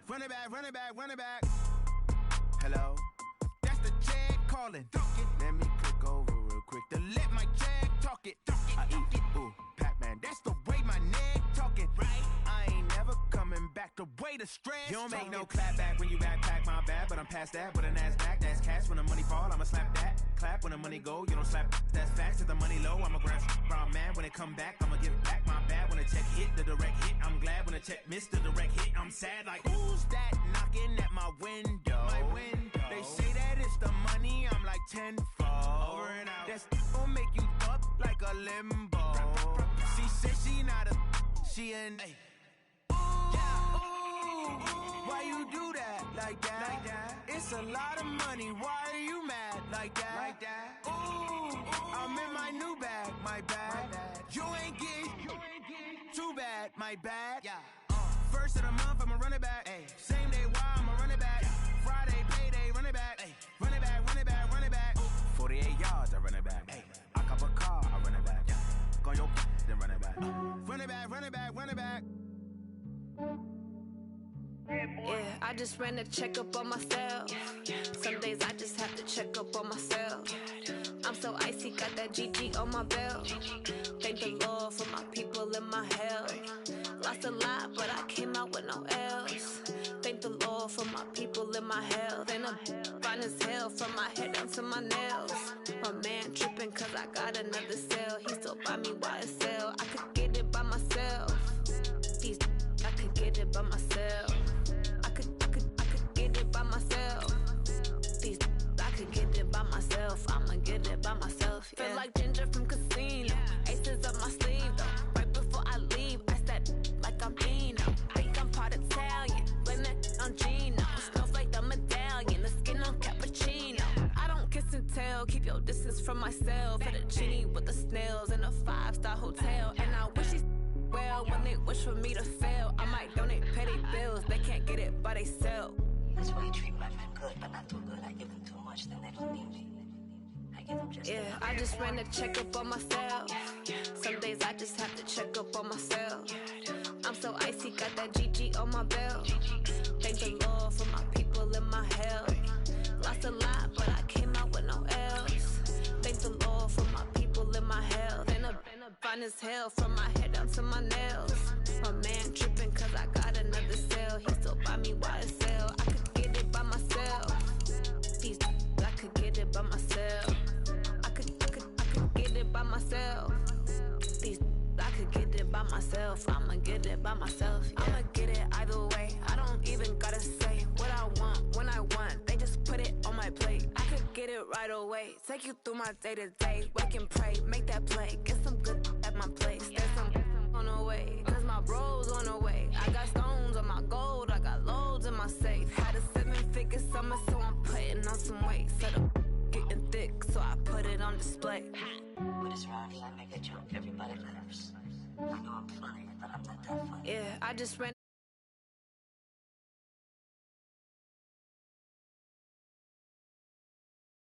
Run it back, run it back, run it back. Hello, that's the check calling. Let me click over real quick to let my check talk it. I eat it, ooh, Pac-Man, that's the way my neck talking. Right, I ain't never coming back the way the stress. You don't make no clap back when you backpack, my bad, but I'm past that. With a NASDAQ, that's cash. When the money fall, I'ma slap that. Clap when the money go, you don't slap. That's facts. If the money low, I'ma grab brown man. When it come back, I'ma give back my bad. When the check hit, the direct hit, I'm glad. When the check missed the direct hit, I'm sad. Like, who's that knocking at my window? They say that it's the money, I'm like tenfold. Over and out. That's gon' make you up like a limbo. She said she not a, she an. Why you do that like that? It's a lot of money. Why are you mad like that? Ooh, I'm in my new bag, my bad. You ain't get too bad, my bad. First of the month, I'ma run it back. Same day, why I'ma run it back. Friday, payday, run it back. Run it back, run it back, run it back. 48 yards, I run it back. I cop a car, I run it back. Go your then run it back. Run it back, run it back, run it back. Yeah, I just ran a checkup on myself. Some days I just have to check up on myself. I'm so icy, got that GG on my belt. Thank the Lord for my people in my health. Lost a lot, but I came out with no L's. Thank the Lord for my people in my health. And I'm fine as hell from my head down to my nails. My man tripping cause I got another cell. He still buy me YSL. I could get it by myself. These I could get it by myself. I could get it by myself. These I could get it by myself. I'ma get it by myself. Yeah. Feel like Ginger from Casino. Aces up my sleeve though. Right before I leave, I said like I'm Dino. Think I'm part Italian. Blame it on Gino. Smells like the medallion. The skin on cappuccino. I don't kiss and tell. Keep your distance from myself. For the genie with the snails in a 5-star hotel. And I wish he's well when they wish for me to fail. I might donate petty bills. They can't get it by they sell. That's why you treat my men good, but not too good. I give them too much, then they don't need me. I give them just enough. I just ran a checkup on myself. Some days I just have to check up on myself. I'm so icy, got that GG on my belt. Thank the Lord for my people in my health. Lost a lot, but I came out with no L's. Thank the Lord for my people in my health. And I'm fine as hell from my head down to my nails. My man tripping cause I got another cell. He still buy me YSL. I could get it by myself. These I could get it by myself. I could get it by myself. These I could get it by myself. I'ma get it by myself. Yeah. I'ma get it either way. I don't even gotta say what I want when I want. They just put it on my plate. I could get it right away. Take you through my day to day. Wake and pray, make that play. Get some good at my place. There's some on the way. Cause my bro's on the way. I got stones on my gold. I got loads in my safe. Had a 7-figure summer, so I'm putting on some weight. Set up getting thick, so I put it on display. With this round, I make a joke everybody laughs. I know I'm funny, but I'm not that funny. Yeah, I just ran.